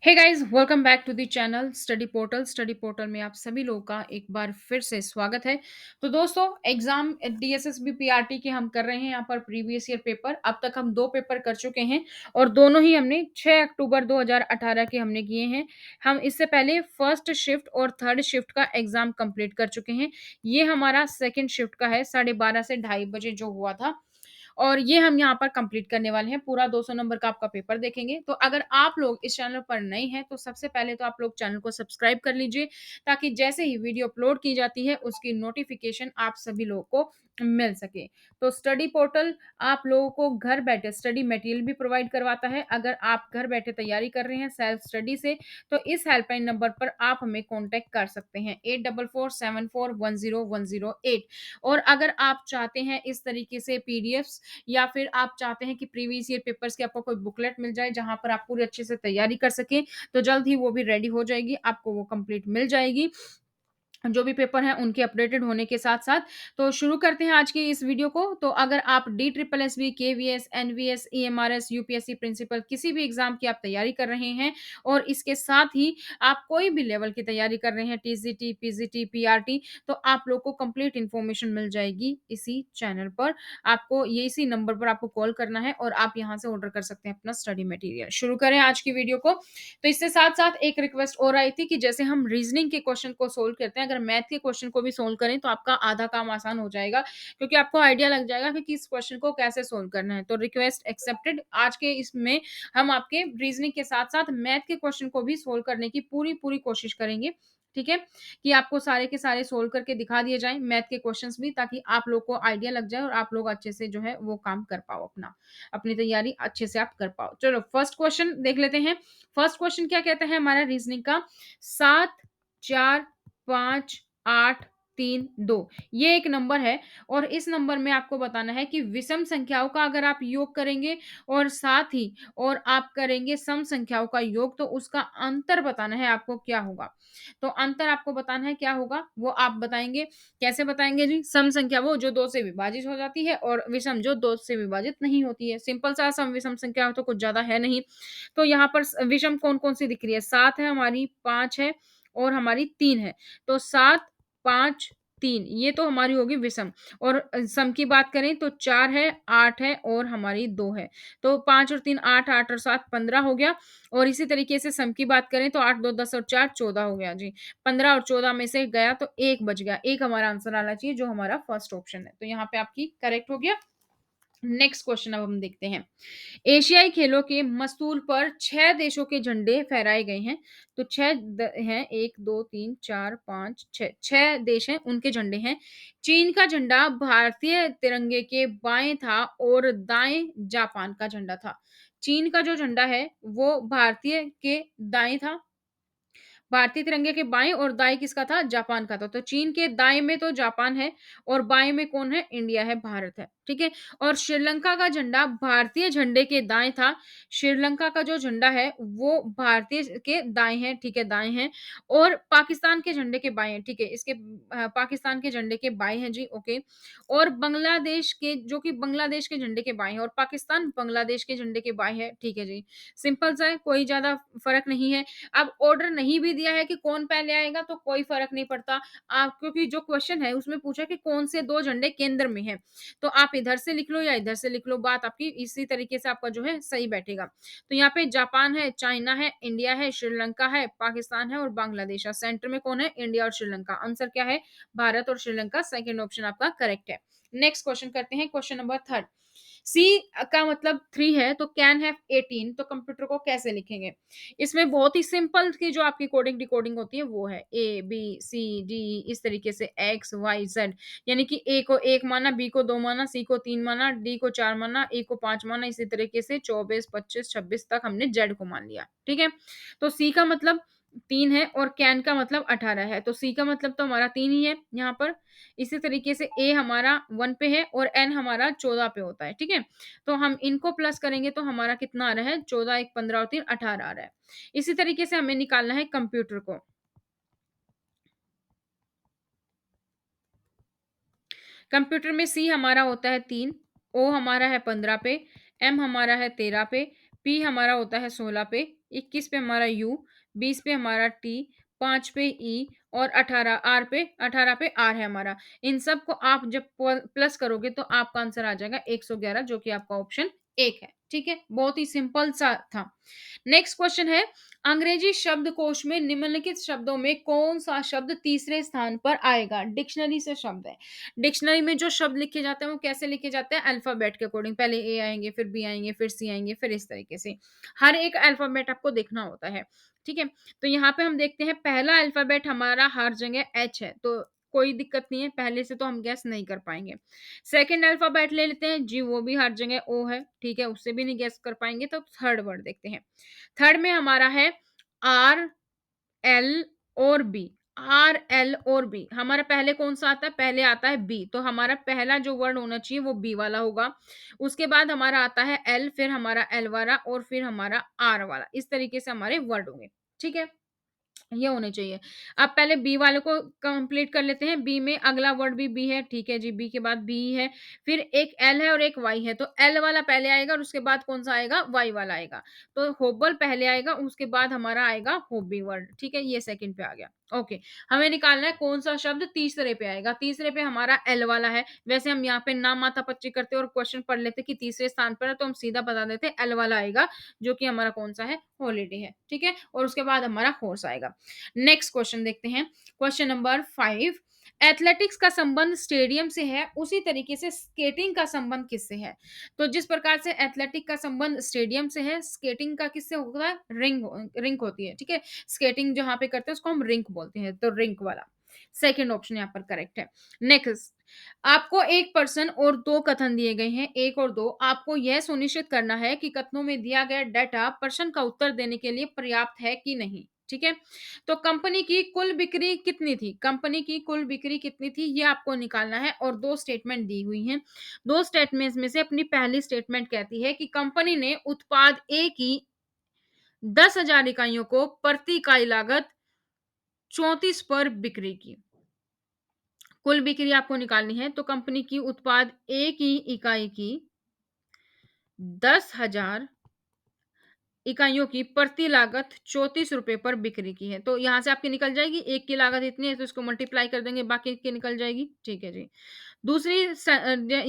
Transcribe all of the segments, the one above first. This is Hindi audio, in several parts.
Hey guys, welcome back to the channel study portal में आप सभी लोगों का एक बार फिर से स्वागत है। तो दोस्तों, एग्जाम डीएसएसबी पीआरटी के हम कर रहे हैं यहाँ पर प्रीवियस ईयर पेपर। अब तक हम दो पेपर कर चुके हैं और दोनों ही हमने 6 अक्टूबर 2018 के हमने किए हैं। हम इससे पहले फर्स्ट शिफ्ट और थर्ड शिफ्ट का एग्जाम कंप्लीट कर चुके हैं। ये हमारा सेकेंड शिफ्ट का है, 12:30 से 2:30 बजे जो हुआ था, और ये हम यहाँ पर कंप्लीट करने वाले हैं। पूरा 200 नंबर का आपका पेपर देखेंगे। तो अगर आप लोग इस चैनल पर नए हैं तो सबसे पहले तो आप लोग चैनल को सब्सक्राइब कर लीजिए, ताकि जैसे ही वीडियो अपलोड की जाती है उसकी नोटिफिकेशन आप सभी लोगों को मिल सके। तो स्टडी पोर्टल आप लोगों को घर बैठे स्टडी मटेरियल भी प्रोवाइड करवाता है। अगर आप घर बैठे तैयारी कर रहे हैं सेल्फ स्टडी से, तो इस हेल्पलाइन नंबर पर आप हमें कांटेक्ट कर सकते हैं, 8447410108। और अगर आप चाहते हैं इस तरीके से पीडीएफ्स, या फिर आप चाहते हैं कि प्रीवियस ईयर पेपर्स की आपको कोई बुकलेट मिल जाए जहां पर आप पूरी अच्छे से तैयारी कर सकें, तो जल्द ही वो भी रेडी हो जाएगी, आपको वो कंप्लीट मिल जाएगी, जो भी पेपर हैं उनके अपडेटेड होने के साथ-साथ। तो शुरू करते हैं आज की इस वीडियो को। तो अगर आप D triple SB, KVS, NVS, EMRS, UPSC principal किसी भी एग्जाम की आप तैयारी कर रहे हैं, और इसके साथ ही आप कोई भी लेवल की तैयारी कर रहे हैं, टीजीटी, पीजीटी, पीआरटी, तो आप लोग को कंप्लीट इन्फॉर्मेशन मिल जाएगी इसी चैनल पर। आपको ये इसी नंबर पर आपको कॉल करना है और आप यहाँ से ऑर्डर कर सकते हैं अपना स्टडी मटेरियल। शुरू करें आज की वीडियो को। तो इससे साथ-साथ एक रिक्वेस्ट और आई थी कि जैसे हम रीजनिंग के क्वेश्चन को सोल्व करते हैं, अगर मैथ के क्वेश्चन को भी सोल्व करें तो आपका आधा काम आसान हो जाएगा, क्योंकि आपको आइडिया लग जाएगा कि किस क्वेश्चन को कैसे सोल्व करना है। तो रिक्वेस्ट एक्सेप्टेड। आज के इसमें हम आपके रीजनिंग के साथ-साथ मैथ के क्वेश्चन को भी सोल्व करने की पूरी-पूरी कोशिश करेंगे। ठीक है? कि आपको सारे के सारे सोल्व करके दिखा दिए जाएँ मैथ के क्वेश्चंस भी, ताकि आप लोग को आइडिया लग जाए और आप लोग अच्छे से जो है वो काम कर पाओ अपना। अपनी तैयारी अच्छे से आप कर पाओ। चलो फर्स्ट क्वेश्चन देख लेते हैं। फर्स्ट क्वेश्चन क्या कहता है हमारा रीजनिंग का? 7, 4, 5, 8, 3, 2, ये एक नंबर है, और इस नंबर में आपको बताना है कि विषम संख्याओं का अगर आप योग करेंगे और साथ ही और आप करेंगे सम संख्याओं का योग, तो उसका अंतर बताना है आपको क्या होगा। तो अंतर आपको बताना है क्या होगा, वो आप बताएंगे। कैसे बताएंगे जी? सम संख्या वो जो 2 से विभाजित हो जाती है, और विषम जो 2 से विभाजित नहीं होती है। सिंपल सा सम विषम संख्या तो कुछ ज्यादा है नहीं। तो यहाँ पर विषम कौन-कौन सी दिख रही है? 7 है हमारी, 5 है और हमारी 3 है। तो 7, 5, 3 ये तो हमारी होगी विषम। और सम की बात करें तो 4 है, 8 है और हमारी 2 है। तो 5 और 3 8, 8 और 7 15 हो गया। और इसी तरीके से सम की बात करें तो 8, 2 10 और 4 14 हो गया जी। 15 और 14 में से गया तो 1 बच गया। 1 हमारा आंसर आना चाहिए, जो हमारा फर्स्ट ऑप्शन है। तो यहाँ पे आपकी करेक्ट हो गया। नेक्स्ट क्वेश्चन अब हम देखते हैं। एशियाई खेलों के मस्तूल पर 6 देशों के झंडे फहराए गए हैं। तो 6 हैं, 1, 2, 3, 4, 5, 6, 6 देश हैं, उनके झंडे हैं। चीन का झंडा भारतीय तिरंगे के बाएं था और दाएं जापान का झंडा था। चीन का जो झंडा है वो भारतीय के दाएं था, भारतीय तिरंगे के बाएं, और दाएं किसका था? जापान का था। तो चीन के दाएं में तो जापान है, और बाएं में कौन है? इंडिया है, भारत है। ठीक है? और श्रीलंका का झंडा भारतीय झंडे के दाएं था। श्रीलंका का जो झंडा है वो भारतीय के दाएं है, ठीक है, दाएं है। और पाकिस्तान के झंडे के बाएं है, ठीक है, इसके पाकिस्तान के झंडे के बाएं हैं जी, ओके। और बांग्लादेश के, जो कि बांग्लादेश के झंडे के बाएं है, और पाकिस्तान बांग्लादेश के झंडे के बाएं है, ठीक है जी। सिंपल सा है, कोई ज्यादा फर्क नहीं है। अब ऑर्डर नहीं भी दिया है कि कौन पहले आएगा तो कोई फ़र्क नहीं पड़ता। आप, क्योंकि जो क्वेश्चन है उसमें पूछा कि कौन से 2 झंडे केंद्र में हैं। तो आप इधर से लिख लो या इधर से लिख लो, बात आपकी इसी तरीके से आपका जो है सही बैठेगा। तो यहाँ पे जापान है, चाइना है, इंडिया है, श्रीलंका है, पाकिस्तान है और बांग्लादेश है। सेंटर में कौन है? इंडिया और श्रीलंका। आंसर क्या है? भारत और श्रीलंका। सेकंड ऑप्शन आपका करेक्ट है। नेक्स्ट क्वेश्चन करते हैं, क्वेश्चन नंबर 3। सी का मतलब 3 है तो कैन हैव 18, तो कंप्यूटर को कैसे लिखेंगे? इसमें बहुत ही सिंपल की जो आपकी कोडिंग डिकोडिंग होती है वो है ए बी सी डी, इस तरीके से एक्स वाई जेड। यानी कि ए को 1 माना, बी को 2 माना, सी को 3 माना, डी को 4 माना, ई को 5 माना, इसी तरीके से 24, 25, 26 तक हमने जेड को मान लिया। ठीक है? तो सी का मतलब 3 है और कैन का मतलब 18 है। तो सी का मतलब तो हमारा 3 ही है यहाँ पर। इसी तरीके से ए हमारा 1 पे है और एन हमारा 14 पे होता है। ठीक है? तो हम इनको प्लस करेंगे तो हमारा कितना आ रहा है? 14, 1 15 और 3 18 आ रहा है। इसी तरीके से हमें निकालना है कंप्यूटर को। कंप्यूटर में सी हमारा होता है 3, ओ हमारा है 15 पे, एम हमारा है 13 पे, पी हमारा होता है 16 पे, 21 पे हमारा यू, 20 पे हमारा टी, 5 पे ई और 18 पे आर है हमारा। इन सब को आप जब प्लस करोगे तो आपका आंसर आ जाएगा 111, जो कि आपका ऑप्शन 1 है। ठीक है? बहुत ही सिंपल सा था। नेक्स्ट क्वेश्चन है, अंग्रेजी शब्दकोश में निम्नलिखित शब्दों में कौन सा शब्द तीसरे स्थान पर आएगा? डिक्शनरी से शब्द है। डिक्शनरी में जो शब्द लिखे जाते हैं वो कैसे लिखे जाते हैं? अल्फाबेट के अकॉर्डिंग, पहले ए आएंगे, फिर बी आएंगे, फिर सी आएंगे, फिर इस तरीके से हर एक अल्फाबेट आपको देखना होता है। ठीक है? तो यहाँ पे हम देखते हैं पहला अल्फाबेट हमारा हर जगह एच है, तो कोई दिक्कत नहीं है, पहले से तो हम गैस नहीं कर पाएंगे। सेकंड अल्फाबेट ले लेते हैं जी, वो भी हर जगह ओ है। ठीक है? उससे भी नहीं गैस कर पाएंगे, तो थर्ड वर्ड देखते हैं। थर्ड में हमारा है आर, एल और बी। आर, एल और बी हमारा पहले कौन सा आता है? पहले आता है बी, तो हमारा पहला जो वर्ड होना चाहिए वो बी वाला होगा। उसके बाद हमारा आता है एल, फिर हमारा एल वाला और फिर हमारा आर वाला। इस तरीके से हमारे वर्ड होंगे। ठीक है? ये होने चाहिए। अब पहले बी वाले को कंप्लीट कर लेते हैं। बी में अगला वर्ड भी बी है, ठीक है जी, बी के बाद बी है, फिर एक एल है और एक वाई है, तो एल वाला पहले आएगा और उसके बाद कौन-सा आएगा? वाई वाला आएगा। तो होबल पहले आएगा, उसके बाद हमारा आएगा हॉबी वर्ड, ठीक है? ये सेकंड पे आ गया। ओके, हमें निकालना है कौन-सा शब्द तीसरे पे आएगा। तीसरे पे हमारा एल वाला है। वैसे हम यहाँ पे नाम माता-पच्ची करते और क्वेश्चन पढ़ लेते कि तीसरे स्थान पर है, तो हम सीधा बता देते एल वाला आएगा, जो कि हमारा कौन-सा है? हॉलिडे है, ठीक है? और उसके बाद हमारा हॉर्स आएगा। नेक्स्ट क्वेश्चन देखते हैं। क्वेश्चन नंबर 5, एथलेटिक्स का संबंध स्टेडियम से है, उसी तरीके से स्केटिंग का संबंध किससे है? तो जिस प्रकार से एथलेटिक का संबंध स्टेडियम से है, स्केटिंग का किससे होता है? रिंक होती है, ठीक है? स्केटिंग जहाँ पे करते हैं उसको हम रिंक बोलते हैं, तो रिंक वाला सेकंड ऑप्शन यहाँ पर करेक्ट है। नेक्स्ट, आपको एक पर्सन और दो कथन दिए गए हैं, एक और दो। आपको यह सुनिश्चित करना है कि कथनों में दिया गया डेटा प्रश्न का उत्तर देने के लिए पर्याप्त है कि नहीं। ठीक है? तो कंपनी की कुल बिक्री कितनी थी? कंपनी की कुल बिक्री कितनी थी, ये आपको निकालना है और दो स्टेटमेंट दी हुई हैं। दो स्टेटमेंट्स में से अपनी पहली स्टेटमेंट कहती है कि कंपनी ने उत्पाद ए की 10,000 इकाइयों को प्रति इकाई लागत 34 पर बिक्री की। कुल बिक्री आपको निकालनी है, तो कंपनी की उत्पाद ए की इकाई की 10,000 इकाइयों की प्रति लागत ₹34 पर बिक्री की है। तो यहाँ से आपकी निकल जाएगी, एक की लागत इतनी है तो इसको मल्टीप्लाई कर देंगे, बाकी की निकल जाएगी। ठीक है जी। दूसरी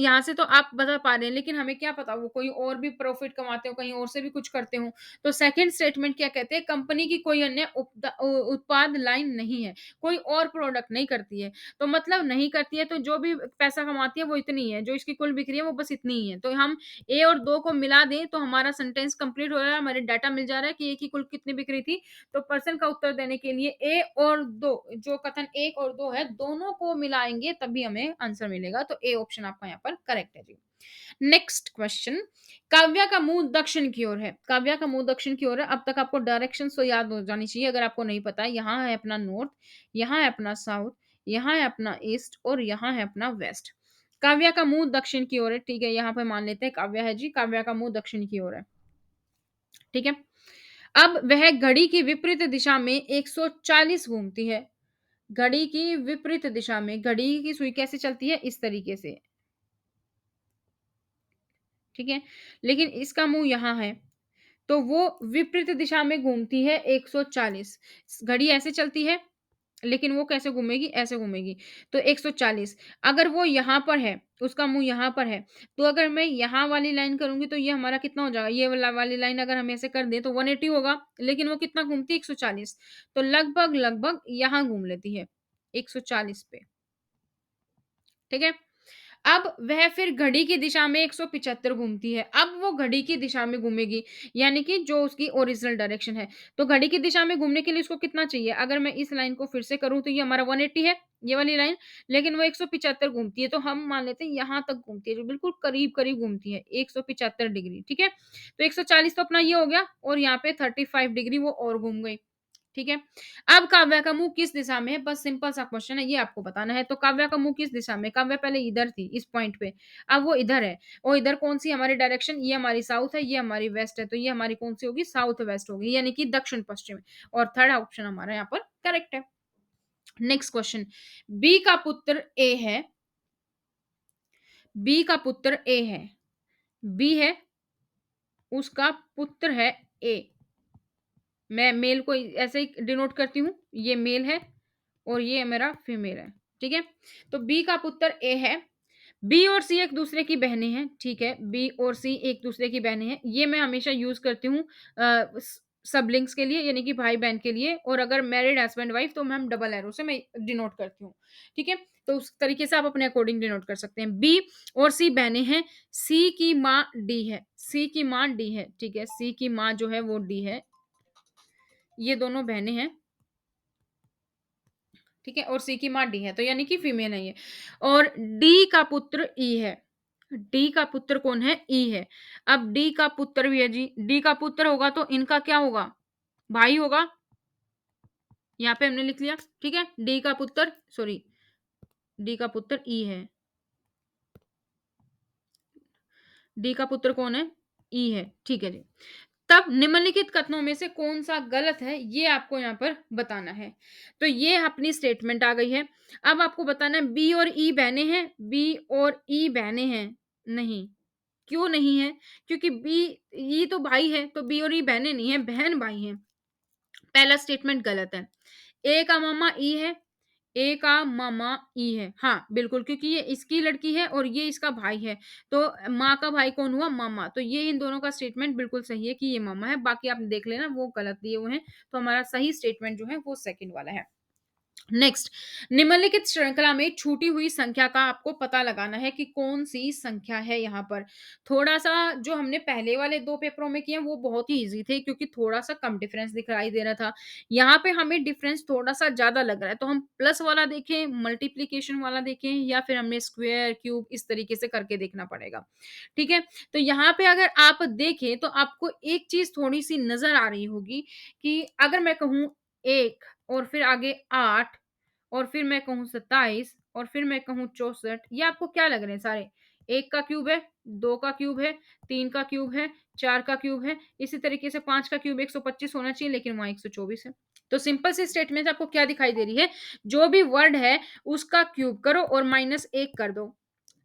यहाँ से तो आप बता पा रहे हैं, लेकिन हमें क्या पता वो कोई और भी प्रॉफिट कमाते हो, कहीं और से भी कुछ करते हो। तो सेकंड स्टेटमेंट क्या कहते हैं? कंपनी की कोई अन्य उत्पाद लाइन नहीं है, कोई और प्रोडक्ट नहीं करती है। तो मतलब नहीं करती है, तो जो भी पैसा कमाती है वो इतनी ही है, जो इसकी कुल बिक्री है वो बस इतनी ही है। तो हम ए और 2 को मिला दें तो हमारा सेंटेंस कंप्लीट हो रहा है, हमारे डाटा मिल जा रहा है कि ए की कुल कितनी बिक्री थी। तो पर्सन का उत्तर देने के लिए ए और 2, जो कथन 1 और 2 है, दोनों को मिलाएँगे तभी हमें आंसर मिलेगा। तो ए ऑप्शन आपका यहाँ पर करेक्ट है जी। नेक्स्ट क्वेश्चन, काव्या का मुँह दक्षिण की ओर है। काव्या का मुँह दक्षिण की ओर है। अब तक आपको डायरेक्शंस तो याद हो जानी चाहिए, अगर आपको नहीं पता है। यहाँ है अपना नॉर्थ, यहाँ है अपना साउथ, यहाँ है अपना ईस्ट और यहाँ है अपना वेस्ट। काव्या का मुँह दक्षिण की ओर है, ठीक है? यहाँ पे मान लेते हैं काव्या है जी, काव्या का मुँह दक्षिण की ओर है, ठीक है? अब वह घड़ी की विपरीत दिशा में 140 घूमती है। घड़ी की विपरीत दिशा में, घड़ी की सुई कैसे चलती है? इस तरीके से, ठीक है? लेकिन इसका मुँह यहाँ है, तो वो विपरीत दिशा में घूमती है 140। घड़ी ऐसे चलती है, लेकिन वो कैसे घूमेगी? ऐसे घूमेगी, तो 140। अगर वो यहाँ पर है, उसका मुँह यहाँ पर है, तो अगर मैं यहाँ वाली लाइन करूँगी तो ये हमारा कितना हो जाएगा? ये वाली लाइन अगर हम ऐसे कर दें तो 180 होगा, लेकिन वो कितना घूमती है? 140। तो लगभग-लगभग यहाँ घूम लेती है, 140 पे, ठीक है? अब वह फिर घड़ी की दिशा में 175 घूमती है। अब वो घड़ी की दिशा में घूमेगी, यानी कि जो उसकी ओरिजिनल डायरेक्शन है। तो घड़ी की दिशा में घूमने के लिए उसको कितना चाहिए? अगर मैं इस लाइन को फिर से करूँ तो ये हमारा 180 है, ये वाली लाइन, लेकिन वो 175 घूमती है, तो हम मान लेते हैं यहाँ तक घूमती है, जो बिल्कुल करीब-करीब घूमती है, 175 डिग्री, ठीक है? तो 140 तो अपना ये हो गया और यहाँ पे 35 डिग्री वो और घूम गई। ठीक है? अब काव्या का मुँह किस दिशा में है? बस सिंपल सा क्वेश्चन है, ये आपको बताना है। तो काव्या का मुँह किस दिशा में है? काव्या पहले इधर थी, इस पॉइंट पे, अब वो इधर है और इधर कौन-सी हमारी डायरेक्शन? ये हमारी साउथ है, ये हमारी वेस्ट है, तो ये हमारी कौन-सी होगी? साउथ वेस्ट होगी, यानी कि दक्षिण-पश्चिम, और थर्ड ऑप्शन हमारा यहाँ पर करेक्ट है। नेक्स्ट क्वेश्चन, बी का पुत्र ए है, बी का पुत्र ए है, बी है उसका पुत्र है ए। मैं मेल को ऐसे ही डिनोट करती हूँ, ये मेल है और ये मेरा फीमेल है, ठीक है? तो बी का पुत्र ए है। बी और सी एक दूसरे की बहनें हैं, ठीक है? बी और सी एक दूसरे की बहनें हैं। ये मैं हमेशा यूज़ करती हूँ सिबलिंग्स के लिए, यानी कि भाई-बहन के लिए, और अगर मैरिड हस्बैंड वाइफ तो हम डबल एरो से मैं डिनोट करती हूँ, ठीक है? तो उस तरीके से आप अपने अकॉर्डिंग डिनोट कर सकते हैं। बी और सी बहनें हैं, सी की माँ डी है, सी की माँ डी है, ठीक है? सी की माँ जो है वो डी है। ये दोनों बहनें हैं, ठीक है? और सी की माँ डी है, तो यानी कि फीमेल है ये। और डी का पुत्र ई है। डी का पुत्र कौन है? ई है। अब डी का पुत्र भी है जी, डी का पुत्र होगा तो इनका क्या होगा? भाई होगा। यहाँ पे हमने लिख लिया, ठीक है? डी का पुत्र, सॉरी, डी का पुत्र ई है। डी का पुत्र कौन है? ई है, ठीक है जी। तब निम्नलिखित कथनों में से कौन-सा गलत है, ये आपको यहाँ पर बताना है। तो ये अपनी स्टेटमेंट आ गई है। अब आपको बताना है बी और ई बहनें हैं, बी और ई बहनें हैं? नहीं। क्यों नहीं है? क्योंकि बी, ई तो भाई है, तो बी और ई बहनें नहीं हैं, बहन-भाई हैं। पहला स्टेटमेंट गलत है। ए का मामा ई है, ए का मामा ई है। हाँ, बिल्कुल, क्योंकि ये इसकी लड़की है और ये इसका भाई है, तो माँ का भाई कौन हुआ? मामा। तो ये इन दोनों का स्टेटमेंट बिल्कुल सही है कि ये मामा है, बाकी आप देख लेना वो गलत दिए हुए हैं, तो हमारा सही स्टेटमेंट जो है वो सेकंड वाला है। नेक्स्ट, निम्नलिखित श्रृंखला में छूटी हुई संख्या का आपको पता लगाना है कि कौन सी संख्या है यहाँ पर। थोड़ा सा जो हमने पहले वाले दो पेपरों में किए वो बहुत ही इजी थे, क्योंकि थोड़ा सा कम डिफरेंस दिखाई दे रहा था। यहाँ पे हमें डिफरेंस थोड़ा सा ज्यादा लग रहा है, तो हम प्लस वाला देखें, मल्टीप्लीकेशन वाला देखें, या फिर हमें स्क्वायर क्यूब इस तरीके से करके देखना पड़ेगा, ठीक है? तो यहाँ पे अगर आप देखें तो आपको एक चीज थोड़ी सी नजर आ रही होगी कि अगर मैं कहूँ एक और फिर आगे 8 और फिर मैं कहूँ 27 और फिर मैं कहूँ 64, ये आपको क्या लग रहे हैं सारे? 1 का क्यूब है, 2 का क्यूब है, 3 का क्यूब है, 4 का क्यूब है, इसी तरीके से 5 का क्यूब 125 होना चाहिए, लेकिन वहाँ 124 है। तो सिंपल सी स्टेटमेंट आपको क्या दिखाई दे रही है? जो भी वर्ड है उसका क्यूब करो और -1 कर दो।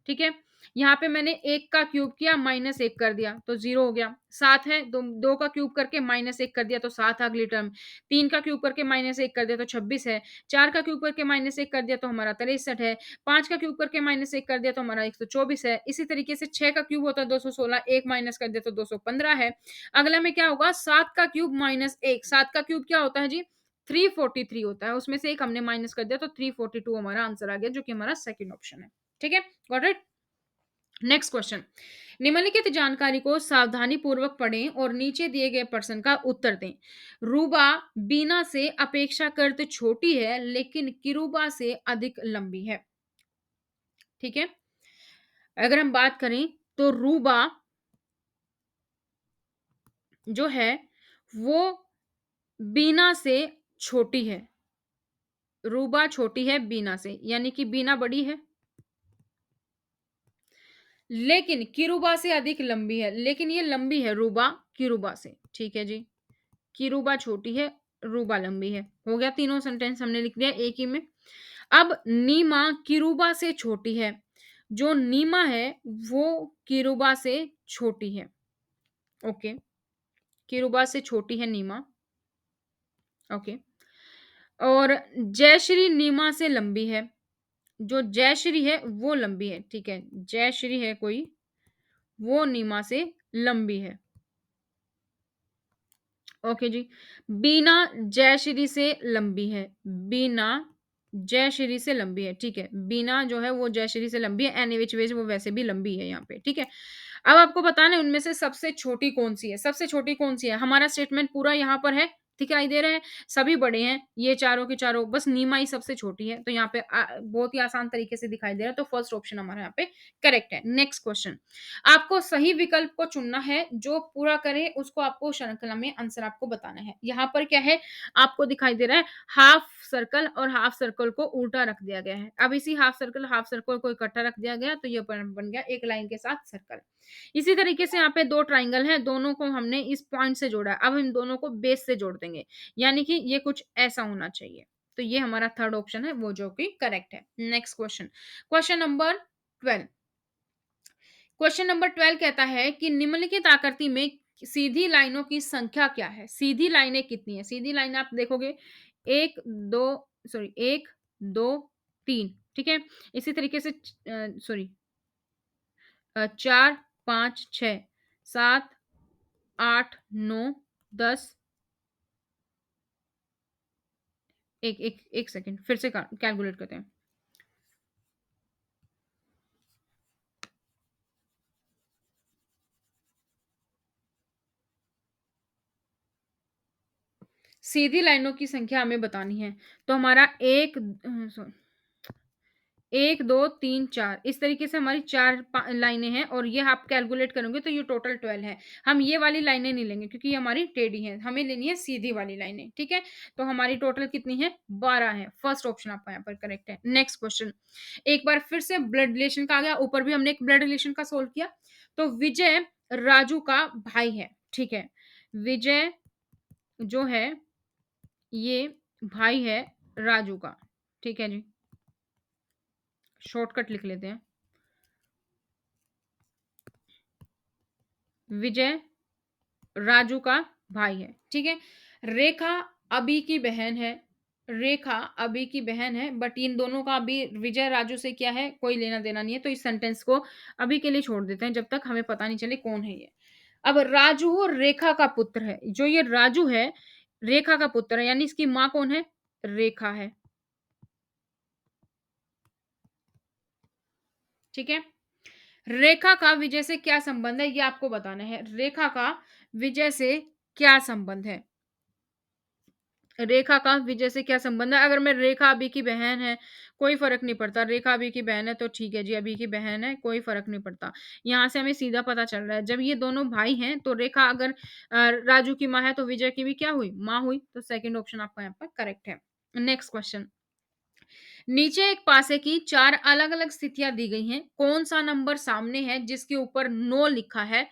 ठीक है? यहाँ पे मैंने 1 का क्यूब किया, -1 कर दिया, तो 0 हो गया। 7 है, 2 का क्यूब करके -1 कर दिया, तो 7 अगली टर्म। 3 का क्यूब करके -1 कर दिया, तो 26 है। 4 का क्यूब करके -1 कर दिया, तो हमारा 63 है। 5 का क्यूब करके -1 कर दिया, तो हमारा 124 है। इसी तरीके से 6 का क्यूब होता है 216, 1 माइनस कर दिया, तो 215 है। अगला में क्या होगा? 7 का क्यूब -1, 7 का क्यूब क्या होता है जी? 343 होता है। उसमें से 1 हमने माइनस कर दिया, तो 342 हमारा आंसर आ गया, जो कि हमारा सेकंड ऑप्शन है। ठीक है? Got it? नेक्स्ट क्वेश्चन, निम्नलिखित जानकारी को सावधानी पूर्वक पढ़ें और नीचे दिए गए प्रश्न का उत्तर दें। रूबा बीना से अपेक्षाकृत छोटी है, लेकिन किरूबा से अधिक लंबी है। ठीक है? अगर हम बात करें तो रूबा जो है वो बीना से छोटी है। रूबा छोटी है बीना से, यानी कि बीना बड़ी है, लेकिन किरूबा से अधिक लंबी है। लेकिन ये लंबी है रूबा किरूबा से। ठीक है जी? किरूबा छोटी है, रूबा लंबी है। हो गया, तीनों सेंटेंस हमने लिख दिया एक ही में। अब नीमा किरूबा से छोटी है। जो नीमा है वो किरूबा से छोटी है। ओके, किरूबा से छोटी है नीमा। ओके, और जयश्री नीमा से लंबी है। जो जयश्री है वो लंबी है। ठीक है, जयश्री है कोई, वो नीमा से लंबी है। ओके जी। बीना जयश्री से लंबी है। बीना जयश्री से लंबी है, ठीक है। बीना जो है वो जयश्री से लंबी है, एनी व्हिच वेज वो वैसे भी लंबी है यहाँ पे, ठीक है। अब आपको बताना है उनमें से सबसे छोटी कौन-सी है। सबसे छोटी कौन-सी है? हमारा स्टेटमेंट पूरा यहाँ पर है, दिखाई दे रहा है? सभी बड़े हैं, ये चारों के चारों, बस नीमा ही सबसे छोटी है। तो यहाँ पे बहुत ही आसान तरीके से दिखाई दे रहा है, तो फर्स्ट ऑप्शन हमारा यहाँ पे करेक्ट है। नेक्स्ट क्वेश्चन, आपको सही विकल्प को चुनना है, जो पूरा करे उसको आपको श्रृंखला में आंसर आपको बताना है। यहाँ पर क्या है? आपको दिखाई दे रहा है हाफ सर्कल, और हाफ सर्कल को उल्टा रख दिया गया है। अब इसी हाफ सर्कल को इकट्ठा रख दिया गया, तो ये बन गया एक लाइन के साथ सर्कल। इसी तरीके से यहाँ पे दो ट्राइंगल हैं, दोनों को हमने इस पॉइंट से जोड़ा है। अब हम दोनों को बेस से जोड़ देंगे, यानी कि ये कुछ ऐसा होना चाहिए। तो ये हमारा थर्ड ऑप्शन है, वो जो कि करेक्ट है। Next question, question number 12। Question number 12 कहता है कि निम्नलिखित आकृति में सीधी लाइनों की संख्या क्या है? सीधी लाइनें कितनी है? सीधी लाइन आप देखोगे 1, 2 सॉरी 1, 2, 3 ठीक है? इसी तरीके से 4, 5, 6, 7, 8, 9, 10 1 सेकंड फिर से कैलकुलेट करते हैं। सीधी लाइनों की संख्या हमें बतानी है। तो हमारा 1, 2, 3, 4 इस तरीके से हमारी 4 लाइनें हैं और ये आप कैलकुलेट करोगे तो ये टोटल 12 है। हम ये वाली लाइनें नहीं लेंगे क्योंकि ये हमारी टेढ़ी हैं, हमें लेनी है सीधी वाली लाइनें, ठीक है? तो हमारी टोटल कितनी है? 12 है। फर्स्ट ऑप्शन आपका यहाँ पर करेक्ट है। नेक्स्ट क्वेश्चन, एक बार फिर से ब्लड रिलेशन का आ गया, ऊपर भी हमने एक ब्लड रिलेशन का सोल्व किया। तो विजय राजू का भाई है, ठीक है? विजय जो है ये भाई है राजू का, ठीक है जी? शॉर्टकट लिख लेते हैं। विजय राजू का भाई है, ठीक है? रेखा अभी की बहन है। रेखा अभी की बहन है, बट इन दोनों का अभी विजय राजू से क्या है, कोई लेना देना नहीं है, तो इस सेंटेंस को अभी के लिए छोड़ देते हैं जब तक हमें पता नहीं चले कौन है ये। अब राजू रेखा का पुत्र है। जो ये राजू है रेखा का पुत्र है, यानी इसकी माँ कौन है? रेखा है, ठीक है? रेखा का विजय से क्या संबंध है ये आपको बताना है। रेखा का विजय से क्या संबंध है? रेखा का विजय से क्या संबंध है? अगर मैं रेखा अभी की बहन है, कोई फ़र्क नहीं पड़ता। रेखा अभी की बहन है तो ठीक है जी, अभी की बहन है, कोई फ़र्क नहीं पड़ता। यहाँ से हमें सीधा पता चल रहा है, जब ये दोनों भाई हैं, तो रेखा अगर राजू की माँ है, तो विजय की भी क्या हुई? माँ हुई। तो सेकंड ऑप्शन आपका यहाँ पर करेक्ट है। नेक्स्ट क्वेश्चन, नीचे एक पासे की 4 अलग-अलग स्थितियाँ दी गई हैं। कौन-सा नंबर सामने है जिसके ऊपर 9 लिखा है?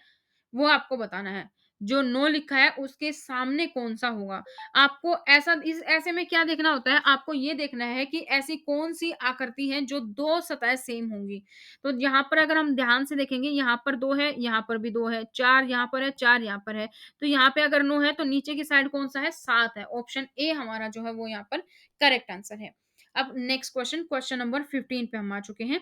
वो आपको बताना है। जो 9 लिखा है उसके सामने कौन-सा होगा? आपको ऐसा इस ऐसे में क्या देखना होता है, आपको ये देखना है कि ऐसी कौन-सी आकृति है जो 2 सतह सेम होंगी। तो यहाँ पर अगर हम ध्यान से देखेंगे, यहाँ पर 2 है, यहाँ पर भी 2 है, 4 यहाँ पर है, 4 यहाँ पर है। तो यहाँ पे अगर 9 है तो नीचे की साइड कौन-सा है? 7 है। ऑप्शन ए हमारा जो है वो यहाँ पर करेक्ट आंसर है। अब नेक्स्ट क्वेश्चन, क्वेश्चन नंबर 15 पे हम आ चुके हैं।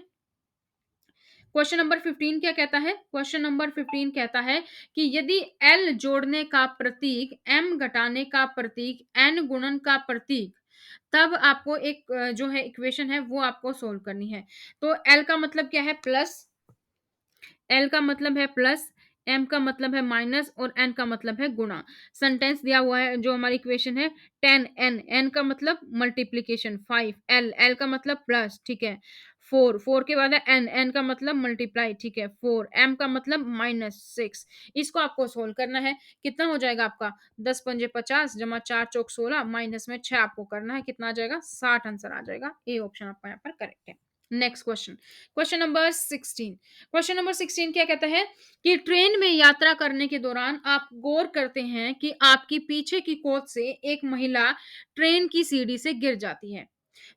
क्वेश्चन नंबर 15 क्या कहता है? क्वेश्चन नंबर 15 कहता है कि यदि L जोड़ने का प्रतीक, M घटाने का प्रतीक, N गुणन का प्रतीक, तब आपको एक जो है इक्वेशन है वो आपको सोल्व करनी है। तो L का मतलब क्या है? प्लस, एल का मतलब है प्लस, एम का मतलब है माइनस और एन का मतलब है गुणा। सेंटेंस दिया हुआ है जो हमारी इक्वेशन है 10 एन, एन का मतलब मल्टीप्लिकेशन 5, एल, एल का मतलब प्लस, ठीक है? 4, 4 के बाद है एन, एन का मतलब मल्टीप्लाई, ठीक है? 4, एम का मतलब माइनस 6। इसको आपको सोल्व करना है। कितना हो जाएगा आपका? 10 पंजे 50 जमा 4 चौक 16 माइनस में 6 आपको करना है। कितना आ जाएगा? 60 आंसर आ जाएगा। ए ऑप्शन आपका यहाँ पर करेक्ट है। Next question, question number 16। Question number 16 क्या कहता है कि ट्रेन में यात्रा करने के दौरान आप गौर करते हैं कि आपकी पीछे की कोच से एक महिला ट्रेन की सीढ़ी से गिर जाती है।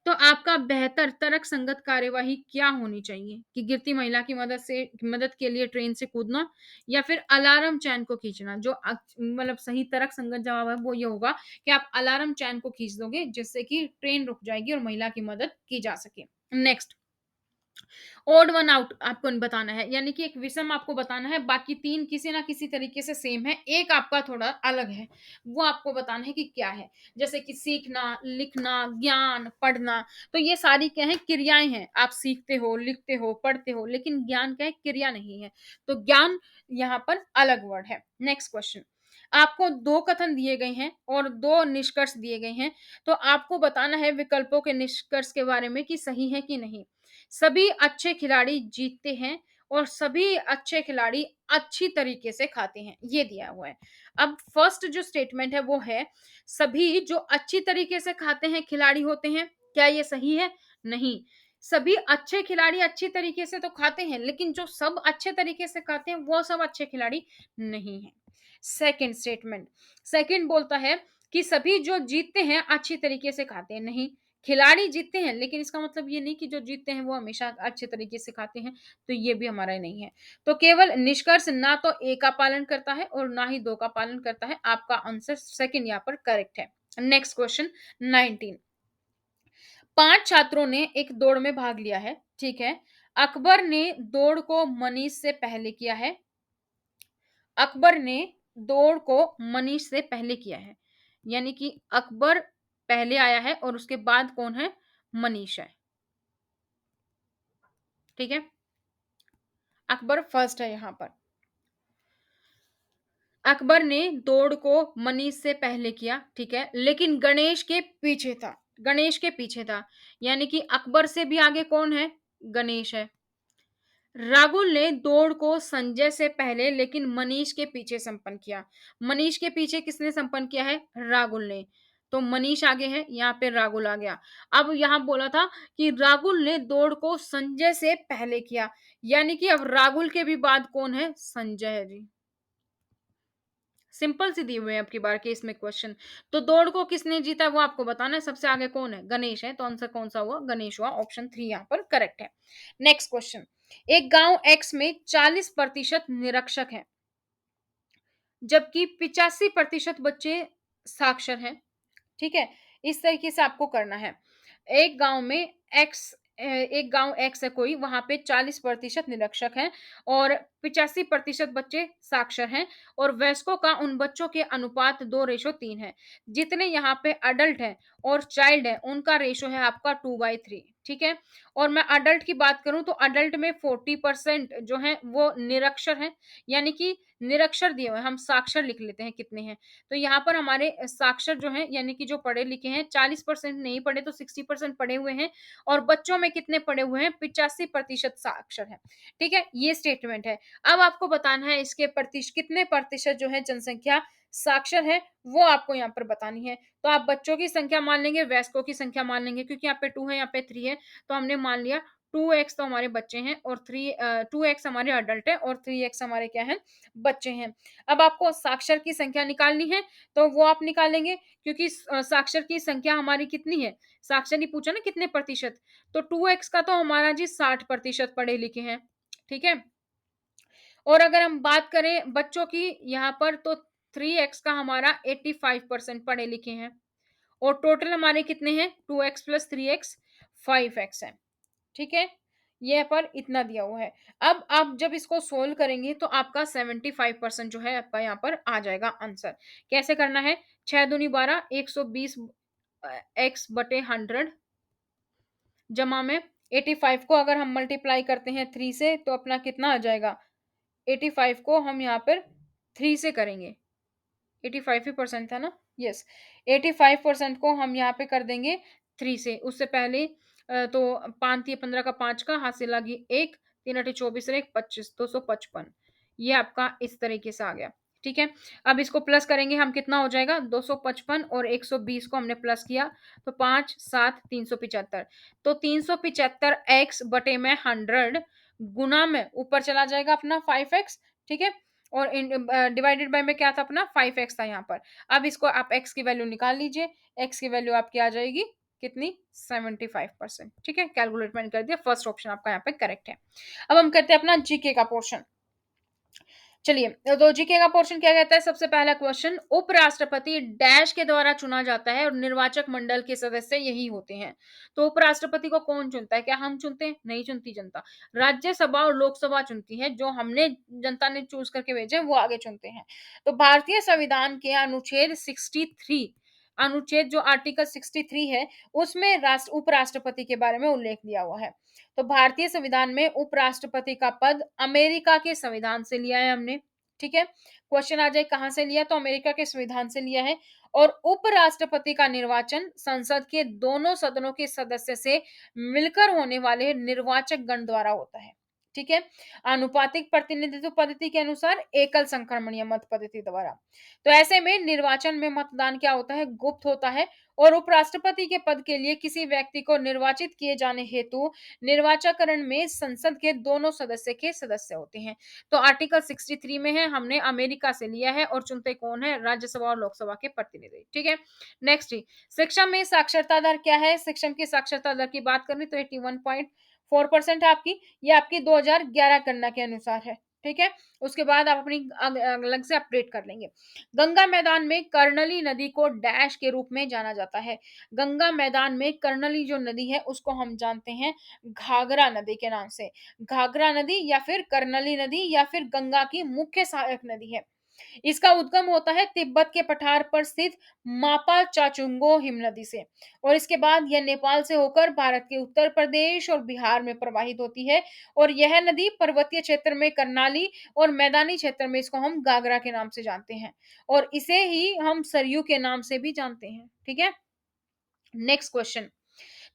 तो आपका बेहतर तर्क संगत कार्यवाही क्या होनी चाहिए? कि गिरती महिला की मदद के लिए ट्रेन से कूदना या फिर अलार्म चैन को खींचना? जो मतलब सही तर्क संगत जवाब है वो ये होगा कि आप अलार्म चैन को खींच दोगे जिससे कि ट्रेन रुक जाएगी और महिला की मदद की जा सके। नेक्स्ट, ओड वन आउट आपको बताना है, यानी कि एक विषम आपको बताना है, बाकी 3 किसी ना किसी तरीके से सेम है, एक आपका थोड़ा अलग है, वो आपको बताना है कि क्या है। जैसे कि सीखना, लिखना, ज्ञान, पढ़ना, तो ये सारी क्या है? क्रियाएँ हैं। आप सीखते हो, लिखते हो, पढ़ते हो, लेकिन ज्ञान क्या है? क्रिया नहीं है। तो ज्ञान यहाँ पर अलग वर्ड है। नेक्स्ट क्वेश्चन, आपको 2 कथन दिए गए हैं और 2 निष्कर्ष दिए गए हैं, तो आपको बताना है विकल्पों के निष्कर्ष के बारे में कि सही है कि नहीं। सभी अच्छे खिलाड़ी जीतते हैं और सभी अच्छे खिलाड़ी अच्छी तरीके से खाते हैं, ये दिया हुआ है। अब फर्स्ट जो स्टेटमेंट है वो है सभी जो अच्छी तरीके से खाते हैं खिलाड़ी होते हैं। क्या ये सही है? नहीं। सभी अच्छे खिलाड़ी अच्छी तरीके से तो खाते हैं, लेकिन जो सब अच्छे तरीके से खाते हैं वो सब अच्छे खिलाड़ी नहीं हैं। सेकंड स्टेटमेंट, सेकंड बोलता है कि सभी जो जीतते हैं अच्छी तरीके से खाते हैं, नहीं। खिलाड़ी जीतते हैं, लेकिन इसका मतलब ये नहीं कि जो जीतते हैं वो हमेशा अच्छे तरीके से खाते हैं, तो ये भी हमारा नहीं है। तो केवल निष्कर्ष ना तो ए का पालन करता है और ना ही 2 का पालन करता है। आपका आंसर सेकंड यहाँ पर करेक्ट है। Next question 19। 5 छात्रों ने एक दौड़ में भाग लिया है, ठीक है? अकबर ने दौड़ को मनीष से पहले किया है। अकबर ने दौड़ को मनीष से पहले किया है। यानी कि अकबर पहले आया है और उसके बाद कौन है? मनीष है। ठीक है? अकबर फर्स्ट है यहाँ पर। अकबर ने दौड़ को मनीष से पहले किया, ठीक है? लेकिन गणेश के पीछे था। गणेश के पीछे था। यानी कि अकबर से भी आगे कौन है? गणेश है। राहुल ने दौड़ को संजय से पहले लेकिन मनीष के पीछे संपन्न किया। मनीष के पीछे किसने संपन्न किया है? राहुल ने। तो मनीष आगे है, यहाँ पे राहुल आ गया। अब यहाँ बोला था कि राहुल ने दौड़ को संजय से पहले किया, यानी कि अब राहुल के भी बाद कौन है? संजय है जी। सिंपल सी दी हुए हैं आपकी बार के इसमें क्वेश्चन। तो दौड़ को किसने जीता वो आपको बताना है। सबसे आगे कौन है? गणेश है। तो आंसर कौन सा हुआ? गणेश हुआ। ऑप्शन 3 यहाँ पर करेक्ट है। Next question. एक गांव एक्स में 40% निरक्षर हैं, जबकि 85% बच्चे साक्षर हैं। ठीक है? इस तरीके से आपको करना है। एक गाँव में एक्स एक गाँव एक्स है कोई, वहाँ पे 40% निरक्षर हैं और 85% बच्चे साक्षर हैं और वयस्कों का उन बच्चों के अनुपात 2:3 है। जितने यहाँ पे अडल्ट हैं और चाइल्ड हैं, उनका रेशो है आपका 2/3, ठीक है? और मैं अडल्ट की बात करूँ तो अडल्ट में 40% जो हैं वो निरक्षर हैं, यानी कि निरक्षर दिए हुए हैं, हम साक्षर लिख लेते हैं कितने हैं। तो यहाँ पर हमारे साक्षर जो हैं यानी कि जो पढ़े लिखे हैं 40% नहीं पढ़े तो 60% पढ़े हुए हैं और बच्चों में कितने पढ़े हुए हैं? 85% साक्षर हैं। ठीक है? ये स्टेटमेंट है। अब आपको बताना है इसके कितने प्रतिशत जो है जनसंख्या साक्षर है, वो आपको यहाँ पर बतानी है। तो आप बच्चों की संख्या मान लेंगे, वयस्कों की संख्या मान लेंगे, क्योंकि यहाँ पे 2 है, यहाँ पे 3 है, तो हमने मान लिया 2x तो हमारे बच्चे हैं और 2x हमारे अडल्ट है और 3x हमारे क्या हैं? बच्चे हैं। अब आपको साक्षर की संख्या निकालनी है, तो वो आप निकालेंगे, क्योंकि साक्षर की संख्या हमारी कितनी है? साक्षर ही पूछा ना कितने प्रतिशत, तो 2x का तो हमारा जी 60% पढ़े लिखे हैं। ठीक है? और अगर हम बात करें बच्चों की यहाँ पर, तो 3x का हमारा 85% पढ़े लिखे हैं और टोटल हमारे कितने हैं? 2x प्लस 3x 5x है। ठीक है? ये पर इतना दिया हुआ है। अब आप जब इसको सोल्व करेंगे तो आपका 75% जो है आपका यहाँ पर आ जाएगा आंसर। कैसे करना है? 6 दूनी 12, 120 x बटे 100 जमा में 85 को अगर हम मल्टीप्लाई करते हैं 3 से तो अपना कितना आ जाएगा? 85 को हम यहाँ पर 3 से करेंगे। 85 ही परसेंट था ना? यस। 85% को हम यहाँ पे कर देंगे 3 से। उससे पहले तो 5 तिये 15 का 5 का, हाथ से लगी 1, 3 अठे 24 और 1 25, 255। ये आपका इस तरीके से आ गया। ठीक है? अब इसको प्लस करेंगे हम, कितना हो जाएगा? 255 और 120 को हमने प्लस किया तो 5 7 375। तो 375 x बटे में 100 गुना में ऊपर चला जाएगा अपना 5x, ठीक है? और डिवाइडेड बाय में क्या था अपना? 5x था यहाँ पर। अब इसको आप x की वैल्यू निकाल लीजिए। x की वैल्यू आपकी आ जाएगी कितनी? 75%। ठीक है? कैलकुलेट मैंने कर दिया। फर्स्ट ऑप्शन आपका यहाँ पे करेक्ट है। अब हम करते हैं अपना जीके का पोर्शन। चलिए, तो जीके का पोर्शन क्या कहता है? सबसे पहला क्वेश्चन, उपराष्ट्रपति डैश के द्वारा चुना जाता है और निर्वाचक मंडल के सदस्य यही होते हैं। तो उपराष्ट्रपति को कौन चुनता है? क्या हम चुनते हैं? नहीं चुनती जनता। राज्यसभा और लोकसभा चुनती है, जो हमने जनता ने चूज करके भेजे हैं, वो आगे चुनते हैं। तो भारतीय संविधान के अनुच्छेद 63, अनुच्छेद जो आर्टिकल 63 है, उसमें उपराष्ट्रपति के बारे में उल्लेख दिया हुआ है। तो भारतीय संविधान में उपराष्ट्रपति का पद अमेरिका के संविधान से लिया है हमने। ठीक है? क्वेश्चन आ जाए कहां से लिया, तो अमेरिका के संविधान से लिया है। और उपराष्ट्रपति का निर्वाचन संसद के दोनों सदनों के सदस्य से मिलकर होने वाले निर्वाचक गण द्वारा होता है। ठीक है? आनुपातिक प्रतिनिधित्व पद्धति के अनुसार एकल संक्रमणीय मत पद्धति द्वारा। तो ऐसे में निर्वाचन में मतदान क्या होता है? गुप्त होता है और उपराष्ट्रपति के पद के लिए किसी व्यक्ति को निर्वाचित किए जाने हेतु निर्वाचकरण में संसद के दोनों सदस्य के सदस्य होते हैं। तो आर्टिकल 63 में है, हमने अमेरिका से लिया है और चुनते कौन है? राज्यसभा और लोकसभा के प्रतिनिधि, ठीक है? नेक्स्ट जी, शिक्षा में साक्षरता दर क्या है? शिक्षा की साक्षरता दर की बात करें तो 81.4% है आपकी। ये आपकी 2011 गणना के अनुसार है, ठीक है? उसके बाद आप अपनी अलग से अपडेट कर लेंगे। गंगा मैदान में कर्नली नदी को डैश के रूप में जाना जाता है। गंगा मैदान में कर्नली जो नदी है उसको हम जानते हैं घाघरा नदी के नाम से। घाघरा नदी या फिर कर्नली नदी या फिर गंगा की मुख्य सहायक नदी है। इसका उद्गम होता है तिब्बत के पठार पर स्थित मापा चाचुंगो हिमनदी से और इसके बाद यह नेपाल से होकर भारत के उत्तर प्रदेश और बिहार में प्रवाहित होती है और यह नदी पर्वतीय क्षेत्र में कर्नाली और मैदानी क्षेत्र में इसको हम गागरा के नाम से जानते हैं और इसे ही हम सरयू के नाम से भी जानते हैं, ठीक है? नेक्स्ट क्वेश्चन,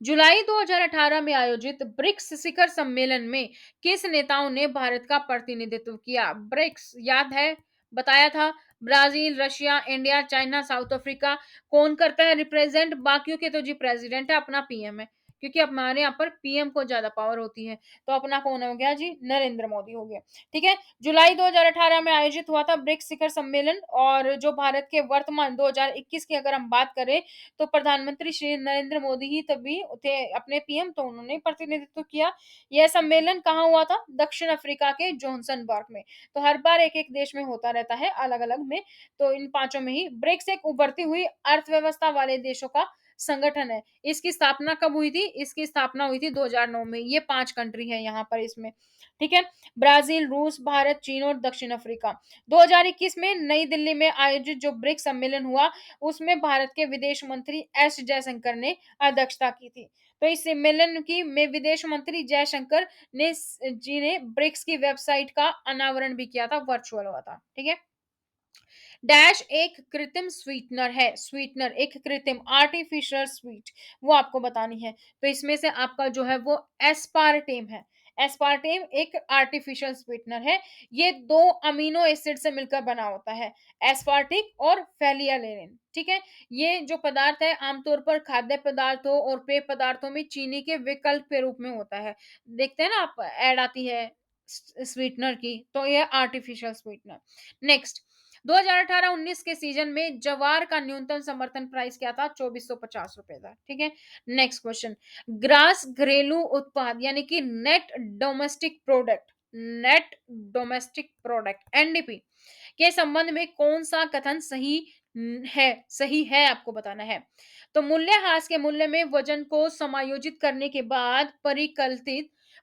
जुलाई 2018 में आयोजित ब्रिक्स शिखर सम्मेलन में किस नेताओं ने भारत का प्रतिनिधित्व किया? ब्रिक्स याद है, बताया था। Brazil, Russia, India, China, south Africa. कौन करता है रिप्रेजेंट? बाकियों के तो जी प्रेसिडेंट है, अपना पीएम है, क्योंकि हमारे यहाँ पर पीएम को ज्यादा पावर होती है। तो अपना कौन हो गया जी? नरेंद्र मोदी हो गया, ठीक है? जुलाई 2018 में आयोजित हुआ था ब्रिक्स शिखर सम्मेलन और जो भारत के वर्तमान 2021 की अगर हम बात करें तो प्रधानमंत्री श्री नरेंद्र मोदी ही तभी थे अपने पीएम, तो उन्होंने प्रतिनिधित्व किया। यह सम्मेलन कहाँ हुआ था? दक्षिण अफ्रीका के जोहान्सबर्ग में। तो हर बार एक एक देश में होता रहता है अलग अलग में, तो इन पांचों में ही। ब्रिक्स एक उभरती हुई अर्थव्यवस्था वाले देशों का संगठन है। इसकी स्थापना कब हुई थी? इसकी स्थापना हुई थी 2009 में। ये 5 कंट्री है यहाँ पर इसमें, ठीक है? ब्राजील, रूस, भारत, चीन और दक्षिण अफ्रीका। 2021 में नई दिल्ली में आयोजित जो ब्रिक्स सम्मेलन हुआ उसमें भारत के विदेश मंत्री एस जयशंकर ने अध्यक्षता की थी। तो इस सम्मेलन की में विदेश मंत्री जयशंकर ने ब्रिक्स की वेबसाइट का अनावरण भी किया था, वर्चुअल हुआ था, ठीक है? डैश एक कृत्रिम स्वीटनर है। स्वीटनर एक कृत्रिम आर्टिफिशियल स्वीट, वो आपको बतानी है। तो इसमें से आपका जो है वो एस्पार्टेम है। एस्पार्टेम एक आर्टिफिशियल स्वीटनर है। ये दो अमीनो एसिड से मिलकर बना होता है, एस्पार्टिक और फेलियालेनिन, ठीक है? ये जो पदार्थ है आमतौर पर खाद्य पदार्थों और पेय पदार्थों में चीनी के विकल्प के रूप में होता है। देखते हैं ना आप, ऐड आती है स्वीटनर की, तो ये आर्टिफिशियल स्वीटनर। नेक्स्ट, 2018-19 के सीजन में जवार का न्यूनतम समर्थन प्राइस क्या था? 2450 रुपए था, ठीक है? नेक्स्ट क्वेश्चन, ग्रास घरेलू उत्पाद यानी कि नेट डोमेस्टिक प्रोडक्ट एनडीपी के संबंध में कौन सा कथन सही है आपको बताना है। तो मूल्यह्रास के मूल्य में वजन को समायोजित करने के बाद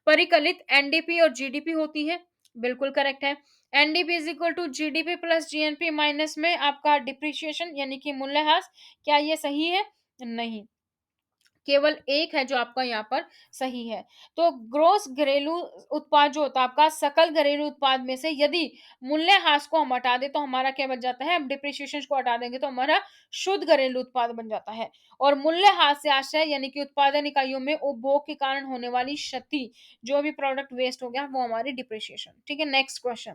परिकलित एनडीपी और जीडीपी होती है, बिल्कुल करेक्ट है। NDP is equal to GDP plus GNP minus में आपका डिप्रिशिएशन यानी कि मूल्यह्रास। क्या ये सही है? नहीं, केवल एक है जो आपका यहाँ पर सही है। तो ग्रोस घरेलू उत्पाद जो होता है आपका सकल घरेलू उत्पाद में से यदि मूल्यह्रास को हम हटा दें तो हमारा क्या बच जाता है? अब डिप्रिसिएशन को हटा देंगे तो हमारा शुद्ध घरेलू उत्पाद बन जाता है। और मूल्यह्रास से आशय यानी कि उत्पादन इकाइयों में उपभोग के कारण होने वाली क्षति, जो भी प्रोडक्ट वेस्ट हो गया वो हमारी डिप्रिसिएशन, ठीक है? नेक्स्ट क्वेश्चन,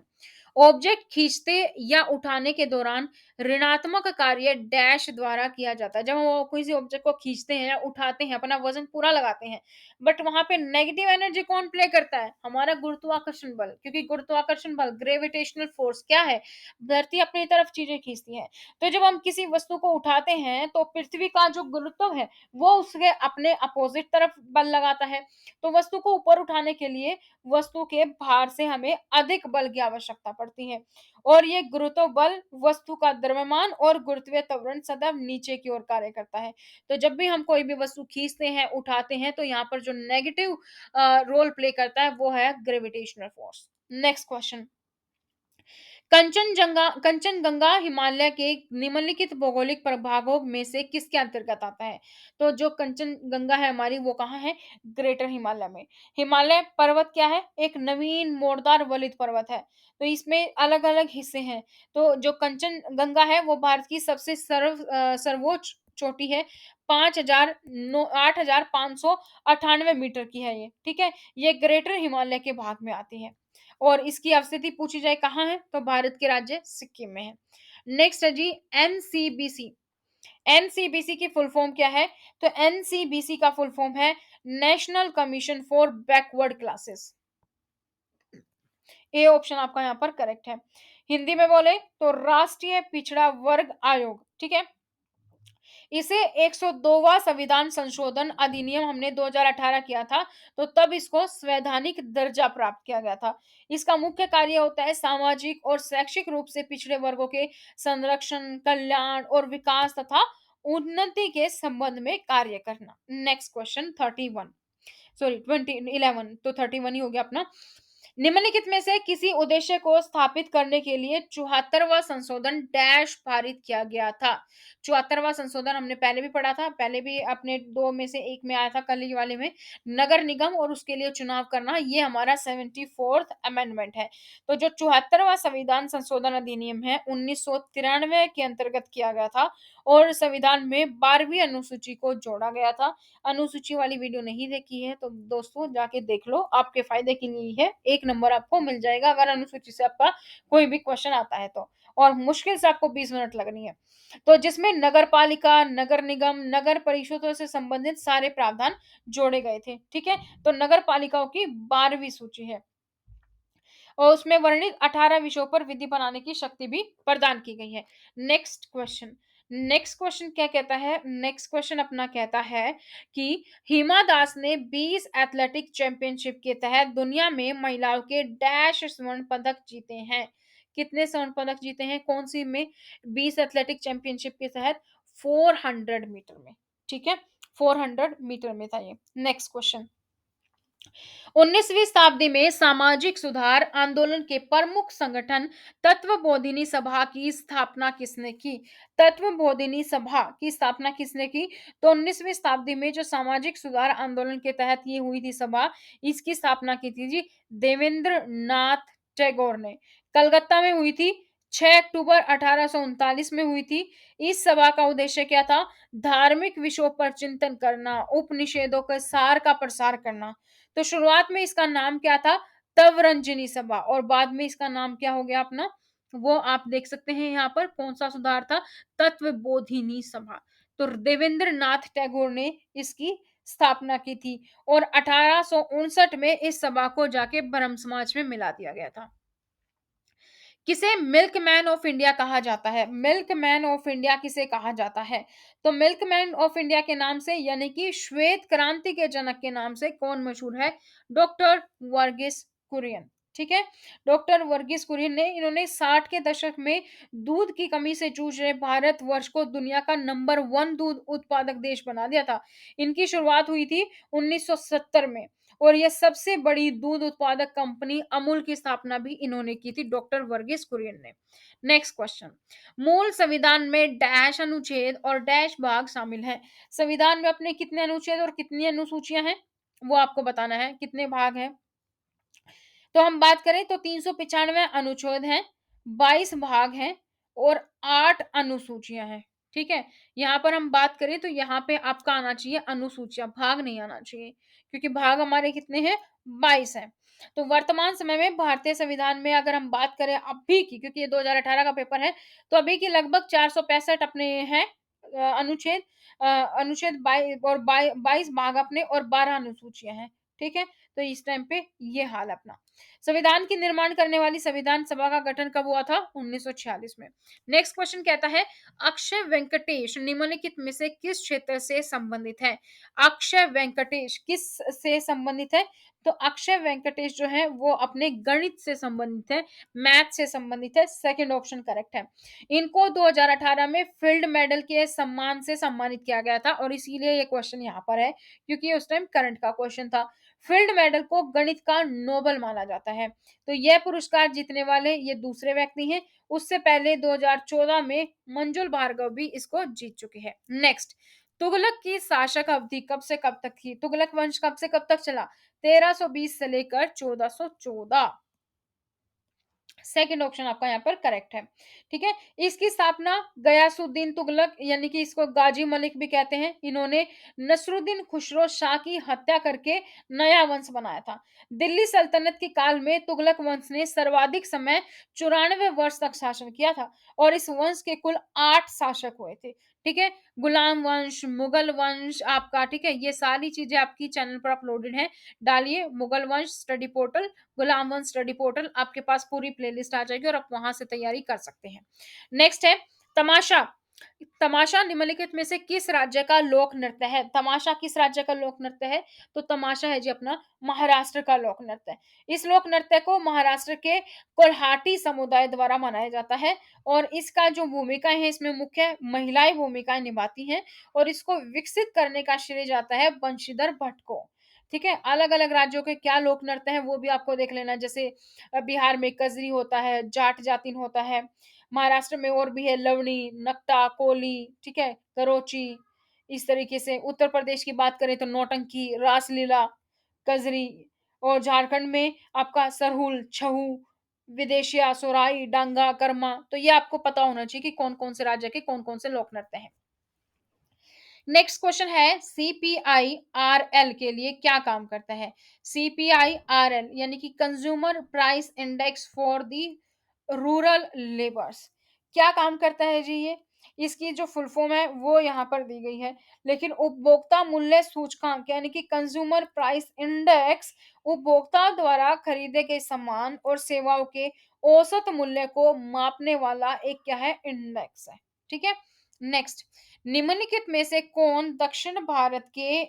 ऑब्जेक्ट खींचते या उठाने के दौरान ऋणात्मक कार्य डैश द्वारा किया जाता है। जब हम किसी ऑब्जेक्ट को खींचते हैं या उठाते हैं, अपना वजन पूरा लगाते हैं, बट वहां पे नेगेटिव एनर्जी कौन प्ले करता है? हमारा गुरुत्वाकर्षण बल, क्योंकि गुरुत्वाकर्षण बल ग्रेविटेशनल फोर्स क्या है? धरती अपनी तरफ चीजें खींचती है। तो जब हम किसी वस्तु को उठाते हैं तो पृथ्वी का जो गुरुत्व है वो उसके अपने अपोजिट तरफ बल लगाता है। तो वस्तु को ऊपर उठाने के लिए वस्तु के भार से हमें अधिक बल की आवश्यकता पड़ती है और ये गुरुत्व बल वस्तु का द्रव्यमान और गुरुत्वीय त्वरण सदैव नीचे की ओर कार्य करता है। तो जब भी हम कोई भी वस्तु खींचते हैं, उठाते हैं, तो यहाँ पर जो नेगेटिव रोल प्ले करता है वो है gravitational force. Next question, Kanchenjunga Himalaya के निम्नलिखित भौगोलिक प्रभागों में से किसके अंतर्गत आता है? तो जो कंचनगंगा है हमारी वो कहाँ है? ग्रेटर हिमालय में। हिमालय पर्वत क्या है? एक नवीन मोड़दार वलित पर्वत है। तो इसमें अलग अलग हिस्से हैं। तो जो कंचनगंगा है वो भारत की सबसे सर्वोच्च चोटी है 8,598 मीटर की है ये, ठीक है? ये ग्रेटर हिमालय के भाग में आती है और इसकी अवस्थिति पूछी जाए कहाँ है, तो भारत के राज्य सिक्किम में है। नेक्स्ट है जी एनसीबीसी। एनसीबीसी की फुल फॉर्म क्या है? तो एनसीबीसी का फुल फॉर्म है national commission for backward classes. A option आपका यहाँ पर करेक्ट है। हिंदी में बोले तो राष्ट्रीय पिछड़ा वर्ग आयोग, ठीक है? इसे 102वां संविधान संशोधन अधिनियम हमने 2018 किया था, तो तब इसको संवैधानिक दर्जा प्राप्त किया गया था। इसका मुख्य कार्य होता है सामाजिक और शैक्षिक रूप से पिछड़े वर्गों के संरक्षण, कल्याण और विकास तथा उन्नति के संबंध में कार्य करना। नेक्स्ट क्वेश्चन 31, सॉरी 2011, तो 31 ही हो गया अपना। निम्नलिखित में से किसी उद्देश्य को स्थापित करने के लिए 74वां संशोधन डैश पारित किया गया था। 74वां संशोधन हमने पहले भी पढ़ा था, पहले भी अपने दो में से एक में आया था, कल ही वाले में नगर निगम और उसके लिए चुनाव करना, ये हमारा 74th अमेंडमेंट है। तो जो 74वां संविधान संशोधन अधिनियम है 1993 के अंतर्गत किया गया था और संविधान में 12वीं अनुसूची को जोड़ा गया था। अनुसूची वाली वीडियो नहीं देखी है तो दोस्तों जाके देख लो, आपके फायदे के लिए ही है। 1 नंबर आपको मिल जाएगा अगर अनुसूची से आपका कोई भी क्वेश्चन आता है तो, और मुश्किल से आपको 20 मिनट लगनी है। तो जिसमें नगर पालिका, नगर निगम, नगर परिषदों से संबंधित सारे प्रावधान जोड़े गए थे, ठीक है? तो नगर पालिकाओं की 12वीं सूची है और उसमें वर्णित 18 विषयों पर विधि बनाने की शक्ति भी प्रदान की गई है। नेक्स्ट क्वेश्चन, नेक्स्ट क्वेश्चन क्या कहता है? नेक्स्ट क्वेश्चन अपना कहता है कि हिमा दास ने 20 एथलेटिक चैंपियनशिप के तहत दुनिया में महिलाओं के डैश स्वर्ण पदक जीते हैं। कितने स्वर्ण पदक जीते हैं? कौन सी में? 20 एथलेटिक चैंपियनशिप के तहत 400 मीटर में, ठीक है? 400 मीटर में था ये। नेक्स्ट क्वेश्चन, 19वीं शताब्दी में सामाजिक सुधार आंदोलन के प्रमुख संगठन तत्वबोधिनी सभा की स्थापना किसने की? तत्वबोधिनी सभा की स्थापना किसने की? तो 19वीं शताब्दी में जो सामाजिक सुधार आंदोलन के तहत ये हुई थी सभा, इसकी स्थापना की थी जी देवेंद्र नाथ टैगोर ने। कलकत्ता में हुई थी, 6 अक्टूबर 1839 में हुई थी। इस सभा का उद्देश्य क्या था? धार्मिक विषयों पर चिंतन करना, उपनिषेधों के सार का प्रसार करना। तो शुरुआत में इसका नाम क्या था? तवरंजनी सभा, और बाद में इसका नाम क्या हो गया अपना? वो आप देख सकते हैं यहाँ पर कौन सा सुधार था? तत्वबोधिनी सभा। तो देवेंद्र नाथ टैगोर ने इसकी स्थापना की थी और 1859 में इस सभा को जाके ब्रह्म समाज में मिला दिया गया था। किसे मिल्क मैन ऑफ इंडिया कहा जाता है? मिल्क मैन ऑफ इंडिया किसे कहा जाता है? तो मिल्क मैन ऑफ इंडिया के नाम से यानी कि श्वेत क्रांति के जनक के नाम से कौन मशहूर है? डॉक्टर वर्गीस कुरियन, ठीक है? डॉक्टर वर्गीस कुरियन ने, इन्होंने 60 के दशक में दूध की कमी से जूझ रहे भारत वर्ष को दुनिया का नंबर 1 दूध उत्पादक देश बना दिया था। इनकी शुरुआत हुई थी 1970 में और ये सबसे बड़ी दूध उत्पादक कंपनी अमूल की स्थापना भी इन्होंने की थी, डॉक्टर वर्गीस कुरियन ने। नेक्स्ट क्वेश्चन, मूल संविधान में डैश अनुच्छेद और डैश भाग शामिल हैं। संविधान में अपने कितने अनुच्छेद और कितनी अनुसूचियां हैं वो आपको बताना है, कितने भाग हैं। तो हम बात करें तो 395 अनुच्छेद हैं, 22 भाग हैं और 8 अनुसूचियां हैं, ठीक है? यहाँ पर हम बात करें तो यहाँ पे आपका आना चाहिए अनुसूचियां, भाग नहीं आना चाहिए, क्योंककि भाग हमारे कितने हैं? 22 हैं। तो वर्तमान समय में भारतीय संविधान में अगर हम बात करें अभी की, क्योंकि ये 2018 का पेपर है, तो अभी की लगभग 465 अपने हैं अनुच्छेद, अनुच्छेद 22 भाग अपने और 12 अनुसूचियां हैं, ठीक है? तो इस टाइम पे ये हाल अपना। संविधान की निर्माण करने वाली संविधान सभा का गठन कब हुआ था? 1946 में। नेक्स्ट क्वेश्चन कहता है अक्षय वेंकटेश निम्नलिखित में से किस क्षेत्र से संबंधित है? अक्षय वेंकटेश किस से संबंधित है? तो अक्षय वेंकटेश जो है वो अपने गणित से संबंधित है, मैथ से संबंधित है। सेकंड ऑप्शन करेक्ट है। इनको 2018 में फील्ड मेडल के सम्मान से सम्मानित किया गया था और इसीलिए ये क्वेश्चन यहाँ पर है, क्योंकि उस टाइम करंट का क्वेश्चन था। फील्ड मेडल को गणित का नोबल माना जाता है। तो यह पुरस्कार जीतने वाले ये दूसरे व्यक्ति हैं। उससे पहले 2014 में मंजुल भार्गव भी इसको जीत चुके हैं। नेक्स्ट, तुगलक की शासक अवधि कब से कब तक थी? तुगलक वंश कब से कब तक चला? 1320 से लेकर 1414। सेकंड ऑप्शन आपका यहाँ पर करेक्ट है। ठीक है? इसकी स्थापना गयासुद्दीन तुगलक यानी कि इसको गाजी मलिक भी कहते हैं। इन्होंने नसरुद्दीन खुसरो शाह की हत्या करके नया वंश बनाया था। दिल्ली सल्तनत के काल में तुगलक वंश ने सर्वाधिक समय 94 वर्ष तक शासन किया था और इस वंश के कुल 8 शासक हुए थे। ठीक है? गुलाम वंश, मुगल वंश आपका ठीक है? ये सारी चीज़ें आपकी चैनल पर अपलोडेड हैं। डालिए मुगल वंश स्टडी पोर्टल, गुलाम वंश स्टडी पोर्टल, आपके पास पूरी प्लेलिस्ट आ जाएगी और आप वहां से तैयारी कर सकते हैं। नेक्स्ट है तमाशा। तमाशा निम्नलिखित में से किस राज्य का लोक नृत्य है? तमाशा किस राज्य का लोक नृत्य है? तो तमाशा है जी अपना महाराष्ट्र का लोक नृत्य। इस लोक नृत्य को महाराष्ट्र के कोल्हाटी समुदाय द्वारा मनाया जाता है और इसका जो भूमिकाएं हैं इसमें मुख्य महिलाएं भूमिकाएं निभाती हैं और इसको विकसित करने का श्रेय जाता है बंशीधर भट्ट को। ठीक है? अलग-अलग राज्यों के क्या लोक नृत्य हैं वो भी आपको देख लेना है। जैसे बिहार में कजरी होता है, जाट जातिन होता है, महाराष्ट्र में और भी है लवणी, नकटा, कोली, ठीक है? करोची, इस तरीके से उत्तर प्रदेश की बात करें तो नौटंकी, रासलीला, कजरी और झारखंड में आपका सरहुल, छऊ, विदेशिया, सोराई, डांगा, कर्मा। तो ये आपको पता होना चाहिए कि कौन-कौन से राज्य के कौन-कौन से लोक नृत्य हैं। नेक्स्ट क्वेश्चन है सीपीआईआरएल के लिए क्या काम करता है? सीपीआईआरएल यानी कि consumer price index for the rural labours क्या काम करता है जी ये? इसकी जो फुल फॉर्म है वो यहाँ पर दी गई है। लेकिन उपभोक्ता मूल्य सूचकांक यानी कि कंज्यूमर प्राइस इंडेक्स उपभोक्ता द्वारा खरीदे गए सामान और सेवाओं के औसत मूल्य को मापने वाला एक क्या है इंडेक्स है। ठीक है? नेक्स्ट, निम्नलिखित में से कौन दक्षिण भारत के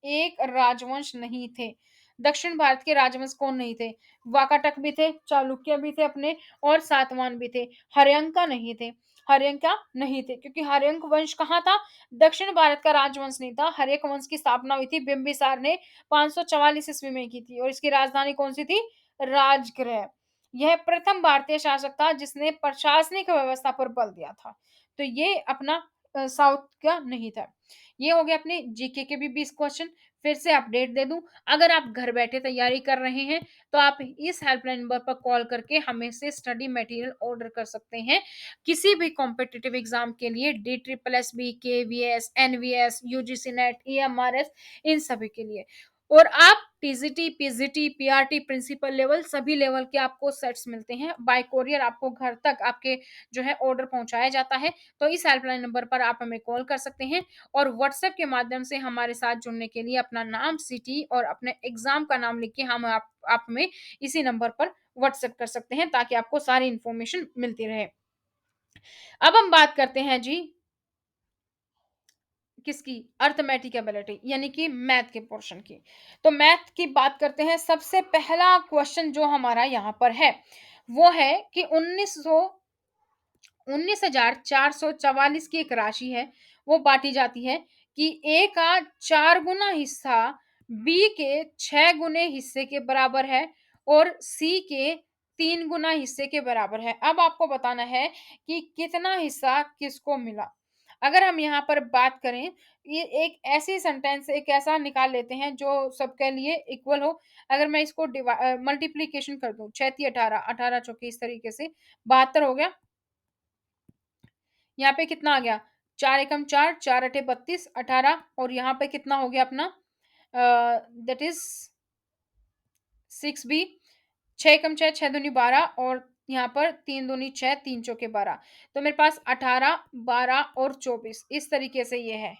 एक राजवंश नहीं थे? दक्षिण भारत के राजवंश कौन नहीं थे? वाकाटक भी थे, चालुक्य भी थे अपने और सातवाहन भी थे। हर्यंका नहीं थे। हर्यंका नहीं थे क्योंकि हर्यंक वंश कहाँ था? दक्षिण भारत का राजवंश नहीं था। हर्यक वंश की स्थापना हुई थी बिंबिसार ने 544 ईस्वी में की थी और इसकी राजधानी कौन सी थी? राजगृह। यह प्रथम भारतीय शासक था जिसने प्रशासनिक व्यवस्था पर बल दिया था। तो ये अपना साउथ का नहीं था। ये हो गया अपने जीके के भी 20 क्वेश्चन। फिर से अपडेट दे दूं, अगर आप घर बैठे तैयारी कर रहे हैं तो आप इस हेल्पलाइन नंबर पर कॉल करके हमें से स्टडी मटेरियल ऑर्डर कर सकते हैं किसी भी कॉम्पिटिटिव एग्जाम के लिए, D triple S B, K V S, NVS, UGC NET, EMRS, इन सभी के लिए। और आप TGT, PGT, PRT, principal level सभी लेवल के आपको सेट्स मिलते हैं बाय कोरियर, आपको घर तक आपके जो है ऑर्डर पहुंचाया जाता है। तो इस हेल्पलाइन नंबर पर आप हमें कॉल कर सकते हैं और व्हाट्सएप के माध्यम से हमारे साथ जुड़ने के लिए अपना नाम, सिटी और अपने एग्जाम का नाम लिख के हम आप हमें इसी नंबर पर व्हाट्सएप कर सकते हैं ताकि आपको सारी इंफॉर्मेशन मिलती रहे। अब हम बात करते हैं जी किसकी? अर्थमेटिक एबिलिटी यानी कि मैथ के पोर्शन की। तो मैथ की बात करते हैं। सबसे पहला क्वेश्चन जो हमारा यहाँ पर है वो है कि 19,444 की एक राशि है, वो बाँटी जाती है कि ए का 4 गुना हिस्सा बी के 6 गुने हिस्से के बराबर है और सी के 3 गुना हिस्से के बराबर है। अब आपको बताना है कि कितना हिस्सा किसको मिला। अगर हम यहाँ पर बात करें, ये एक ऐसी सेंटेंस एक ऐसा निकाल लेते हैं जो सबके लिए इक्वल हो। अगर मैं इसको मल्टीप्लिकेशन कर दूँ 6 तिया 18, 18 चौके इस तरीके से 72 हो गया। यहाँ पे कितना आ गया? 4 एकम 4, 4 अठे 32, 18 और यहाँ पे कितना हो गया अपना दैट इज़ 6b, 6 एकम 6, 6 दूनी 12 और यहाँ पर 3 दूनी 6, 3 चौके 12। तो मेरे पास 18, 12 और 24 इस तरीके से ये है।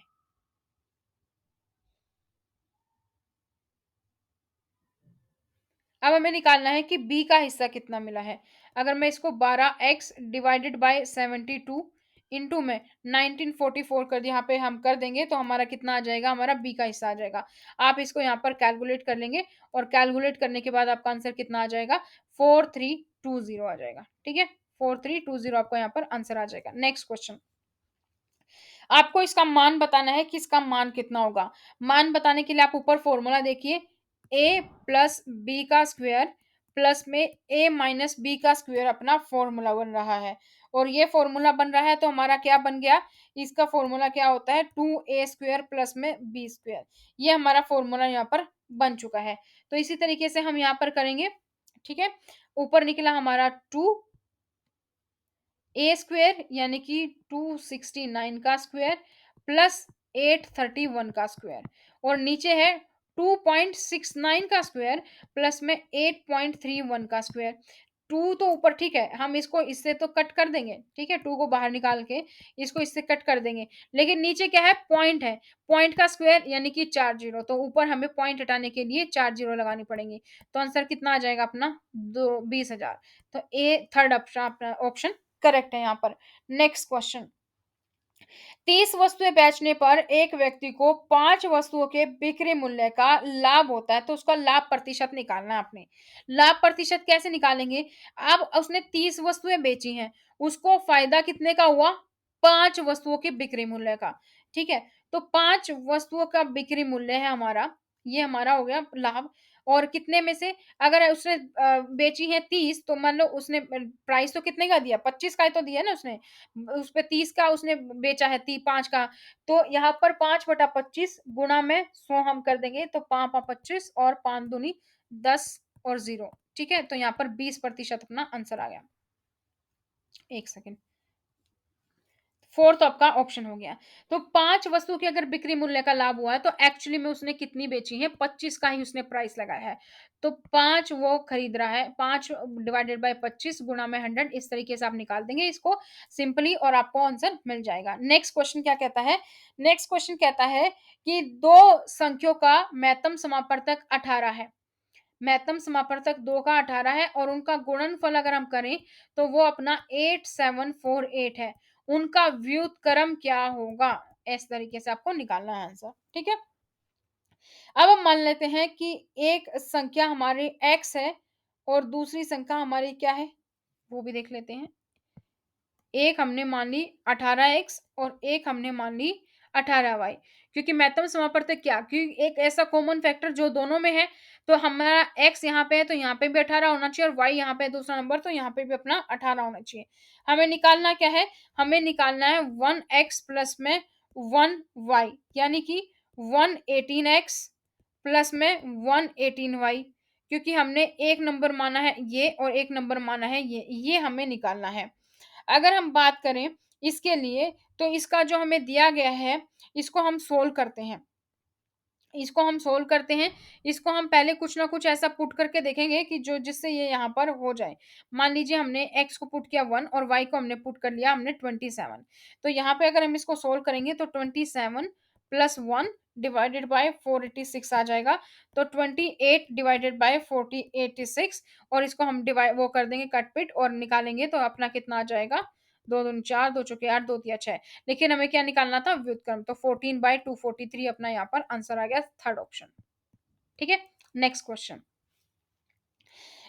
अब हमें निकालना है कि बी का हिस्सा कितना मिला है। अगर मैं इसको 12x डिवाइडेड बाय 72 इंटू में 1944 कर दिया, यहाँ पे हम कर देंगे तो हमारा कितना आ जाएगा? हमारा बी का हिस्सा आ जाएगा। आप इसको यहाँ पर कैलकुलेट कर लेंगे और कैलकुलेट करने के बाद आपका आंसर कितना आ जाएगा? 4320 आ जाएगा। ठीक है? 4320 आपका यहाँ पर आंसर आ जाएगा। Next question. आपको इसका मान बताना है कि इसका मान कितना होगा। मान बताने के लिए आप ऊपर फॉर्मूला देखिए, ए प्लस बी का स्क्वायर प्लस में ए माइनस बी का स्क्वायर अपना फॉर्मूला बन रहा है और ये फॉर्मूला बन रहा है तो हमारा क्या बन गया? इसका फॉर्मूला क्या होता है? 2a स्क्वायर प्लस में बी स्क्वायर। ये हमारा फॉर्मूला यहाँ पर बन चुका है। तो इसी तरीके से हम यहाँ पर करेंगे। ठीक है? ऊपर निकला हमारा 2 ए स्क्वायर यानी कि 269 का स्क्वायर प्लस 831 का स्क्वायर और नीचे है 2.69 का स्क्वायर प्लस में 8.31 का स्क्वायर। 2 तो ऊपर ठीक है, हम इसको इससे तो कट कर देंगे, ठीक है? 2 को बाहर निकाल के इसको इससे कट कर देंगे। लेकिन नीचे क्या है, पॉइंट का स्क्वायर यानी कि 4 ज़ीरो तो ऊपर हमें पॉइंट हटाने के लिए 4 ज़ीरो लगानी पड़ेंगी। तो आंसर कितना आ जाएगा अपना, दो 20,000। तो ए थर्ड ऑप्शन अपना ऑप्शन करेक्ट है यहाँ पर। नेक्स्ट क्वेश्चन, 30 वस्तुएं बेचने पर एक व्यक्ति को 5 वस्तुओं के बिक्री मूल्य का लाभ होता है, तो उसका लाभ प्रतिशत निकालना है आपने। लाभ प्रतिशत कैसे निकालेंगे? अब उसने 30 वस्तुएं बेची हैं, उसको फायदा कितने का हुआ? 5 वस्तुओं के बिक्री मूल्य का, ठीक है? तो 5 वस्तुओं का बिक्री मूल्य है हमारा, ये हमारा हो गया लाभ। और कितने में से, अगर उसने बेची है 30 तो मान लो उसने प्राइस तो कितने का दिया? 25 का ही तो दिया ना उसने। उसपे 30 का उसने बेचा है 5 का, तो यहाँ पर 5/25 गुणा में 100 हम कर देंगे तो 5×5 = 25 और 5 दूनी 10 और 0, ठीक है? तो यहाँ पर 20% अपना आंसर आ गया। 1 सेकंड। फोर्थ आपका ऑप्शन हो गया। तो 5 वस्तु के अगर बिक्री मूल्य का लाभ हुआ है, तो एक्चुअली में उसने कितनी बेची है? 25 का ही उसने प्राइस लगाया है। तो 5 वो खरीद रहा है, 5 डिवाइडेड बाय 25 गुणा में 100, इस तरीके से आप निकाल देंगे इसको सिंपली और आपको आंसर मिल जाएगा। नेक्स्ट क्वेश्चन क्या कहता है? नेक्स्ट क्वेश्चन कहता है कि 2 संख्याओं का महत्तम समापवर्तक 18 है। महत्तम समापवर्तक 2 का 18 है और उनका गुणनफल अगर हम करें तो वो अपना 8748 है। उनका व्युत्क्रम क्या होगा? इस तरीके से आपको निकालना है आंसर, ठीक है? अब हम मान लेते हैं कि एक संख्या हमारी x है और दूसरी संख्या हमारी क्या है? वो भी देख लेते हैं। एक हमने मान ली 18x और एक हमने मान ली 18y, क्योंकि महत्तम समापवर्तक क्या, क्योंकि एक ऐसा कॉमन फैक्टर जो दोनों में है, तो हमारा x यहाँ पे है तो यहाँ पे भी 18 होना चाहिए और y यहाँ पे है दूसरा नंबर तो यहाँ पे भी अपना 18 होना चाहिए। हमें निकालना क्या है? हमें निकालना है 1x प्लस में 1y यानी कि 118x प्लस में 118y, क्योंकि हमने एक नंबर माना है ये और एक नंबर माना है ये हमें निकालना है। अगर हम बात करें इसके लिए, तो इसका जो हमें दिया गया है, इसको हम सोल्व करते हैं। इसको हम सोल्व करते हैं, इसको हम पहले कुछ ना कुछ ऐसा पुट करके देखेंगे कि जो जिससे ये यहाँ पर हो जाए। मान लीजिए हमने x को पुट किया 1 और y को हमने पुट कर लिया हमने 27। तो यहाँ पे अगर हम इसको सोल्व करेंगे तो 27 प्लस 1 डिवाइडेड बाय 486 आ जाएगा। तो 28 डिवाइडेड बाय 486 और इसको हम डिवाइड वो कर देंगे कट-पिट और निकालेंगे तो अपना कितना आ जाएगा? 2 दूनी 4, 2 चौके 8, 2 तिया 6। लेकिन हमें क्या निकालना था? व्युत्क्रम। तो 14/243 अपना यहाँ पर आंसर आ गया थर्ड ऑप्शन, ठीक है? नेक्स्ट क्वेश्चन,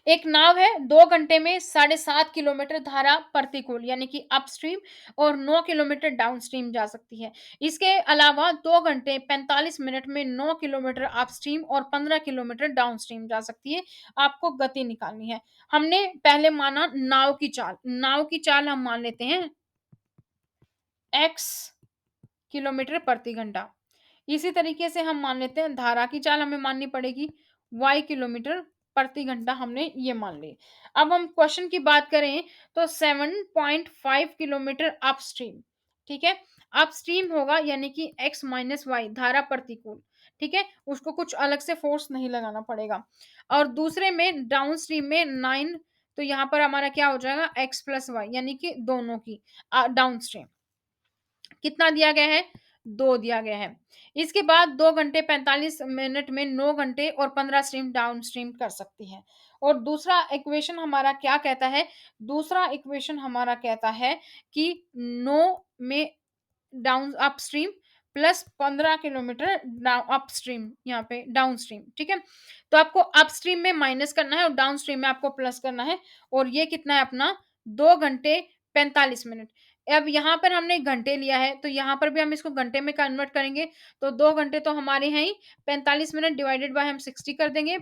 एक नाव है 2 घंटे में 7.5 किलोमीटर धारा प्रतिकूल यानी कि अपस्ट्रीम और 9 किलोमीटर डाउनस्ट्रीम जा सकती है। इसके अलावा 2 घंटे 45 मिनट में 9 किलोमीटर अपस्ट्रीम और 15 किलोमीटर डाउनस्ट्रीम जा सकती है। आपको गति निकालनी है। हमने पहले माना नाव की चाल हम मान लेते हैं x किलोमीटर प्रति घंटा। इसी तरीके से हम मान लेते हैं धारा की चाल हमें माननी पड़ेगी y किलोमीटर प्रति घंटा, हमने ये मान ली। अब हम क्वेश्चन की बात करें तो 7.5 किलोमीटर अपस्ट्रीम, ठीक है? अपस्ट्रीम होगा यानी कि x माइनस वाई धारा प्रतिकूल, ठीक है? उसको कुछ अलग से फोर्स नहीं लगाना पड़ेगा। और दूसरे में डाउनस्ट्रीम में 9, तो यहाँ पर हमारा क्या हो जाएगा x प्लस वाई यानी कि दोनों की डाउनस्ट्रीम कितना दिया गया है? 2 दिया गया है। इसके बाद 2 घंटे 45 मिनट में 9 घंटे और 15 स्ट्रीम डाउन स्ट्रीम कर सकती है। और दूसरा इक्वेशन हमारा क्या कहता है? दूसरा इक्वेशन हमारा कहता है कि 9 में down upstream plus 15 kilometre upstream यहाँ पे डाउनस्ट्रीम, ठीक है? तो आपको अपस्ट्रीम में माइनस करना है और डाउनस्ट्रीम में आपको प्लस करना है और ये कितना है अपना 2 घंटे 45 मिनट। अब यहाँ पर हमने घंटे लिया है तो यहाँ पर भी हम इसको घंटे में कन्वर्ट करेंगे तो 2 घंटे तो हमारे हैं ही, 45 मिनट डिवाइडेड बाय हम 60 कर देंगे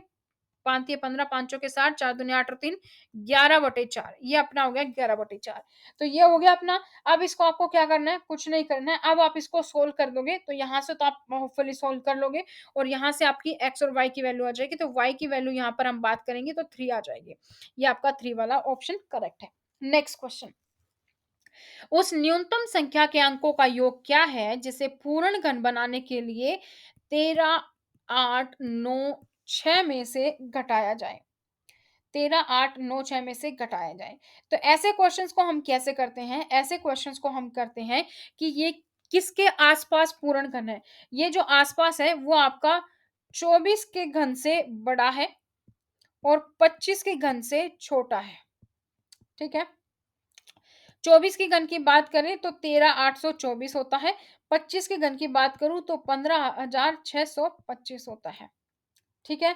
5 15, 5 चौके 60, 4 दूनी 8 और 3 11/4, ये अपना हो गया 11/4। तो ये हो गया अपना। अब इसको आपको क्या करना है, कुछ नहीं करना है। अब आप इसको सोल्व कर दोगे तो यहाँ से तो आप होपफुली सोल्व कर लोगे और यहाँ से आपकी x और y की वैल्यू आ जाएगी। तो y की वैल्यू यहाँ पर हम बात करेंगे तो 3 आ जाएगी। ये आपका 3 वाला ऑप्शन करेक्ट है। नेक्स्ट क्वेश्चन, उस न्यूनतम संख्या के अंकों का योग क्या है जिसे पूर्ण घन बनाने के लिए 13, 8, 9, 6 में से घटाया जाए। 13, 8, 9, 6 में से घटाया जाए। तो ऐसे क्वेश्चंस को हम कैसे करते हैं? ऐसे क्वेश्चंस को हम करते हैं कि ये किसके आस-पास पूर्ण घन है? ये जो आस-पास है वो आपका 24 के घन से बड़ा है और 25 के घन से छोटा है। ठीक है? 24 की घन की बात करें तो 13,824 होता है। 25 के घन की बात करूँ तो 15,625 होता है। ठीक है?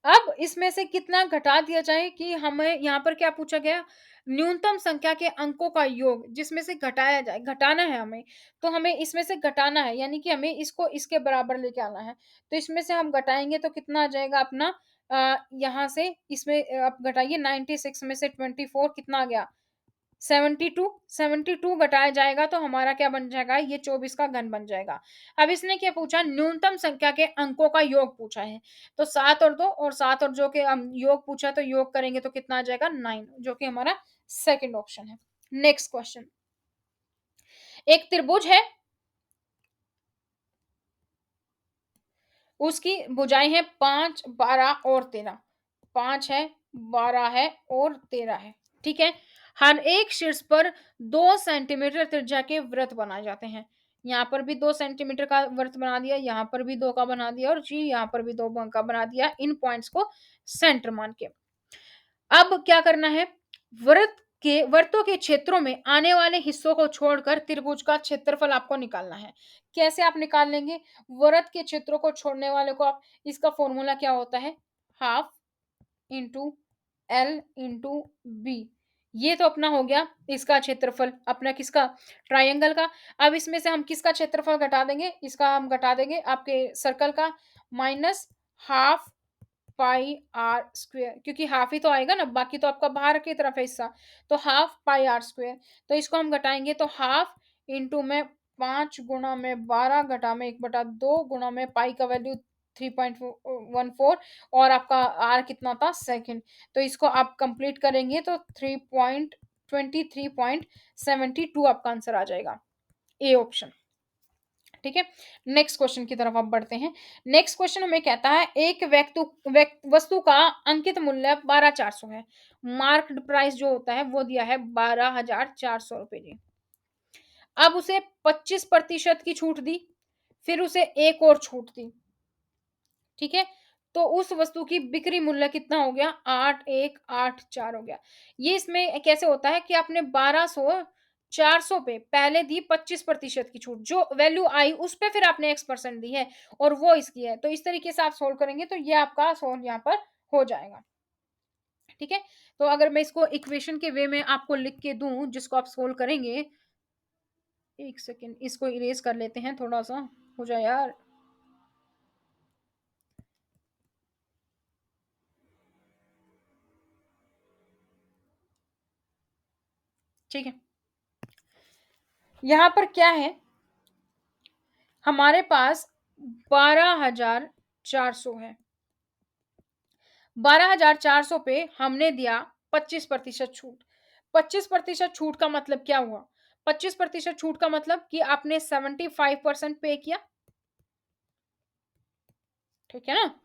अब इसमें से कितना घटा दिया जाए कि हमें यहाँ पर क्या पूछा गया? न्यूनतम संख्या के अंकों का योग जिसमें से घटाया जाए, घटाना है हमें। तो हमें इसमें से घटाना है, यानी कि हमें इसको इसके बराबर लेके आना है। तो इसमें से हम घटाएँगे तो कितना आ जाएगा अपना यहाँ से इसमें आप घटाइए 96 में से 24 कितना आ गया? 72, 72 घटाया जाएगा तो हमारा क्या बन जाएगा? ये 24 का घन बन जाएगा। अब इसने क्या पूछा? न्यूनतम संख्या के अंकों का योग पूछा है। तो 7 और 2 और 7 और 2 के योग पूछा तो योग करेंगे तो कितना आ जाएगा? 9, जो कि हमारा सेकंड ऑप्शन है। नेक्स्ट क्वेश्चन, एक त्रिभुज है, उसकी भुजाएँ हैं 5, 12 और 13। 5 है, 12 है और 13 है, ठीक है? हर एक शीर्ष पर 2 सेंटीमीटर त्रिज्या के वृत्त बनाए जाते हैं। यहाँ पर भी 2 सेंटीमीटर का वृत्त बना दिया, यहाँ पर भी 2 का बना दिया और जी यहाँ पर भी 2 का बना दिया, इन पॉइंट्स को सेंटर मान के। अब क्या करना है? वृत्तों के क्षेत्रों में आने वाले हिस्सों को छोड़कर त्रिभुज का क्षेत्रफल आपको निकालना है। कैसे आप निकाल लेंगे? वृत्त के क्षेत्रों को छोड़ने वाले को आप, इसका फॉर्मूला क्या होता है? Half into L into B. ये तो अपना हो गया इसका क्षेत्रफल, अपना किसका? ट्रायंगल का। अब इसमें से हम किसका क्षेत्रफल घटा देंगे? इसका हम घटा देंगे आपके सर्कल का, minus half pi R square, क्योंकि हाफ ही तो आएगा ना, बाकी तो आपका बाहर की तरफ है हिस्सा। तो हाफ पाई आर स्क्वायर, तो इसको हम घटाएंगे तो हाफ इंटू में 5 गुणा में 12 घटा में 1/2 गुणा में पाई का वैल्यू 3.14 और आपका आर कितना था? सेकंड। तो इसको आप कंप्लीट करेंगे तो 3.23.72 आपका आंसर आ जाएगा, ए ऑप्शन। ठीक है? नेक्स्ट क्वेश्चन की तरफ आप बढ़ते हैं। नेक्स्ट क्वेश्चन हमें कहता है एक वस्तु का अंकित मूल्य 12,400 है। मार्क्ड प्राइस जो होता है वो दिया है 12,400 रुपए जी। अब उसे 25% की छूट दी, फिर उसे एक और छूट दी। ठीक है? तो उस वस्तु की बिक्री मूल्य कितना हो गया? 8,184 हो गया। ये इसमें कैसे होता है कि आपने 1200 400 पे पहले दी 25% की छूट, जो वैल्यू आई उस पे फिर आपने x% दी है और वो इसकी है। तो इस तरीके से आप सोल्व करेंगे तो ये आपका सोल्व यहाँ पर हो जाएगा। ठीक है? तो अगर मैं इसको इक्वेशन के वे में आपको लिख के दूँ जिसको आप सोल्व करेंगे, 1 सेकंड इसको इरेज़ कर लेते हैं थोड़ा-सा, हो जाए यार। ठीक है? यहाँ पर क्या है, हमारे पास 12,400 है। 12,400 पे हमने दिया 25% छूट। 25% छूट का मतलब क्या हुआ? 25% छूट का मतलब कि आपने 75% पे किया। ठीक है ना?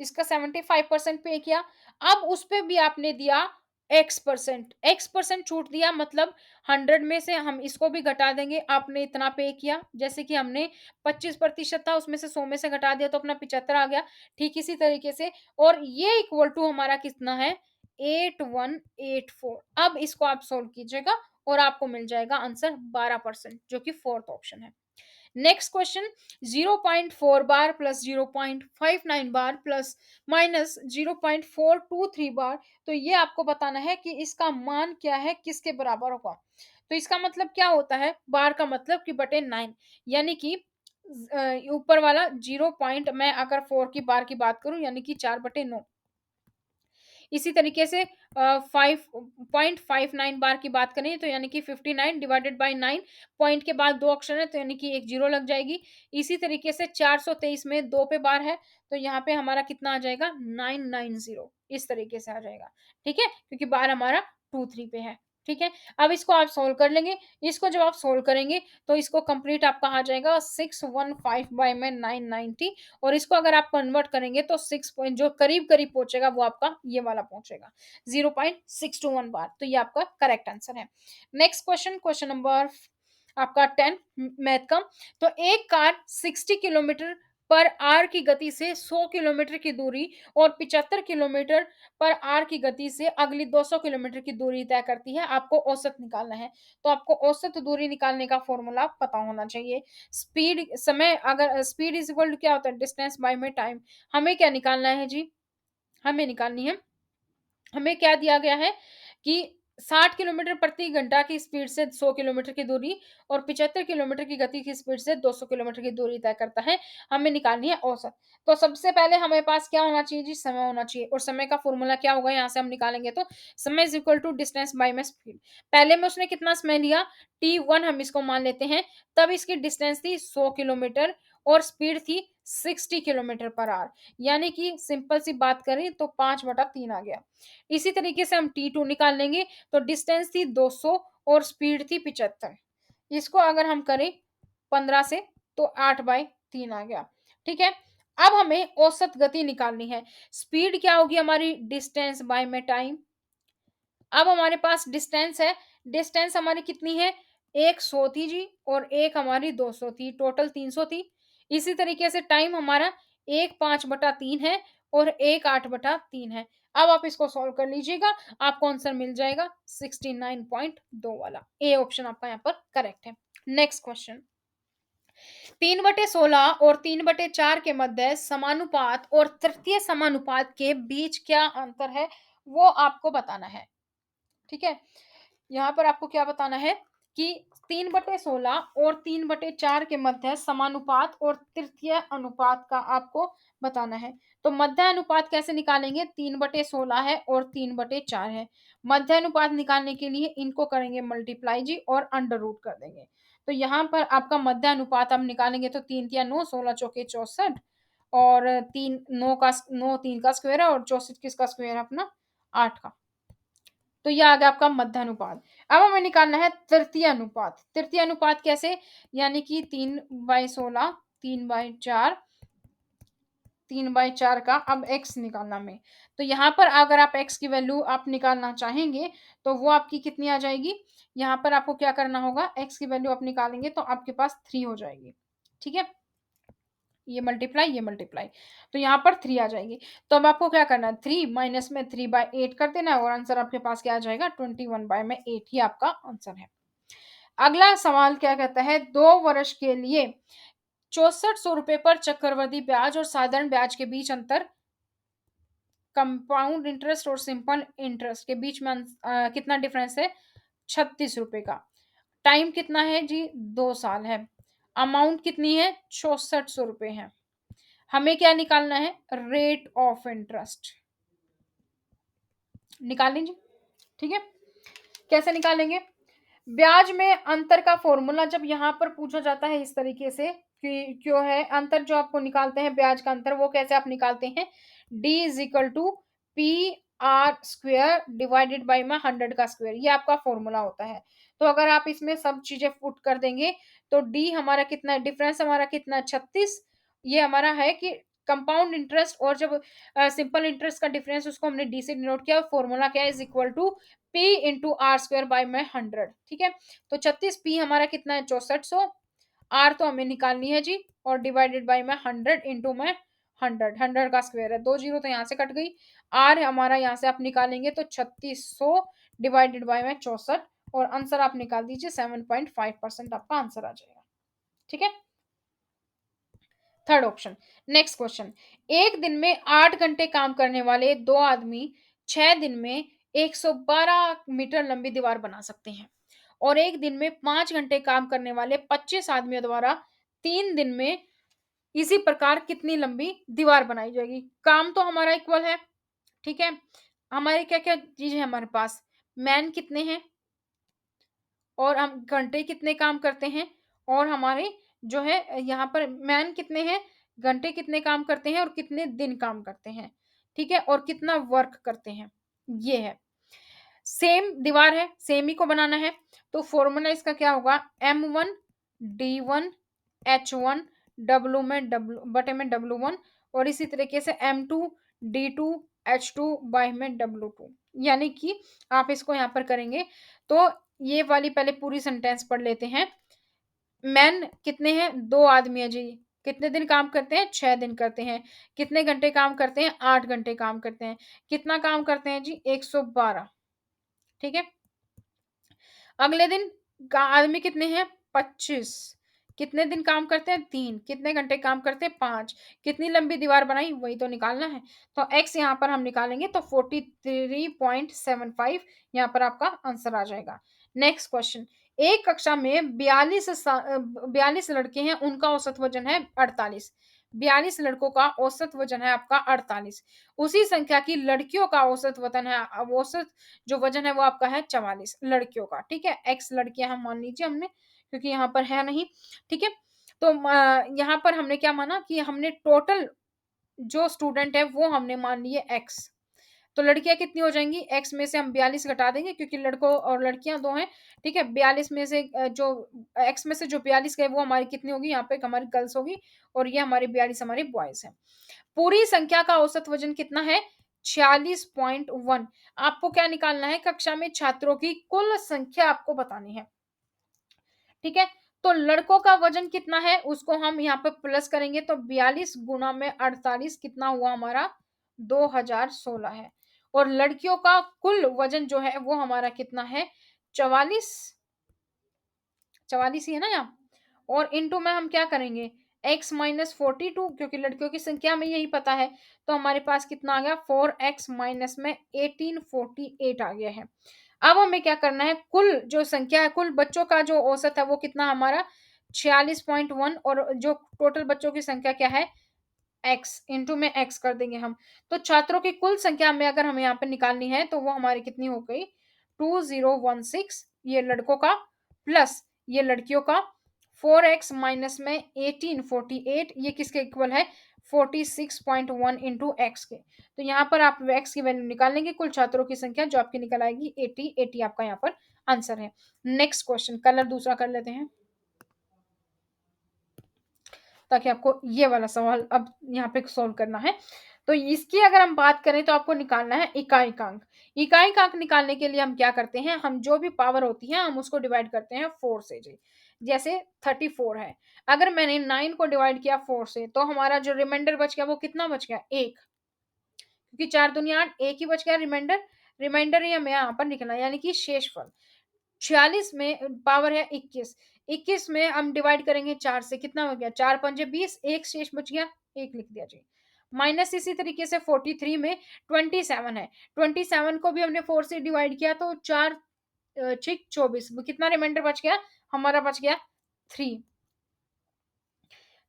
इसका 75% पे किया। अब उस पे भी आपने दिया एक्स परसेंट, एक्स% छूट दिया, मतलब 100 में से हम इसको भी घटा देंगे। आपने इतना पे किया, जैसे कि हमने 25% था उसमें से 100 में से घटा दिया तो अपना 75 आ गया। ठीक इसी तरीके से, और ये इक्वल टू हमारा कितना है? 8184। अब इसको आप सोल्व कीजिएगा और आपको मिल जाएगा आंसर 12%, जो कि फोर्थ ऑप्शन है। नेक्स्ट क्वेश्चन, 0.4 बार प्लस 0.59 बार प्लस माइनस 0.423 बार। तो ये आपको बताना है कि इसका मान क्या है, किसके बराबर होगा। तो इसका मतलब क्या होता है? बार का मतलब कि बटे 9, यानी कि ऊपर वाला 0 पॉइंट, मैं अगर 4 की बार की बात करूं यानी कि 4/9, इसी तरीके से 5.59 बार की बात करें तो यानी कि 59 डिवाइडेड बाय 9, पॉइंट के बाद 2 अक्षर है तो यानी कि एक ज़ीरो लग जाएगी। इसी तरीके से 423 में 2 पे बार है, तो यहाँ पे हमारा कितना आ जाएगा 990, इस तरीके से आ जाएगा। ठीक है? क्योंकि बार हमारा 2-3 पे है। ठीक है? अब इसको आप सोल्व कर लेंगे। इसको जब आप सोल्व करेंगे तो इसको कंप्लीट आपका आ जाएगा 615 बाय में 990, और इसको अगर आप कन्वर्ट करेंगे तो 6 पॉइंट जो करीब-करीब पहुँचेगा वो आपका ये वाला पहुँचेगा, 0.621 बार। तो ये आपका करेक्ट आंसर है। नेक्स्ट क्वेश्चन, क्वेश्चन नंबर आपका 10 मैथ का। तो एक कार 60 किलोमीटर पर आवर की गति से 100 किलोमीटर की दूरी और 75 किलोमीटर पर आवर की गति से अगली 200 किलोमीटर की दूरी तय करती है। आपको औसत निकालना है। तो आपको औसत दूरी निकालने का फॉर्मूला पता होना चाहिए। स्पीड समय अगर स्पीड इज इक्वल टू क्या होता है, डिस्टेंस बाय में टाइम। हमें क्या निकालना है जी? हमें निकालनी है, हमें क्या दिया गया है कि 60 किलोमीटर प्रति घंटा की स्पीड से 100 किलोमीटर की दूरी और 75 किलोमीटर की गति की स्पीड से 200 किलोमीटर की दूरी तय करता है। हमें निकालनी है औसत। तो सबसे पहले हमारे पास क्या होना चाहिए जी? समय होना चाहिए, और समय का फ़ॉर्मूला क्या होगा यहाँ से हम निकालेंगे तो समय is equal to distance by में स्पीड। पहले में उसने कितना समय लिया? T1 हम इसको मान लेते हैं, तब इसकी डिस्टेंस थी 100 किलोमीटर और स्पीड थी 60 किलोमीटर पर आवर। यानी कि सिंपल सी बात करें तो 5/3 आ गया। इसी तरीके से हम T2 निकाल लेंगे, तो डिस्टेंस थी 200 और स्पीड थी 75। इसको अगर हम करें 15 से तो 8/3 आ गया। ठीक है? अब हमें औसत गति निकालनी है। स्पीड क्या होगी हमारी? डिस्टेंस बाय में टाइम। अब हमारे पास डिस्टेंस है, डिस्टेंस हमारी कितनी है? एक 100 थी जी और एक हमारी 200 थी, टोटल 300 थी। इसी तरीके से टाइम हमारा एक 5/3 है और एक 8/3 है। अब आप इसको सॉल्व कर लीजिएगा, आपको आंसर मिल जाएगा 69.2 वाला। ए ऑप्शन आपका यहाँ पर करेक्ट है। नेक्स्ट क्वेश्चन, 3/16 और 3/4 के मध्य समानुपात और तृतीय समानुपात के बीच क्या अंतर है, वो आपको बताना है। ठीक है? यहाँ पर आपको क्या बताना है कि 3/16 और 3/4 के मध्य समानुपात और तृतीय अनुपात का आपको बताना है। तो मध्य अनुपात कैसे निकालेंगे? 3/16 है और 3/4 है। मध्य अनुपात निकालने के लिए इनको करेंगे मल्टीप्लाई जी और अंडर रूट कर देंगे। तो यहाँ पर आपका मध्य अनुपात हम निकालेंगे तो 3 तिया 9, 16 चौके 64 और 3 9 का 9 3 का स्क्वायर है और 64 किसका स्क्वायर है अपना? 8 का। तो ये आ गया आपका मध्य अनुपात। अब हमें निकालना है तृतीय अनुपात। तृतीय अनुपात कैसे? यानी कि 3/16, 3/4, 3/4 का अब x निकालना हमें। तो यहाँ पर अगर आप x की वैल्यू आप निकालना चाहेंगे, तो वो आपकी कितनी आ जाएगी? यहाँ पर आपको क्या करना होगा? x की वैल्यू आप निकालेंगे तो आपके पास 3 हो जाएगी। ठीक है? ये मल्टीप्लाई, तो यहाँ पर 3 आ जाएगी। तो अब आपको क्या करना है? 3 माइनस में 3/8 कर देना है और आंसर आपके पास क्या आ जाएगा? 21/8 ही आपका आंसर है। अगला सवाल क्या कहता है? 2 वर्ष के लिए 6400 रुपए पर चक्रवृद्धि ब्याज और साधारण ब्याज के बीच अंतर, कंपाउंड इंटरेस्ट और सिंपल इंटरेस्ट के बीच में कितना डिफरेंस है? 36 रुपए का। टाइम कितना है जी? 2 साल है। अमाउंट कितनी है? 6400 रुपए है। हमें क्या निकालना है? रेट ऑफ इंटरेस्ट निकाल लीजिए। ठीक है? कैसे निकालेंगे? ब्याज में अंतर का फॉर्मूला जब यहाँ पर पूछा जाता है इस तरीके से कि क्यों है अंतर, जो आपको निकालते हैं ब्याज का अंतर, वो कैसे आप निकालते हैं? D is equal to P R square divided by में 100 का स्क्वेयर, ये आपका फॉर्मूला होता है। तो अगर आप इसमें सब चीजें पुट कर देंगे तो डी हमारा कितना है? डिफरेंस हमारा कितना है? 36। ये हमारा है कि कंपाउंड इंटरेस्ट और जब सिंपल इंटरेस्ट का डिफरेंस उसको हमने डी से डिनोट किया, फॉर्मूला क्या है? Is equal to P into R square by में 100। ठीक है? तो 36 पी हमारा कितना है? 6400। आर तो हमें निकालनी है जी, और डिवाइडेड बाय में 100 इंटू में 100 का स्क्वायर है, 2 जीरो तो यहाँ से कट गई। आर हमारा यहाँ से आप निकालेंगे तो 3600 डिवाइडेड बाय में 64, और आंसर आप निकाल दीजिए 7.5% आपका आंसर आ जाएगा। ठीक है? Third option. नेक्स्ट क्वेश्चन, एक दिन में 8 घंटे काम करने वाले दो आदमी 6 दिन में 112 मीटर लंबी दीवार बना सकते हैं, और एक दिन में 5 घंटे काम करने वाले 25 आदमियों द्वारा 3 दिन में इसी प्रकार कितनी लंबी दीवार बनाई जाएगी? काम तो हमारा इक्वल है। ठीक है? हमारे क्या-क्या चीज़ है हमारे पास, मैन कितने हैं और हम घंटे कितने काम करते हैं और हमारे जो है यहाँ पर मैन कितने हैं, घंटे कितने काम करते हैं और कितने दिन काम करते हैं, ठीक है? और कितना वर्क करते हैं, ये है। सेम दीवार है, सेम ही को बनाना है, तो फ़ॉर्मूला इसका क्या होगा M1 D1 H1 W में W बटे में W1 और इसी तरीके से M2 D2 H2 बाय में W2 यानी कि आप इसको यहाँ पर करेंगे तो ये वाली पहले पूरी सेंटेंस पढ़ लेते हैं। मेन कितने हैं? 2 आदमी हैं जी। कितने दिन काम करते हैं? 6 दिन करते हैं। कितने घंटे काम करते हैं? 8 घंटे काम करते हैं। कितना काम करते हैं जी? 112 ठीक है? अगले दिन आदमी कितने हैं 25 कितने दिन काम करते हैं 3 कितने घंटे काम करते हैं 5 कितनी लंबी दीवार बनाई वही तो निकालना है तो x यहाँ पर हम निकालेंगे तो 43.75 यहाँ पर आपका आंसर आ जाएगा। नेक्स्ट क्वेश्चन एक कक्षा में 42 लड़के हैं उनका औसत वजन है 48 42 लड़कों का औसत वजन है आपका 48 उसी संख्या की लड़कियों का औसत वजन है औसत जो वजन है वो आपका है 44 लड़कियों का ठीक है एक्स लड़कियां हम मान लीजिए हमने क्योंकि यहाँ पर है नहीं ठीक है तो यहाँ पर हमने क्या माना कि हमने टोटल जो स्टूडेंट है वो हमने मान लिए एक्स तो लड़कियां कितनी हो जाएंगी एक्स में से हम 42 घटा देंगे क्योंकि लड़कों और लड़कियां दो हैं ठीक है 42 में से जो एक्स में से जो 42 गए वो हमारी कितनी होगी यहाँ पे हमारी गर्ल्स होगी और ये हमारी 42 हमारे बॉयज हैं पूरी संख्या का औसत वजन कितना है 46.1 आपको क्या निकालना है कक्षा में छात्रों की कुल संख्या आपको बतानी है ठीक है तो लड़कों का वजन कितना है उसको हम यहाँ पे प्लस करेंगे तो 42 गुना में 48 कितना हुआ हमारा 2016 है और लड़कियों का कुल वजन जो है वो हमारा कितना है 44 ही है ना यहाँ और इनटू में हम क्या करेंगे x माइनस 42 क्योंकि लड़कियों की संख्या में यही पता है तो हमारे पास कितना आ गया 4x माइनस में 1848 आ गया है अब हमें क्या करना है कुल जो संख्या है कुल बच्चों का जो औसत है वो कितना हमारा 46.1 और जो टोटल बच्चों की संख्या क्या है एक्स इंटू में एक्स कर देंगे हम तो छात्रों की कुल संख्या में अगर हमें यहाँ पे निकालनी है तो वो हमारी कितनी हो गई 2016 ये लड़कों का प्लस ये लड़कियों का 4x माइनस में 1848 ये किसके इक्वल है 46.1 इंटू एक्स के तो यहाँ पर आप एक्स की वैल्यू निकालेंगे कुल छात्रों की संख्या जो आपकी निकल आएगी 80 आपका यहाँ पर आंसर है। नेक्स्ट क्वेश्चन कलर दूसरा कर लेते हैं ताकि आपको ये वाला सवाल अब यहाँ पे सॉल्व करना है तो इसकी अगर हम बात करें तो आपको निकालना है इकाइकांक इकाइकांक निकालने के लिए हम क्या करते हैं हम जो भी पावर होती है हम उसको डिवाइड करते हैं 4 से जी जैसे 34 है अगर मैंने 9 को डिवाइड किया 4 से तो हमारा जो रिमाइंडर बच गया वो कितना बच गया एक क्योंकि 4 दूनी 8 एक ही बच गया रिमाइंडर रिमाइंडर ही हमें यहाँ पर निकलना है यानी कि शेषफल 46 में पावर है 21 21 में हम डिवाइड करेंगे 4 से कितना हो गया 4 पंजे 20 एक शेष बच गया एक लिख दिया जी माइनस इसी तरीके से 43 में 27 है 27 को भी हमने 4 से डिवाइड किया तो 4 छिक 24 कितना रिमाइंडर बच गया हमारा बच गया 3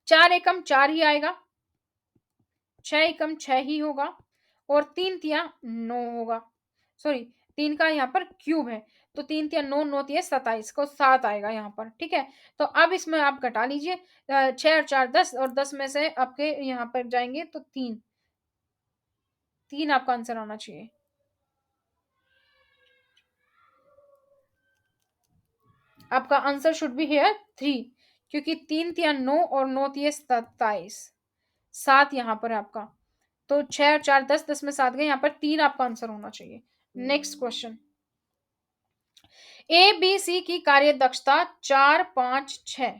4 एकम 4 ही आएगा 6 एकम 6 ही होगा और 3 तिया 9 होगा सॉरी 3 का यहाँ पर क्यूब है तो 3 तिया 9 9 तिया 27 को 7 आएगा यहाँ पर ठीक है तो अब इसमें आप घटा लीजिए 6 और 4 10 और 10 में से आपके यहाँ पर जाएंगे तो 3 3 आपका आंसर आना चाहिए आपका आंसर शुड बी हियर 3 क्योंकि 3 तिया 9 और 9 तिया 27 7 यहाँ पर है आपका तो 6 और 4 10 10 में 7 गए यहाँ पर 3 आपका आंसर होना चाहिए। Next question A B C की कार्य दक्षता 4 5 6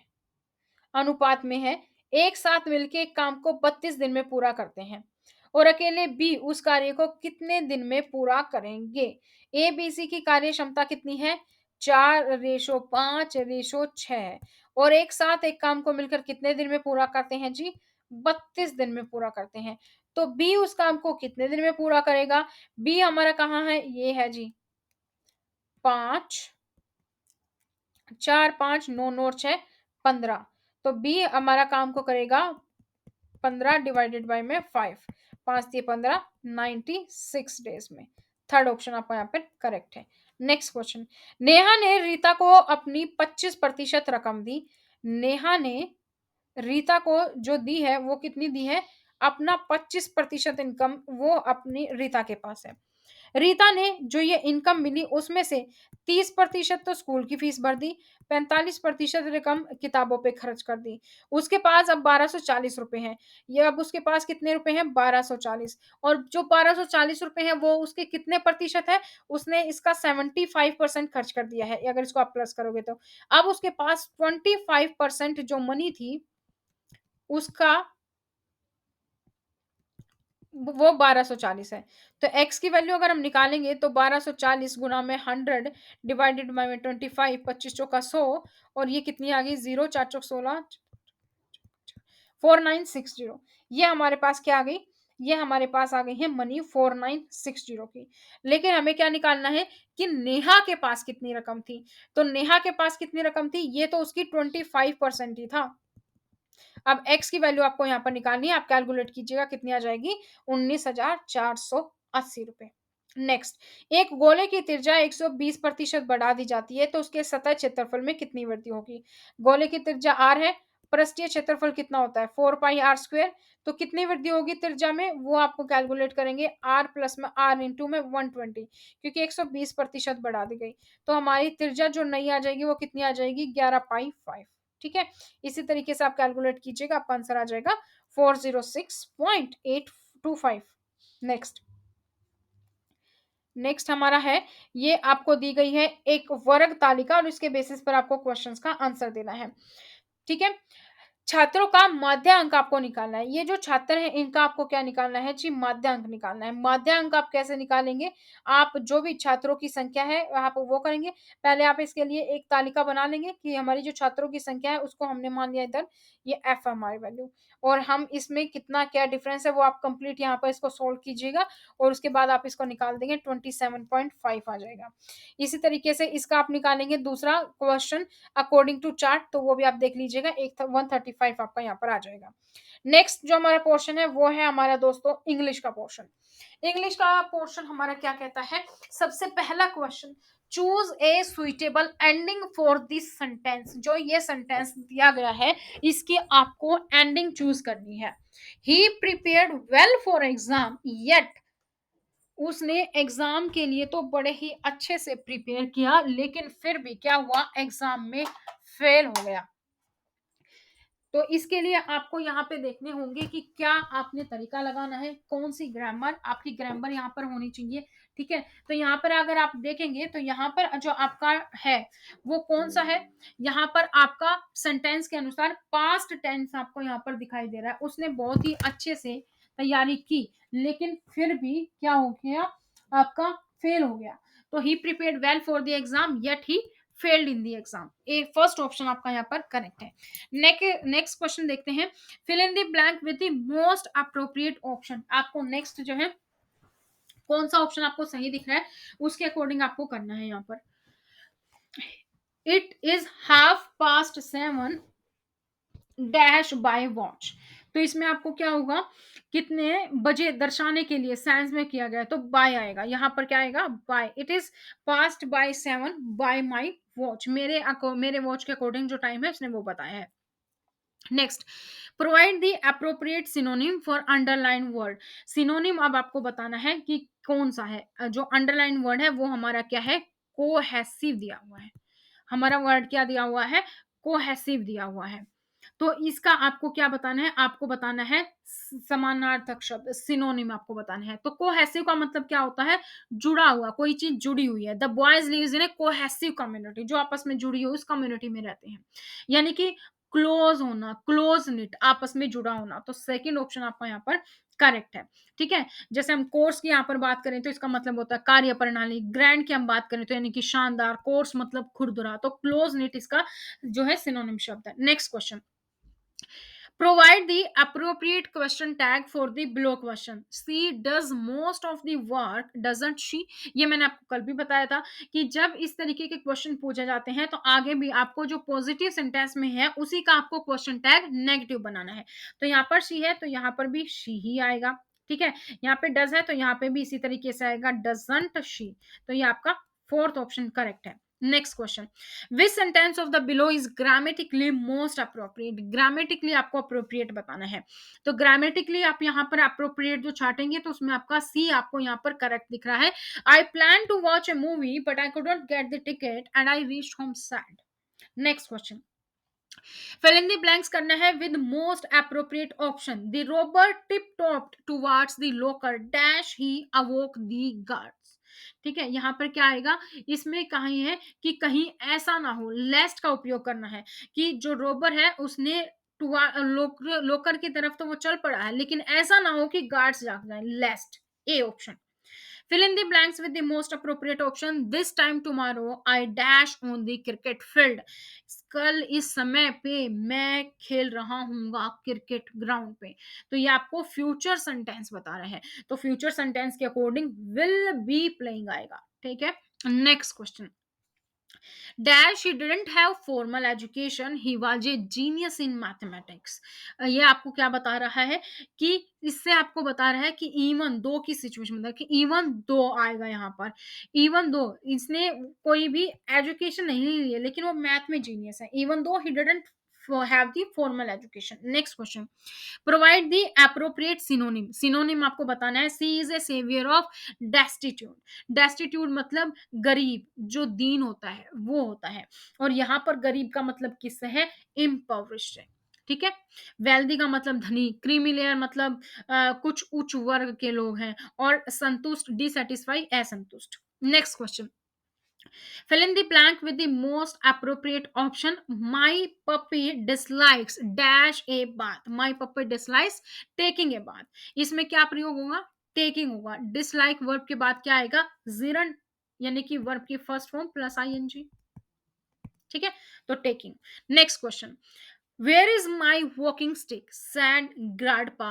अनुपात में है एक साथ मिलकर एक काम को 32 दिन में पूरा करते हैं और अकेले बी उस कार्य को कितने दिन में पूरा करेंगे ए बी सी की कार्य क्षमता कितनी है 4:5:6 है और एक साथ एक काम को मिलकर कितने दिन में पूरा करते हैं जी 32 दिन में पूरा करते हैं तो बी उस काम को कितने दिन में पूरा करेगा बी हमारा कहाँ है ये है जी 5 4 5 9 9 6 15 तो बी हमारा काम को करेगा 15 डिवाइडेड बाय में 5 5 3 15 96 डेज में थर्ड ऑप्शन आपका यहाँ पे करेक्ट है। नेक्स्ट क्वेश्चन, नेहा ने रीता को अपनी 25% रकम दी। नेहा ने रीता को जो दी है वो कितनी दी है? अपना 25% इनकम वो अपनी रीता के पास है। रीता ने जो ये इनकम मिली उसमें से 30% तो स्कूल की फीस भर दी, 45% रकम किताबों पे खर्च कर दी। उसके पास अब 1240 रुपए हैं। ये अब उसके पास कितने रुपए हैं? 1240। और जो 1240 रुपए हैं वो उसके कितने प्रतिशत है? उसने इसका 75% खर्च कर दिया है, अगर इसको आप प्लस करोगे तो। अब उसके पास 25% जो मनी थी उसका वो 1240 है। तो x की वैल्यू अगर हम निकालेंगे तो 1240 गुना में 100 डिवाइडेड बाय में 25, 25 चौका 100, और ये कितनी आ गई? 0 4 चौक 16, 4960। ये हमारे पास क्या आ गई? ये हमारे पास आ गई है मनी 4960 की। लेकिन हमें क्या निकालना है कि नेहा के पास कितनी रकम थी। तो नेहा के पास कितनी रकम थी? ये तो उसकी 25% ही था। अब x की वैल्यू आपको यहाँ पर निकालनी है, आप कैलकुलेट कीजिएगा कितनी आ जाएगी? 19,480 रुपए। नेक्स्ट, एक गोले की त्रिज्या 120% बढ़ा दी जाती है तो उसके सतह क्षेत्रफल में कितनी वृद्धि होगी? गोले की त्रिज्या r है, पृष्ठीय क्षेत्रफल कितना होता है? 4 पाई आर स्क्वायर। तो कितनी वृद्धि होगी त्रिज्या में वो आपको कैलकुलेट करेंगे, r प्लस में r इंटू में 120, क्योंकि 120% बढ़ा दी गई। तो हमारी त्रिज्या जो नई आ जाएगी वो कितनी आ जाएगी? 11 पाई 5। ठीक है, इसी तरीके से आप कैलकुलेट कीजिएगा, आपका आंसर आ जाएगा 406.825। नेक्स्ट, नेक्स्ट हमारा है, ये आपको दी गई है एक वर्ग तालिका और इसके बेसिस पर आपको क्वेश्चंस का आंसर देना है। ठीक है, छात्रों का माध्यांक आपको निकालना है। ये जो छात्र हैं इनका आपको क्या निकालना है जी? माध्यांक निकालना है। माध्यांक आप कैसे निकालेंगे? आप जो भी छात्रों की संख्या है आप वो करेंगे। पहले आप इसके लिए एक तालिका बना लेंगे कि हमारी जो छात्रों की संख्या है उसको हमने मान लिया इधर, ये एफ है हमारी वैल्यू, और हम इसमें कितना क्या डिफरेंस है वो आप कंप्लीट यहाँ पर इसको सोल्व कीजिएगा, और उसके बाद आप इसको निकाल देंगे 27.5 आ जाएगा। इसी तरीके से इसका आप निकालेंगे दूसरा क्वेश्चन अकॉर्डिंग टू चार्ट, तो वो भी आप देख लीजिएगा, एक 135 आपका यहाँ पर आ जाएगा। नेक्स्ट जो हमारा पोर्शन है वो है हमारा दोस्तों इंग्लिश का पोर्शन। इंग्लिश का पोर्शन हमारा क्या कहता है? सबसे पहला question, choose a suitable ending for this sentence. जो ये सेंटेंस दिया गया है इसकी आपको एंडिंग चूज करनी है। He prepared well for exam yet, उसने एग्जाम के लिए तो बड़े ही अच्छे से प्रिपेयर किया लेकिन फिर भी क्या हुआ? एग्जाम में फेल हो गया। तो इसके लिए आपको यहाँ पे देखने होंगे कि क्या आपने तरीका लगाना है, कौन सी ग्रामर आपकी ग्रामर यहाँ पर होनी चाहिए। ठीक है, तो यहाँ पर अगर आप देखेंगे तो यहाँ पर जो आपका है वो कौन सा है? यहाँ पर आपका सेंटेंस के अनुसार पास्ट टेंस आपको यहाँ पर दिखाई दे रहा है। उसने बहुत ही अच्छे से तैयारी की लेकिन फिर भी क्या हो गया? आपका फेल हो गया। तो he prepared well for the exam yet he failed in the exam. A first option आपका यहाँ पर करेक्ट है। नेक्स्ट क्वेश्चन देखते हैं, fill in the blank with the most appropriate option. आपको नेक्स्ट जो है कौन सा ऑप्शन आपको सही दिख रहा है उसके अकॉर्डिंग आपको करना है। यहाँ पर it is 7:30 dash by watch. तो इसमें आपको क्या होगा? कितने बजे दर्शाने के लिए साइंस में किया गया तो बाय आएगा। यहाँ पर क्या आएगा? By. It is past by 7 by my watch, मेरे वॉच के अकॉर्डिंग जो टाइम है उसने वो बताया है। Next, provide the appropriate synonym for underline word. Synonym अब आपको बताना है कि कौन सा है। जो अंडरलाइन वर्ड है वो हमारा क्या है? कोहेसिव दिया हुआ है। हमारा वर्ड क्या दिया हुआ है? कोहेसिव दिया हुआ है। तो इसका आपको क्या बताना है? आपको बताना है समानार्थक शब्द, सिनोनिम आपको बताना है। तो कोहेसिव का मतलब क्या होता है? जुड़ा हुआ, कोई चीज जुड़ी हुई है। The boys lives in a cohesive community, जो आपस में जुड़ी हुई उस कम्युनिटी में रहते हैं। यानी कि क्लोज होना, क्लोज निट, आपस में जुड़ा होना। तो सेकंड ऑप्शन आपका यहाँ पर करेक्ट है। ठीक है, जैसे हम कोर्स की यहाँ पर बात करें तो इसका मतलब होता है कार्य प्रणाली। ग्रैंड की हम बात करें तो यानी कि शानदार। कोर्स मतलब खुरदुरा। तो क्लोज निट इसका जो है सिनोनिम शब्द है। Next question, provide the appropriate question tag for the below question. She does most of the work, doesn't she? ये मैंने आपको कल भी बताया था कि जब इस तरीके के क्वेश्चन पूछे जाते हैं तो आगे भी आपको जो पॉजिटिव सेंटेंस में है उसी का आपको क्वेश्चन टैग नेगेटिव बनाना है। तो यहाँ पर शी है तो यहाँ पर भी शी ही आएगा। ठीक है? यहाँ पे डज़ है तो यहाँ पे भी इसी तरीके से आएगा डज़न्ट शी। तो ये आपका फोर्थ ऑप्शन करेक्ट है। Next question, which sentence of the below is grammatically most appropriate? Grammatically आपको अप्रोप्रिएट बताना है। तो ग्रामेटिकली आप यहाँ पर अप्रोप्रिएट जो छाटेंगे तो उसमें आपका सी आपको यहाँ पर करेक्ट दिख रहा है। I plan to watch a movie but I couldn't get the ticket and I reached home sad. Next question, fill in the blanks करना है with most appropriate option. The robber tiptoed towards the locker dash he awoke the guards. ठीक है, यहाँ पर क्या आएगा, इसमें कहीं है कि कहीं ऐसा ना हो, लेस्ट का उपयोग करना है कि जो रोबर है उसने लोकर की तरफ तो वो चल पड़ा है लेकिन ऐसा ना हो कि गार्ड्स जाग जाए, lest. A option. Fill in the blanks with the most appropriate option. This time tomorrow, I dash on the cricket field. कल इस समय पे मैं खेल रहा हूँगा क्रिकेट ग्राउंड पे। तो ये आपको फ्यूचर सेंटेंस बता रहा है। तो फ्यूचर सेंटेंस के अकॉर्डिंग विल बी प्लेइंग आएगा। ठीक है, next question, dash he didn't have formal education, he was a genius in mathematics. ये आपको क्या बता रहा है कि इससे आपको बता रहा है कि इवन दो की सिचुएशन मतलब कि इवन दो आएगा यहाँ पर। इवन दो इसने कोई भी एजुकेशन नहीं ली है लेकिन वो मैथ में जीनियस है, even though he didn't have the formal education. Next question, provide the appropriate synonym. Synonym आपको बताना है। She is a saviour of destitute. Destitute मतलब गरीब, जो दीन होता है वो होता है, और यहाँ पर गरीब का मतलब किससे है, इम्पोवरिश्ड है। ठीक है, वेल्दी का मतलब धनी, क्रीमी लेयर मतलब कुछ उच्च वर्ग के लोग हैं, और संतुष्ट डिसैटिस्फाई असंतुष्ट। Next question, fill in the blank with the most appropriate option. My puppy dislikes dash a bath. My puppy dislikes taking a bath. इसमें क्या प्रयोग होगा, टेकिंग होगा। डिसलाइक वर्ब के बाद क्या आएगा, जिरन, यानी कि वर्ब की फर्स्ट फॉर्म प्लस आईएनजी। ठीक है, तो taking. Next question, where is my walking stick? Said grandpa.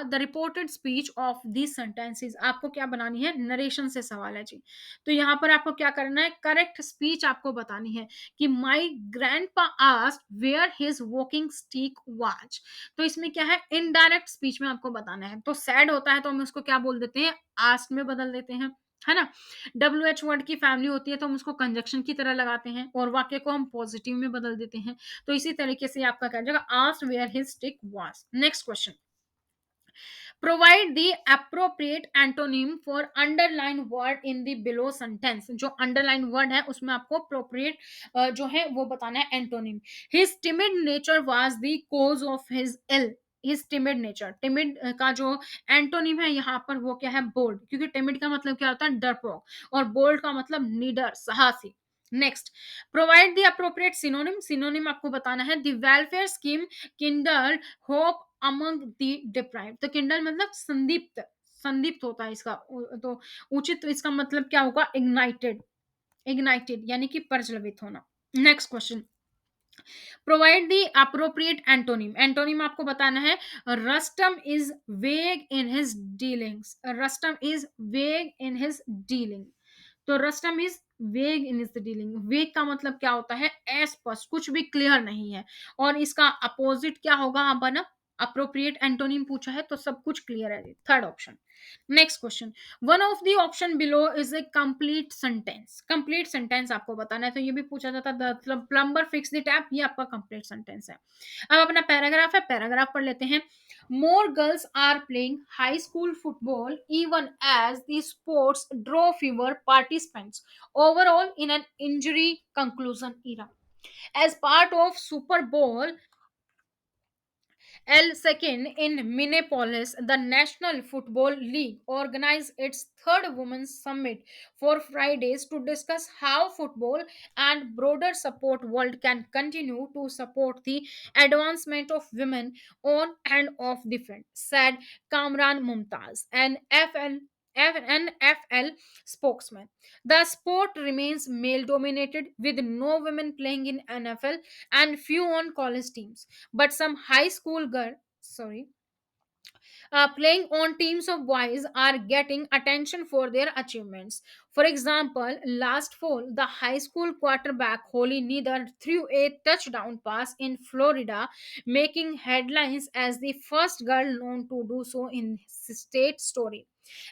The reported speech of these sentences. आपको क्या बनानी है, नरेशन से सवाल है जी। तो यहाँ पर आपको क्या करना है, करेक्ट स्पीच आपको बतानी है कि my grandpa asked where his walking stick was। तो इसमें क्या है, इनडायरेक्ट स्पीच में आपको बताना है। तो सैड होता है तो हम उसको क्या बोल देते हैं, आस्क में बदल देते हैं, है ना। डब्ल्यू एच वर्ड की फैमिली होती है तो हम उसको कंजक्शन की तरह लगाते हैं और वाक्य को हम पॉजिटिव में बदल देते हैं। तो इसी तरीके से आपका क्या जाएगा, asked where his stick was. Next question, provide the appropriate antonym for underline word in the below sentence. जो अंडरलाइन वर्ड है उसमें आपको अप्रोप्रिएट जो है वो बताना है antonym. His timid nature was the cause of his ill. His timid nature, timid का जो एंटोनिम है यहाँ पर वो क्या है, बोल्ड, क्योंकि टिमिड का मतलब क्या होता है, डरपोक, और बोल्ड का मतलब निडर, साहसी। Next, provide the appropriate synonym. Synonym आपको बताना है, the welfare scheme Kindle hope among the deprived. तो किंडल मतलब संदीप्त, संदीप्त होता है इसका, तो उचित इसका मतलब क्या होगा, इग्नाइटेड, इग्नाइटेड यानी कि प्रज्वलित होना। Next question, provide the appropriate antonym. Antonym आपको बताना है, Rustam is vague in his dealings. Rustam is vague in his dealing. तो रस्टम is vague in is dealing. वेग का मतलब क्या होता है, अस्पष्ट, कुछ भी क्लियर नहीं है, और इसका अपोजिट क्या होगा, आप बना अप्रोप्रिएट एंटोनिम पूछा है तो सब कुछ क्लियर है, third option. Next question, one of the option below is a complete sentence. Complete sentence आपको बताना है, तो ये भी पूछा जाता है, मतलब प्लम्बर फिक्स द टैप, ये आपका कंप्लीट सेंटेंस है। अब अपना पैराग्राफ है, पैराग्राफ पढ़ लेते हैं। More girls are playing high school football even as the sports draw fewer participants overall in an injury conclusion era. As part of Super Bowl L second in Minneapolis, the National Football League organized its third Women's Summit for Fridays to discuss how football and broader support world can continue to support the advancement of women on and off the field, said Kamran Mumtaz, an NFL spokesman. The sport remains male dominated with no women playing in NFL and few on college teams, but some high school girl sorry Playing on teams of boys are getting attention for their achievements. For example, last fall, the high school quarterback Holly Neither threw a touchdown pass in Florida, making headlines as the first girl known to do so in state story.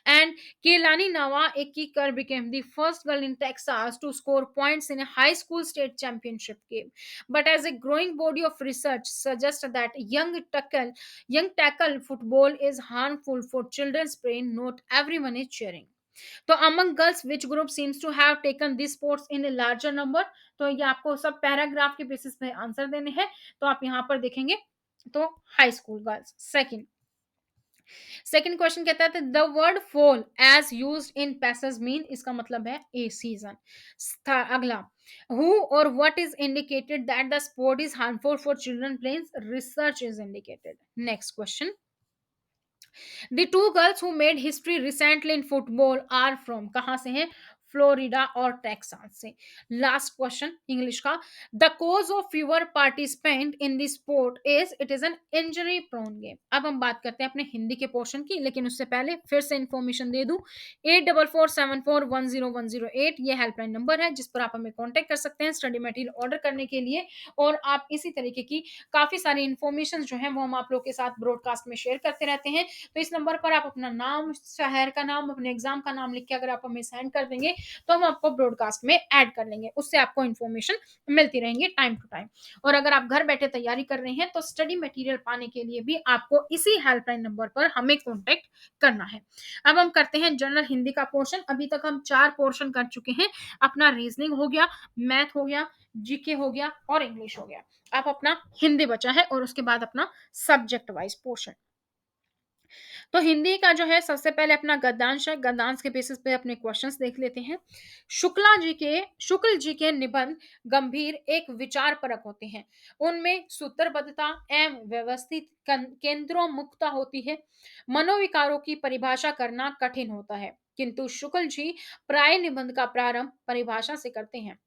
And Kehlani Nawa, a kicker, became the first girl in Texas to score points in a high school state championship game. But as a growing body of research suggests that young tackle football is harmful for children's brain, not everyone is cheering. तो among girls which group seems to have taken these sports in a larger number? तो ये आपको सब पैराग्राफ के बेसिस पे आंसर देने हैं, तो आप यहाँ पर देखेंगे तो high school girls. Second question कहता है the word fall as used in passage mean, इसका मतलब है ए सीजन। अगला, हु और what is indicated that the sport is harmful for children playing, research is indicated. Next question, the two girls who made history recently in football are from, कहां से हैं? फ्लोरिडा और टेक्सास से। लास्ट क्वेश्चन इंग्लिश का, the cause of fever participant in this sport is it is an injury prone game. अब हम बात करते हैं अपने हिंदी के पोर्शन की, लेकिन उससे पहले फिर से इंफॉर्मेशन दे दूं, 8447410108 ये हेल्पलाइन नंबर है जिस पर आप हमें कांटेक्ट कर सकते हैं स्टडी मटेरियल ऑर्डर करने के लिए। और आप इसी तरीके की काफी सारी इंफॉर्मेशन जो है वो हम आप लोग के साथ ब्रॉडकास्ट में शेयर करते रहते हैं। तो इस नंबर पर आप अपना नाम, शहर का नाम, अपने एग्जाम का नाम लिख के अगर आप हमें सेंड कर देंगे तो हम आपको ब्रॉडकास्ट में ऐड कर लेंगे, उससे आपको इन्फॉर्मेशन मिलती रहेंगी टाइम टू टाइम। और अगर आप घर बैठे तैयारी कर रहे हैं तो स्टडी मटेरियल पाने के लिए भी आपको इसी हेल्पलाइन नंबर पर हमें कॉन्टेक्ट करना है। अब हम करते हैं जनरल हिंदी का पोर्शन। अभी तक हम 4 पोर्शन कर चुके हैं, अपना रीजनिंग हो गया, मैथ हो गया, जीके हो गया और इंग्लिश हो गया। अब अपना हिंदी बचा है और उसके बाद अपना सब्जेक्ट वाइज पोर्शन। तो हिंदी का जो है सबसे पहले अपना गद्यांश है, गद्यांश के बेसिस पे अपने क्वेश्चंस देख लेते हैं। शुक्ल जी के निबंध गंभीर एक विचार परक होते हैं, उनमें सूत्रबद्धता एवं व्यवस्थित केंद्रों मुक्ता होती है, मनोविकारों की परिभाषा करना कठिन होता है, किंतु शुक्ल जी प्राय निबंध का प्रारंभ परिभाषा से करते हैं।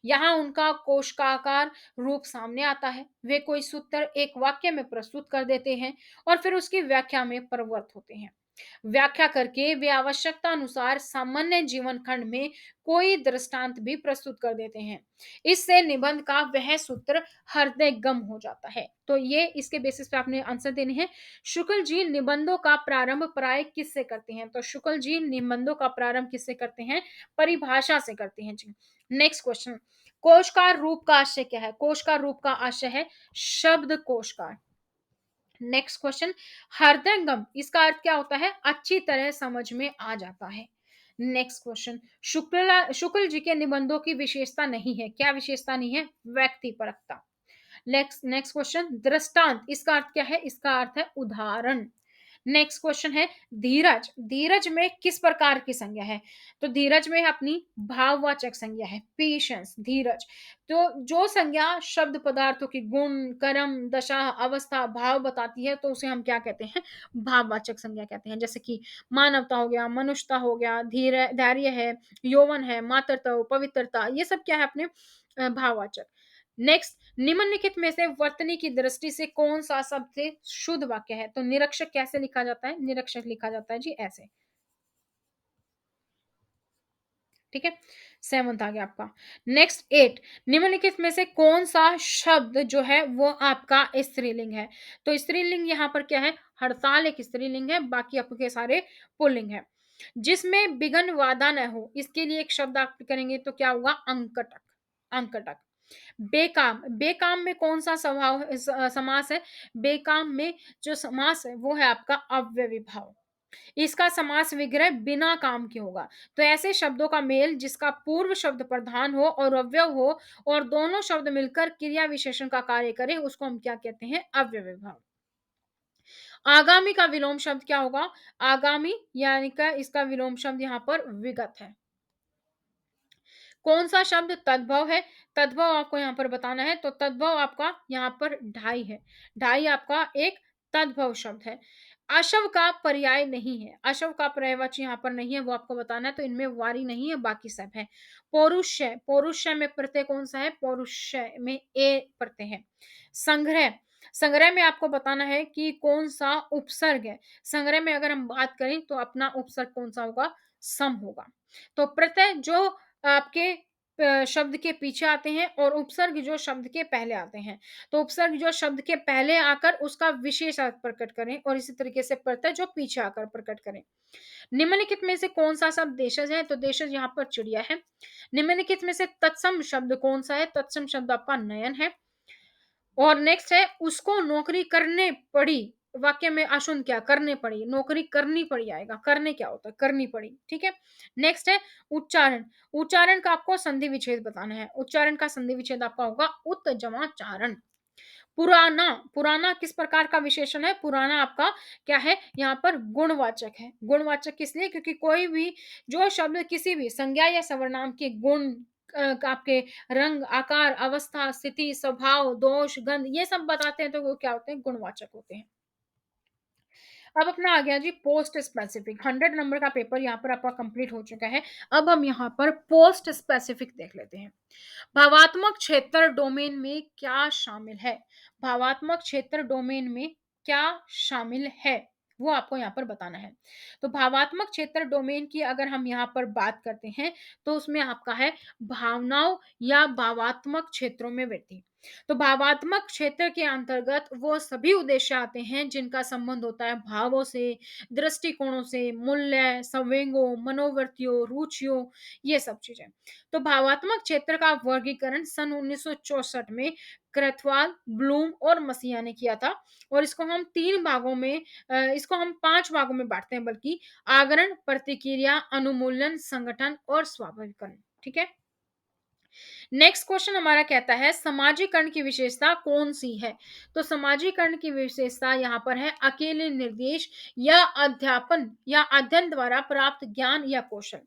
यहाँ उनका कोशाकार रूप सामने आता है, वे कोई सूत्र एक वाक्य में प्रस्तुत कर देते हैं और फिर उसकी व्याख्या में प्रवृत्त होते हैं। व्याख्या करके वे आवश्यकता अनुसार सामान्य जीवन खंड में कोई दृष्टांत भी प्रस्तुत कर देते हैं। इससे निबंध का वह सूत्र हृदय गम हो जाता है। तो ये इसके बेसिस पे आपने आंसर देने हैं। शुक्ल जी निबंधों का प्रारंभ प्राय किससे करते हैं? तो शुक्ल जी निबंधों का प्रारंभ किससे करते हैं? परिभाषा से करते हैं जी। नेक्स्ट क्वेश्चन, कोशकार रूप का आशय क्या है? कोशकार रूप का आशय है शब्द कोशकार। नेक्स्ट क्वेश्चन, हृदयंगम इसका अर्थ क्या होता है? अच्छी तरह समझ में आ जाता है। नेक्स्ट क्वेश्चन, शुक्ल जी के निबंधों की विशेषता नहीं है, क्या विशेषता नहीं है? व्यक्ति परकता। नेक्स्ट नेक्स्ट क्वेश्चन, दृष्टांत इसका अर्थ क्या है? इसका अर्थ है उदाहरण। नेक्स्ट क्वेश्चन है धीरज, धीरज में किस प्रकार की संज्ञा है? तो धीरज में अपनी भाववाचक संज्ञा है, पेशेंस, धीरज। तो जो संज्ञा शब्द पदार्थों की गुण, कर्म, दशा, अवस्था, भाव बताती है तो उसे हम क्या कहते हैं? भाववाचक संज्ञा कहते हैं। जैसे कि मानवता हो गया, मनुष्यता हो गया, धीर धैर्य है, यौवन है, मातृत्व, पवित्रता, ये सब क्या है? अपने भाववाचक। नेक्स्ट, निम्नलिखित में से वर्तनी की दृष्टि से कौन सा सबसे शुद्ध वाक्य है? तो निरक्षक कैसे लिखा जाता है? निरक्षक लिखा जाता है जी ऐसे। ठीक है, 7th आ गया आपका। नेक्स्ट 8, निम्नलिखित में से कौन सा शब्द जो है वो आपका स्त्रीलिंग है? तो स्त्रीलिंग यहाँ पर क्या है? हड़ताल एक स्त्रीलिंग है, बाकी आपके सारे पुल्लिंग है। जिसमें विघन वादा न हो, इसके लिए एक शब्द आप करेंगे तो क्या होगा? अंकटक, अंकटक। बेकाम, बेकाम में कौन सा समास है? बेकाम में जो समास है वो है आपका अव्ययी भाव। इसका समास विग्रह बिना काम के होगा। तो ऐसे शब्दों का मेल जिसका पूर्व शब्द प्रधान हो और अव्यय हो और दोनों शब्द मिलकर क्रिया विशेषण का कार्य करें उसको हम क्या कहते हैं? अव्ययी भाव। आगामी का विलोम शब्द क्या होगा? आगामी यानी का इसका विलोम शब्द यहाँ पर विगत है। कौन सा शब्द तद्भव है? तद्भव आपको यहाँ पर बताना है, तो तद्भव आपका यहाँ पर ढाई है। ढाई आपका एक तद्भव शब्द है। अशव का पर्याय नहीं है, अशव का पर्यायवाची यहाँ पर नहीं है, वो आपको बताना है। तो इनमें वारी नहीं है, बाकी सब है। पौरुषय, पौरुषय में प्रत्यय कौन सा है? पौरुषय में ए प्रत्यय है। संग्रह, संग्रह में आपको बताना है कि कौन-सा उपसर्ग है। संग्रह में अगर हम बात करें तो अपना उपसर्ग कौन-सा होगा? सम होगा। तो प्रत्यय जो आपके शब्द के पीछे आते हैं और उपसर्ग जो शब्द के पहले आते हैं। तो उपसर्ग जो शब्द के पहले आकर उसका विशेष अर्थ प्रकट करें और इसी तरीके से प्रत्यय जो पीछे आकर प्रकट करें। निम्नलिखित में से कौन-सा शब्द देशज है? तो देशज यहाँ पर चिड़िया है। निम्नलिखित में से तत्सम शब्द कौन-सा है? तत्सम शब्द आपका नयन है। और नेक्स्ट है उसको नौकरी करने पड़ी। वाक्य में अशुद्ध क्या? करने पड़ी, नौकरी करनी पड़ी आएगा। करने क्या होता है? करनी पड़ी, ठीक है। नेक्स्ट है उच्चारण। उच्चारण का आपको संधि विच्छेद बताना है। उच्चारण का संधि विच्छेद आपका होगा उत जमा चारण। पुराना, पुराना किस प्रकार का विशेषण है? पुराना आपका क्या है? यहाँ पर गुणवाचक है। गुणवाचक किस लिए? क्योंकि कोई भी जो शब्द किसी भी संज्ञा या सर्वनाम के गुण आपके रंग, आकार, अवस्था, स्थिति, स्वभाव, दोष, गंध ये सब बताते हैं तो वो क्या होते हैं? गुणवाचक होते हैं। अब अपना आ गया जी पोस्ट स्पेसिफिक। 100 नंबर का पेपर यहाँ पर आपका कंप्लीट हो चुका है। अब हम यहाँ पर पोस्ट स्पेसिफिक देख लेते हैं। भावात्मक क्षेत्र डोमेन में क्या शामिल है? भावात्मक क्षेत्र डोमेन में क्या शामिल है? वो आपको यहाँ पर बताना है। तो भावात्मक क्षेत्र डोमेन की अगर हम यहाँ पर बात करते हैं तो उसमें आपका है भावनाओं या भावात्मक क्षेत्रों में वृद्धि। तो भावात्मक क्षेत्र के अंतर्गत वो सभी उद्देश्य आते हैं जिनका संबंध होता है भावों से, दृष्टिकोणों से, मूल्य, संवेगों, मनोवृत्तियों, रुचियों, ये सब चीजें। तो भावात्मक क्षेत्र का वर्गीकरण सन 1964 में क्रथवाल, ब्लूम और मसीहा ने किया था और इसको हम 3 भागों में इसको हम 5 भागों में बांटते हैं बल्कि आवरण, प्रतिक्रिया, अनुमूलन, संगठन और स्वाभाविकरण। ठीक है? नेक्स्ट क्वेश्चन हमारा कहता है समाजीकरण की विशेषता कौन सी है? तो समाजीकरण की विशेषता यहाँ पर है अकेले निर्देश या अध्यापन या अध्ययन द्वारा प्राप्त ज्ञान या कौशल।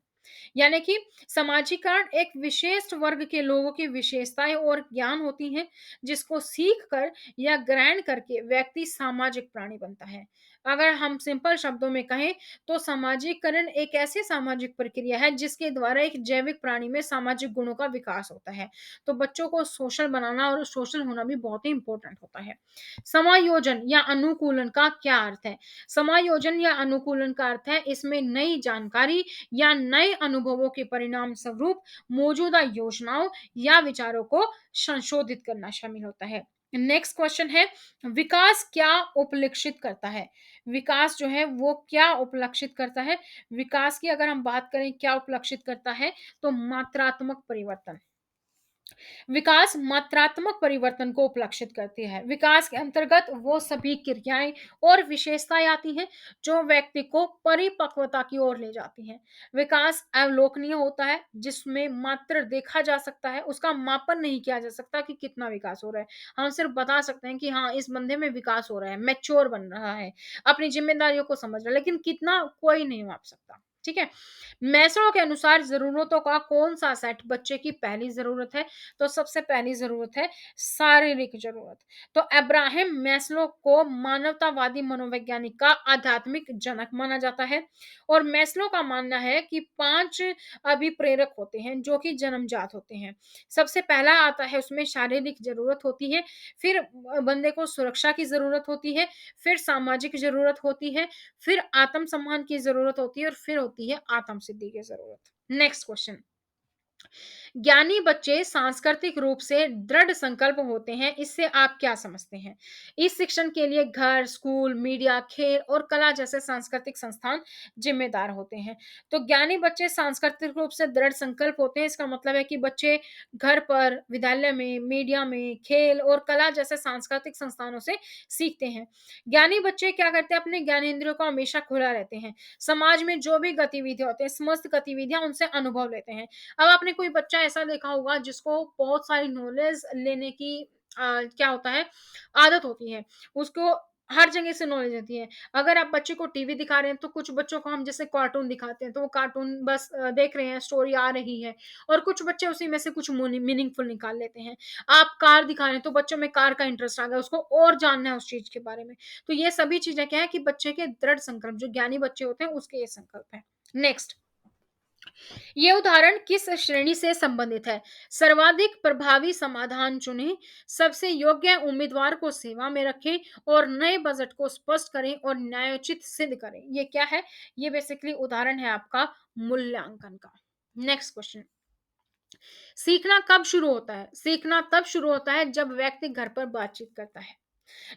यानी कि समाजीकरण एक विशेष वर्ग के लोगों की विशेषताएं और ज्ञान होती हैं जिसको सीख कर या ग्रहण करके व्यक्ति सामाजिक प्राणी बनता है। अगर हम सिंपल शब्दों में कहें तो सामाजिकरण एक ऐसी सामाजिक प्रक्रिया है जिसके द्वारा एक जैविक प्राणी में सामाजिक गुणों का विकास होता है। तो बच्चों को सोशल बनाना और सोशल होना भी बहुत ही इंपॉर्टेंट होता है। समायोजन या अनुकूलन का क्या अर्थ है? समायोजन या अनुकूलन का अर्थ है इसमें नई जानकारी या नए अनुभवों के परिणाम स्वरूप मौजूदा योजनाओं या विचारों को संशोधित करना शामिल होता है। नेक्स्ट क्वेश्चन है विकास क्या उपलक्षित करता है? विकास जो है वो क्या उपलक्षित करता है? विकास की अगर हम बात करें क्या उपलक्षित करता है तो मात्रात्मक परिवर्तन। विकास मात्रात्मक परिवर्तन को उपलक्षित करती है। विकास के अंतर्गत वो सभी क्रियाएं और विशेषताएं आती हैं जो व्यक्ति को परिपक्वता की ओर ले जाती हैं। विकास अवलोकनीय होता है जिसमें मात्र देखा जा सकता है, उसका मापन नहीं किया जा सकता कि कितना विकास हो रहा है। हम सिर्फ बता सकते हैं कि हाँ इस बंदे में विकास हो रहा है, मैच्योर बन रहा है, अपनी जिम्मेदारियों को समझ रहा है, लेकिन कितना कोई नहीं माप सकता। ठीक है। मैस्लो के अनुसार जरूरतों का कौन सा सेट बच्चे की पहली जरूरत है? तो सबसे पहली जरूरत है शारीरिक जरूरत। तो अब्राहम मैस्लो को मानवतावादी मनोवैज्ञानिक का आध्यात्मिक जनक माना जाता है और मैस्लो का मानना है कि 5 अभिप्रेरक होते हैं जो कि जन्मजात होते हैं। सबसे पहला आता है उसमें शारीरिक जरूरत होती है, फिर बंदे को सुरक्षा की जरूरत होती है, फिर सामाजिक जरूरत होती है, फिर आत्मसम्मान की जरूरत होती है और फिर होती है आत्म सिद्धि की जरूरत। Next question. ज्ञानी बच्चे सांस्कृतिक रूप से दृढ़ संकल्प होते हैं, इससे आप क्या समझते हैं? इस शिक्षण के लिए घर, स्कूल, मीडिया, खेल और कला जैसे सांस्कृतिक संस्थान जिम्मेदार होते हैं। तो ज्ञानी बच्चे सांस्कृतिक रूप से दृढ़ संकल्प होते हैं, इसका मतलब है कि बच्चे घर पर, विद्यालय में, मीडिया में, खेल और कला जैसे सांस्कृतिक संस्थानों से सीखते हैं। ज्ञानी बच्चे क्या करते हैं? अपने ज्ञानेंद्रियों को हमेशा खुला रहते हैं। समाज में जो भी गतिविधियां होती हैं, समस्त गतिविधियां उनसे अनुभव लेते हैं। अब आपने कोई बच्चा ऐसा देखा होगा जिसको बहुत सारी नॉलेज लेने की क्या होता है आदत होती है, उसको हर जगह से नॉलेज होती है। अगर आप बच्चे को टीवी दिखा रहे हैं तो कुछ बच्चों को हम जैसे कार्टून दिखाते हैं तो वो कार्टून बस देख रहे हैं, स्टोरी आ रही है और कुछ बच्चे उसी में से कुछ मीनिंगफुल निकाल लेते हैं। आप कार दिखा रहे हैं तो बच्चों में कार का इंटरेस्ट आ गया, उसको और जानना है उस चीज के बारे में। तो ये सभी चीजें क्या है कि बच्चे के दृढ़ संकल्प, जो ज्ञानी बच्चे होते हैं उसके ये संकल्प है। नेक्स्ट, ये उदाहरण किस श्रेणी से संबंधित है? सर्वाधिक प्रभावी समाधान चुनें, सबसे योग्य उम्मीदवार को सेवा में रखें और नए बजट को स्पष्ट करें और न्यायोचित सिद्ध करें। ये क्या है? ये बेसिकली उदाहरण है आपका मूल्यांकन का। Next question. सीखना कब शुरू होता है? सीखना तब शुरू होता है जब व्यक्ति घर पर बातचीत करता है।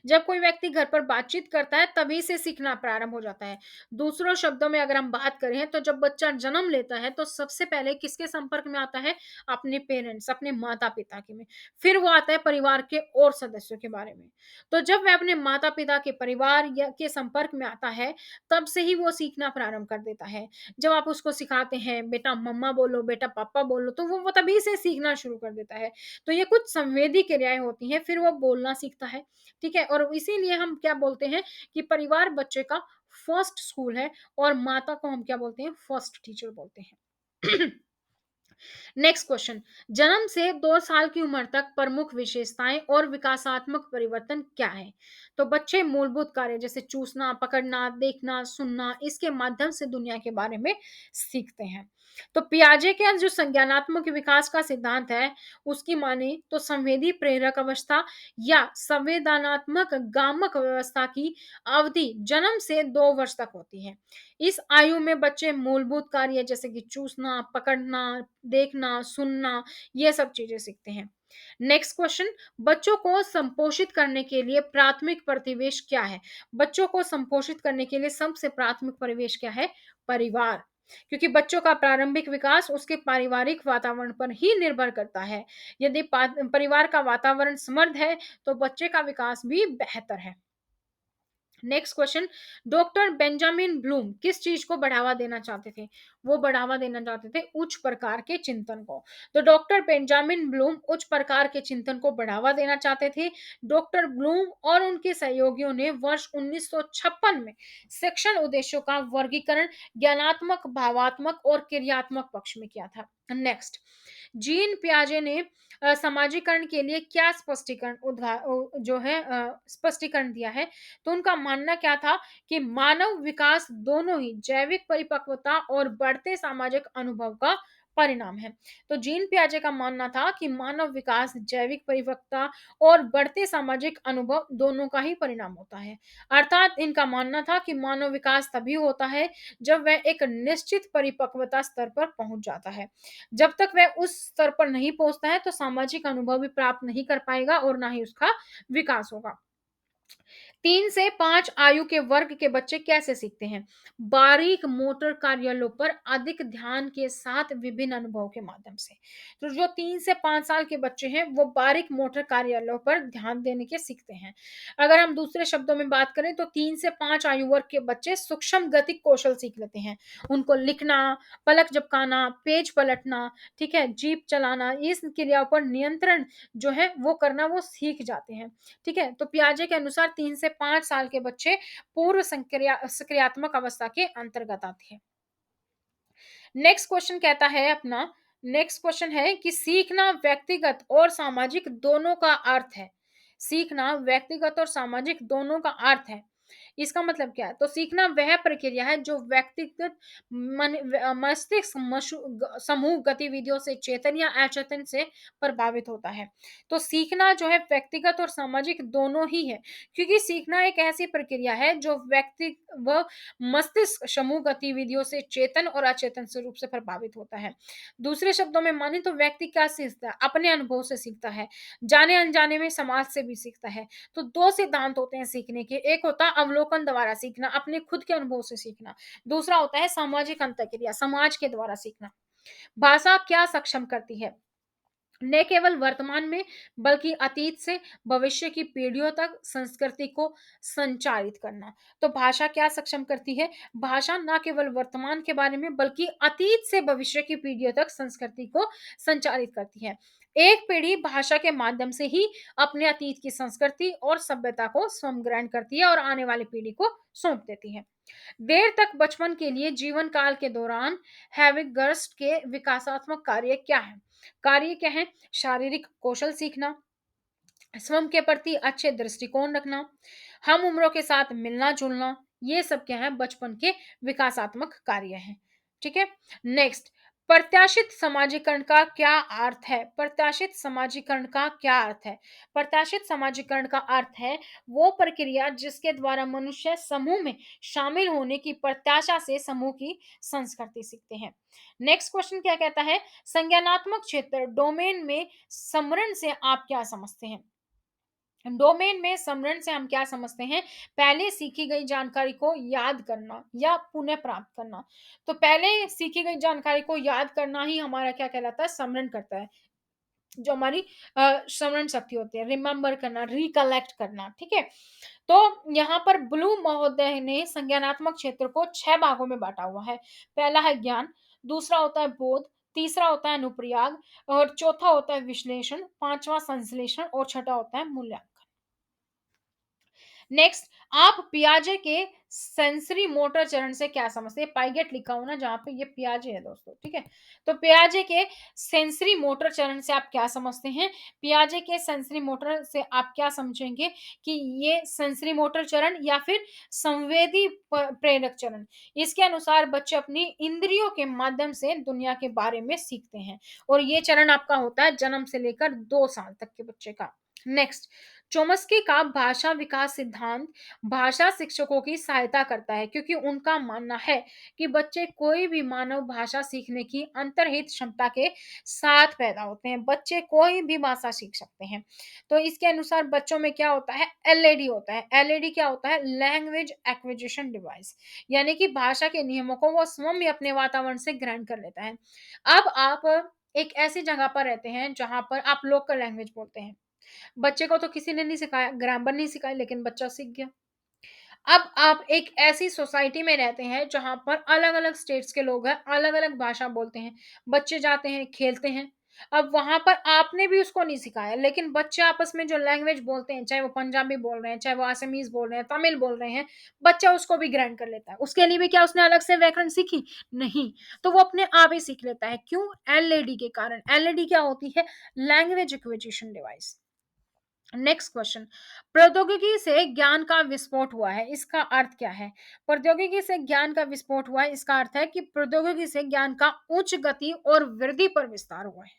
जब कोई व्यक्ति घर पर बातचीत करता है तभी से सीखना प्रारंभ हो जाता है। दूसरों शब्दों में अगर हम बात करें तो जब बच्चा जन्म लेता है तो सबसे पहले किसके संपर्क में आता है? अपने पेरेंट्स, अपने माता-पिता के में। फिर वो आता है परिवार के और सदस्यों के बारे में। तो जब वह अपने माता-पिता के परिवार या के संपर्क में आता है, तब से ही वो सीखना प्रारंभ कर देता है। जब आप उसको सिखाते हैं, बेटा मम्मा बोलो, बेटा पापा बोलो, तो वो तभी से सीखना शुरू कर देता है। तो ये कुछ संवेदी क्रियाएँ होती हैं, फिर वो बोलना सीखता है। ठीक है? और इसीलिए हम क्या बोलते हैं कि परिवार बच्चे का फर्स्ट स्कूल है और माता को हम क्या बोलते हैं? फर्स्ट टीचर बोलते हैं। Next question. जन्म से 2 साल की उम्र तक प्रमुख विशेषताएं और विकासात्मक परिवर्तन क्या है? तो बच्चे मूलभूत कार्य जैसे चूसना, पकड़ना, देखना, सुनना, इसके माध्यम से दुनिया के बारे में सीखते हैं। तो पियाजे के जो संज्ञानात्मक विकास का सिद्धांत है, उसकी माने तो संवेदी प्रेरक अवस्था या संवेदनात्मक गामक व्यवस्था की अवधि जन्म से 2 वर्ष तक होती है। इस आयु में बच्चे मूलभूत कार्य जैसे कि चूसना, पकड़ना, देखना, सुनना, ये सब चीजें सीखते हैं। Next question. बच्चों को संपोषित करने के लिए प्राथमिक परिवेश क्या है? बच्चों को संपोषित करने के लिए सबसे प्राथमिक परिवेश क्या है? परिवार। क्योंकि बच्चों का प्रारंभिक विकास उसके पारिवारिक वातावरण पर ही निर्भर करता है। यदि परिवार का वातावरण समृद्ध है तो बच्चे का विकास भी बेहतर है। Next question. Doctor Benjamin Bloom किस चीज को बढ़ावा देना चाहते थे? वो बढ़ावा देना चाहते थे उच्च प्रकार के चिंतन को। तो डॉक्टर बेंजामिन ब्लूम उच्च प्रकार के चिंतन को बढ़ावा देना चाहते थे। डॉक्टर ब्लूम और उनके सहयोगियों ने वर्ष 1956 में शिक्षण उद्देश्यों का वर्गीकरण ज्ञानात्मक, भावात्मक और क्रियात्मक पक्ष में किया था। नेक्स्ट। जीन पियाजे ने समाजीकरण के लिए क्या स्पष्टीकरण जो है स्पष्टीकरण दिया है? तो उनका मानना क्या था कि मानव विकास दोनों ही जैविक परिपक्वता और बढ़ते सामाजिक अनुभव का परिणाम है। तो जीन पियाजे का मानना था कि मानव विकास जैविक परिपक्वता और बढ़ते सामाजिक अनुभव दोनों का ही परिणाम होता है। अर्थात इनका मानना था कि मानव विकास तभी होता है जब वह एक निश्चित परिपक्वता स्तर पर पहुंच जाता है। जब तक वह उस स्तर पर नहीं पहुंचता है तो सामाजिक अनुभव भी प्राप्त नहीं कर पाएगा और ना ही उसका विकास होगा। 3 से 5 आयु के वर्ग के बच्चे कैसे सीखते हैं? बारीक मोटर कार्यालयों पर अधिक ध्यान के साथ विभिन्न अनुभवों के माध्यम से। तो जो 3 से 5 साल के बच्चे हैं वो बारीक मोटर कार्यालयों पर ध्यान देने के सीखते हैं। अगर हम दूसरे शब्दों में बात करें तो 3 से 5 आयु वर्ग के बच्चे सूक्ष्म गति कौशल सीख लेते हैं। उनको लिखना, पलक झपकाना, पेज पलटना, ठीक है, जीप चलाना, इस क्रियाओं पर नियंत्रण जो है वो करना वो सीख जाते हैं। ठीक है? तो पियाजे के अनुसार 3 से 5 साल के बच्चे पूर्व सक्रियात्मक अवस्था के अंतर्गत आते हैं। नेक्स्ट क्वेश्चन है कि सीखना व्यक्तिगत और सामाजिक दोनों का अर्थ है। सीखना व्यक्तिगत और सामाजिक दोनों का अर्थ है। इसका मतलब क्या है? तो सीखना वह प्रक्रिया है जो व्यक्तिगत मस्तिष्क समूह गतिविधियों से चेतन या अचेतन से प्रभावित होता है। तो सीखना जो है व्यक्तिगत और सामाजिक दोनों ही है, क्योंकि सीखना एक ऐसी प्रक्रिया है जो व्यक्ति व मस्तिष्क समूह गतिविधियों से चेतन और अचेतन से रूप से प्रभावित होता है। दूसरे शब्दों में माने तो व्यक्ति क्या सीखता है? अपने अनुभव से सीखता है, जाने अनजाने में समाज से भी सीखता है। तो 2 सिद्धांत होते हैं सीखने के, एक होता है अवलोकन द्वारा सीखना, अपने खुद के अनुभव से सीखना, दूसरा होता है सामाजिक अंतःक्रिया, समाज के द्वारा सीखना। भाषा क्या सक्षम करती है? न केवल वर्तमान में बल्कि अतीत से भविष्य की पीढ़ियों तक संस्कृति को संचारित करना। तो भाषा क्या सक्षम करती है? भाषा ना केवल वर्तमान के बारे में बल्कि अतीत से भविष्य की पीढ़ियों तक संस्कृति को संचारित करती है। एक पीढ़ी भाषा के माध्यम से ही अपने अतीत की संस्कृति और सभ्यता को स्वयं ग्रहण करती है और आने वाली पीढ़ी को सौंप देती है। देर तक बचपन के लिए जीवन काल के दौरान हैविगर्स्ट के विकासात्मक कार्य क्या है? कार्य क्या है? शारीरिक कौशल सीखना, स्वयं के प्रति अच्छे दृष्टिकोण रखना, हम उम्रों के साथ मिलना जुलना, ये सब क्या है? बचपन के विकासात्मक कार्य हैं। ठीक है। नेक्स्ट। प्रत्याशित समाजीकरण का क्या अर्थ है? प्रत्याशित समाजीकरण का क्या अर्थ है? प्रत्याशित समाजीकरण का अर्थ है वो प्रक्रिया जिसके द्वारा मनुष्य समूह में शामिल होने की प्रत्याशा से समूह की संस्कृति सीखते हैं। नेक्स्ट क्वेश्चन क्या कहता है? संज्ञानात्मक क्षेत्र डोमेन में समरण से आप क्या समझते हैं? डोमेन में समरण से हम क्या समझते हैं? पहले सीखी गई जानकारी को याद करना या पुनः प्राप्त करना। तो पहले सीखी गई जानकारी को याद करना ही हमारा क्या कहलाता है? समरण करता है। जो हमारी स्मरण शक्ति होती है, रिमेंबर करना, रिकलेक्ट करना, ठीक है? तो यहाँ पर ब्लू महोदय ने संज्ञानात्मक क्षेत्र को 6 भागों में बाँटा हुआ है। पहला है ज्ञान, दूसरा होता है बोध, तीसरा होता है अनुप्रयोग और चौथा होता है विश्लेषण, पाँचवाँ संश्लेषण और छठा होता है मूल्यांकन। नेक्स्ट, आप पियाजे के सेंसरी मोटर चरण से क्या समझते हैं? पाइगेट लिखा हो ना जहाँ पे, ये पियाजे है दोस्तों, ठीक है? तो पियाजे के सेंसरी मोटर चरण से आप क्या समझते हैं? पियाजे के सेंसरी मोटर से आप क्या समझेंगे कि ये सेंसरी मोटर चरण या फिर संवेदी प्रेरक चरण। इसके अनुसार बच्चे अपनी इंद्रियों के माध्यम से दुनिया के बारे में सीखते हैं और ये चरण आपका होता है जन्म से लेकर 2 साल तक के बच्चे का। नेक्स्ट, चोम्स्की का भाषा विकास सिद्धांत भाषा शिक्षकों की सहायता करता है क्योंकि उनका मानना है कि बच्चे कोई भी मानव भाषा सीखने की अंतर्निहित क्षमता के साथ पैदा होते हैं। बच्चे कोई भी भाषा सीख सकते हैं। तो इसके अनुसार बच्चों में क्या होता है? एलएडी होता है। एलएडी क्या होता है? लैंग्वेज एक्विजिशन डिवाइस, यानी कि भाषा के नियमों को वो स्वयं ही अपने वातावरण से ग्रहण कर लेता है। अब आप एक ऐसी जगह पर रहते हैं जहां पर आप लोकल लैंग्वेज बोलते हैं। बच्चे को तो किसी ने नहीं सिखाया, ग्रामर नहीं सिखाई, लेकिन बच्चा सीख गया। अब आप एक ऐसी सोसाइटी में रहते हैं जहाँ पर अलग-अलग स्टेट्स के लोग हैं, अलग-अलग भाषा बोलते हैं। बच्चे जाते हैं, खेलते हैं। अब वहाँ पर आपने भी उसको नहीं सिखाया, लेकिन बच्चे आपस में जो लैंग्वेज बोलते हैं, चाहे वो पंजाबी बोल रहे हैं, चाहे वो असमीज़ बोल रहे हैं, तमिल बोल रहे हैं, बच्चा उसको भी ग्रहण कर लेता है। उसके लिए भी क्या उसने अलग से व्याकरण सीखी? नहीं। तो वो अपने आप ही सीख लेता है। क्यों? एलएडी के कारण। एलएडी क्या होती है? Language acquisition device. Next question, प्रौद्योगिकी से ज्ञान का विस्फोट हुआ है, इसका अर्थ क्या है? प्रौद्योगिकी से ज्ञान का विस्फोट हुआ है, इसका अर्थ है कि प्रौद्योगिकी से ज्ञान का उच्च गति और वृद्धि पर विस्तार हुआ है।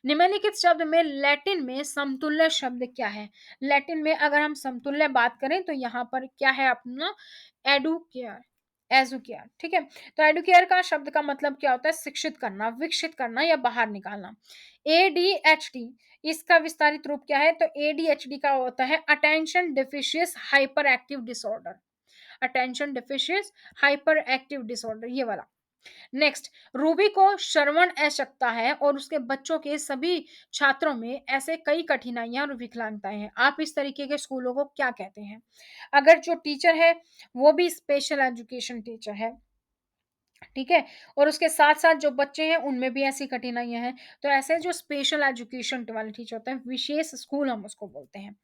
निम्नलिखित शब्द में लैटिन में समतुल्य शब्द क्या है? लैटिन में अगर हम समतुल्य बात करें तो यहाँ पर क्या है अपना? एडुकेयर, एजुकेयर, ठीक है? तो एडुकेयर का शब्द का मतलब क्या होता है? शिक्षित करना, विकसित करना या बाहर निकालना। एडीएचडी, इसका विस्तारित रूप क्या है? तो एडीएचडी का होता है attention deficiency hyperactive disorder. Attention deficiency hyperactive disorder, ये वाला। नेक्स्ट, रूबी को श्रवण अशक्तता है और उसके बच्चों के सभी छात्रों में ऐसे कई कठिनाइयां और विकलांगताएं हैं। आप इस तरीके के स्कूलों को क्या कहते हैं? अगर जो टीचर है वो भी स्पेशल एजुकेशन टीचर है, ठीक है? और उसके साथ-साथ जो बच्चे हैं उनमें भी ऐसी कठिनाइयाँ हैं, तो ऐसे जो स्पेशल एजुकेशन वाले टीचर होते हैं, विशेष स्कूल हम उसको बोलते हैं।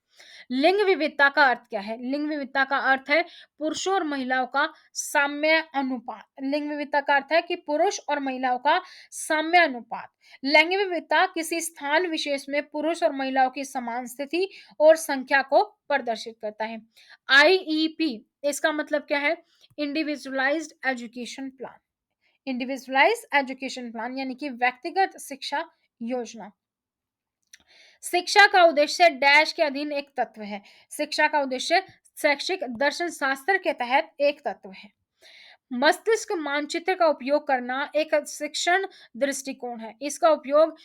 लिंग विविधता का अर्थ क्या है? लिंग विविधता का अर्थ है पुरुषों और महिलाओं का साम्य अनुपात। लिंग विविधता का अर्थ है कि पुरुष और महिलाओं का साम्य अनुपात। लिंग विविधता किसी स्थान विशेष में पुरुष और महिलाओं की समान स्थिति और संख्या को प्रदर्शित करता है। आईईपी, इसका मतलब क्या है? Individualised education plan. Individualised education plan यानी कि व्यक्तिगत शिक्षा योजना। शिक्षा का उद्देश्य डैश के अधीन एक तत्व है। शिक्षा का उद्देश्य शैक्षिक दर्शन शास्त्र के तहत एक तत्व है। मस्तिष्क मानचित्र का उपयोग करना एक शिक्षण दृष्टिकोण है। इसका उपयोग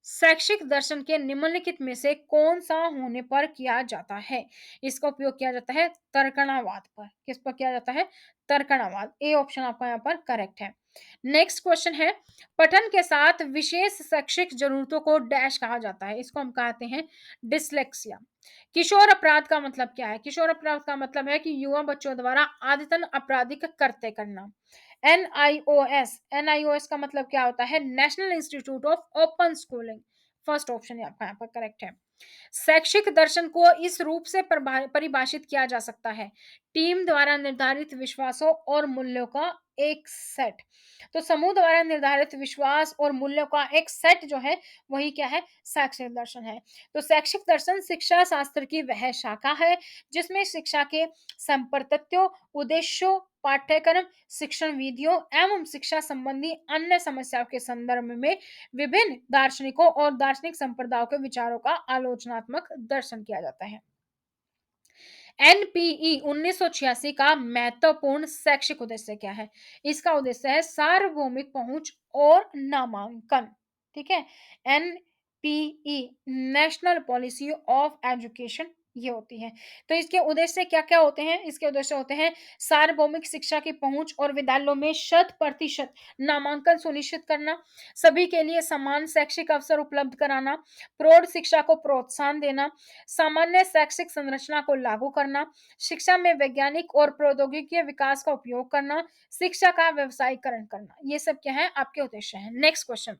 शैक्षिक दर्शन के निम्नलिखित में से कौन सा होने पर किया जाता है? इसका उपयोग किया जाता है तर्कणावाद पर। किस पर किया जाता है? तर्कणावाद। ए ऑप्शन आपका यहाँ पर करेक्ट है। नेक्स्ट क्वेश्चन है, पठन के साथ विशेष शैक्षिक जरूरतों को डैश कहा जाता है। इसको हम कहते हैं डिसलेक्सिया। किशोर अपराध का मतलब क्या है? किशोर अपराध का मतलब है कि युवा बच्चों द्वारा आदतन आपराधिक कृत्य करना। एनआईओएस, एनआईओएस का मतलब क्या होता है? National institute of open schooling. First option आपका यहाँ पर करेक्ट है। शैक्षिक दर्शन को इस रूप से परिभाषित किया जा सकता है, टीम द्वारा निर्धारित विश्वासों और मूल्यों का एक सेट। तो समूह द्वारा निर्धारित विश्वास और मूल्यों का एक सेट जो है, वही क्या है? शैक्षिक दर्शन है। तो शैक्षिक दर्शन शिक्षा शास्त्र की वह शाखा है जिसमें शिक्षा के संप्रत्यों, उद्देश्यों, पाठ्यक्रम, शिक्षण विधियों एवं शिक्षा संबंधी अन्य समस्याओं के संदर्भ में विभिन्न दार्शनिकों और दार्शनिक संप्रदायों के विचारों का आलोचनात्मक दर्शन किया जाता है। एनपीई 1986 का महत्वपूर्ण शैक्षिक उद्देश्य क्या है? इसका उद्देश्य है सार्वभौमिक पहुंच और नामांकन। ठीक है, NPE national policy of education ये होती है। तो इसके उद्देश्य क्या क्या होते हैं? इसके उद्देश्य होते हैं सार्वभौमिक शिक्षा की पहुंच और विद्यालयों में 100% नामांकन सुनिश्चित करना, सभी के लिए समान शैक्षिक अवसर उपलब्ध कराना, प्रौढ़ शिक्षा को प्रोत्साहन देना, सामान्य शैक्षिक संरचना को लागू करना, शिक्षा में वैज्ञानिक और प्रौद्योगिकी विकास का उपयोग करना, शिक्षा का व्यवसायीकरण करना, ये सब क्या है? आपके उद्देश्य हैं। Next question,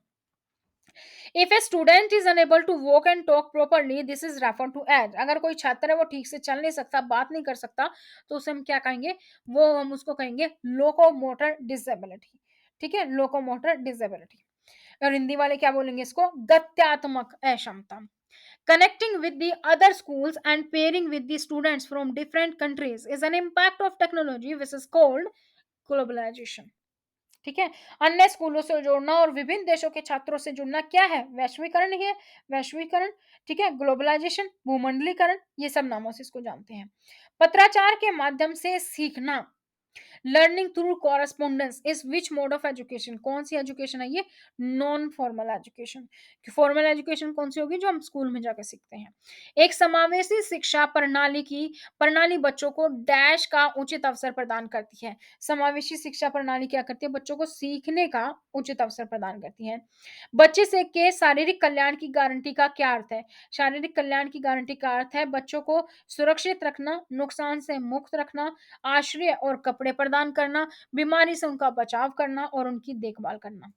if a student is unable to walk and talk properly this is refer to as. अगर कोई छात्र है वो ठीक से चल नहीं सकता, बात नहीं कर सकता, तो उसे हम क्या कहेंगे? वो हम उसको कहेंगे लोकोमोटर डिसेबिलिटी। ठीक है, लोकोमोटर डिसेबिलिटी। और हिंदी वाले क्या बोलेंगे इसको? गत्यात्मक अक्षमता। Connecting with the other schools and pairing with the students from different countries is an impact of technology which is called globalization. ठीक है, अन्य स्कूलों से जोड़ना और विभिन्न देशों के छात्रों से जुड़ना क्या है? वैश्वीकरण ही है, वैश्वीकरण। ठीक है, ग्लोबलाइजेशन, भूमंडलीकरण, ये सब नामों से इसको जानते हैं। पत्राचार के माध्यम से सीखना, learning through correspondence is which mode of education? कौन सी एजुकेशन है ये? Non formal education. Formal education कौन सी होगी? जो हम स्कूल में जाकर सीखते हैं। एक समावेशी शिक्षा प्रणाली बच्चों को डैश का उचित अवसर प्रदान करती है। समावेशी शिक्षा प्रणाली क्या करती है? बच्चों को सीखने का उचित अवसर प्रदान करती है। बच्चे से के शारीरिक कल्याण की गारंटी का क्या अर्थ है? शारीरिक कल्याण की गारंटी का अर्थ है बच्चों को सुरक्षित रखना, नुकसान से मुक्त रखना, आश्रय और कपड़े प्रदान करना, बीमारी से उनका बचाव करना और उनकी देखभाल करना।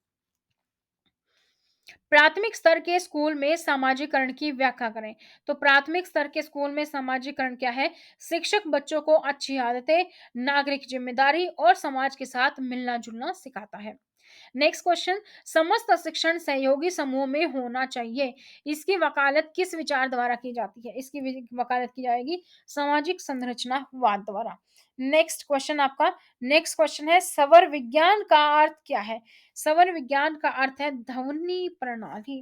प्राथमिक स्तर के स्कूल में सामाजिकरण की व्याख्या करें। तो प्राथमिक स्तर के स्कूल में सामाजिकरण क्या है? शिक्षक बच्चों को अच्छी आदतें, नागरिक जिम्मेदारी और समाज के साथ मिलना जुलना सिखाता है। नेक्स्ट क्वेश्चन, समस्त शिक्षण सहयोगी समूह में होना चाहिए, इसकी वकालत किस विचार द्वारा की जाती है? इसकी वकालत की जाएगी सामाजिक संरचनावाद द्वारा। नेक्स्ट क्वेश्चन आपका, नेक्स्ट क्वेश्चन है सवर विज्ञान का अर्थ क्या है? सवर विज्ञान का अर्थ है ध्वनि प्रणाली।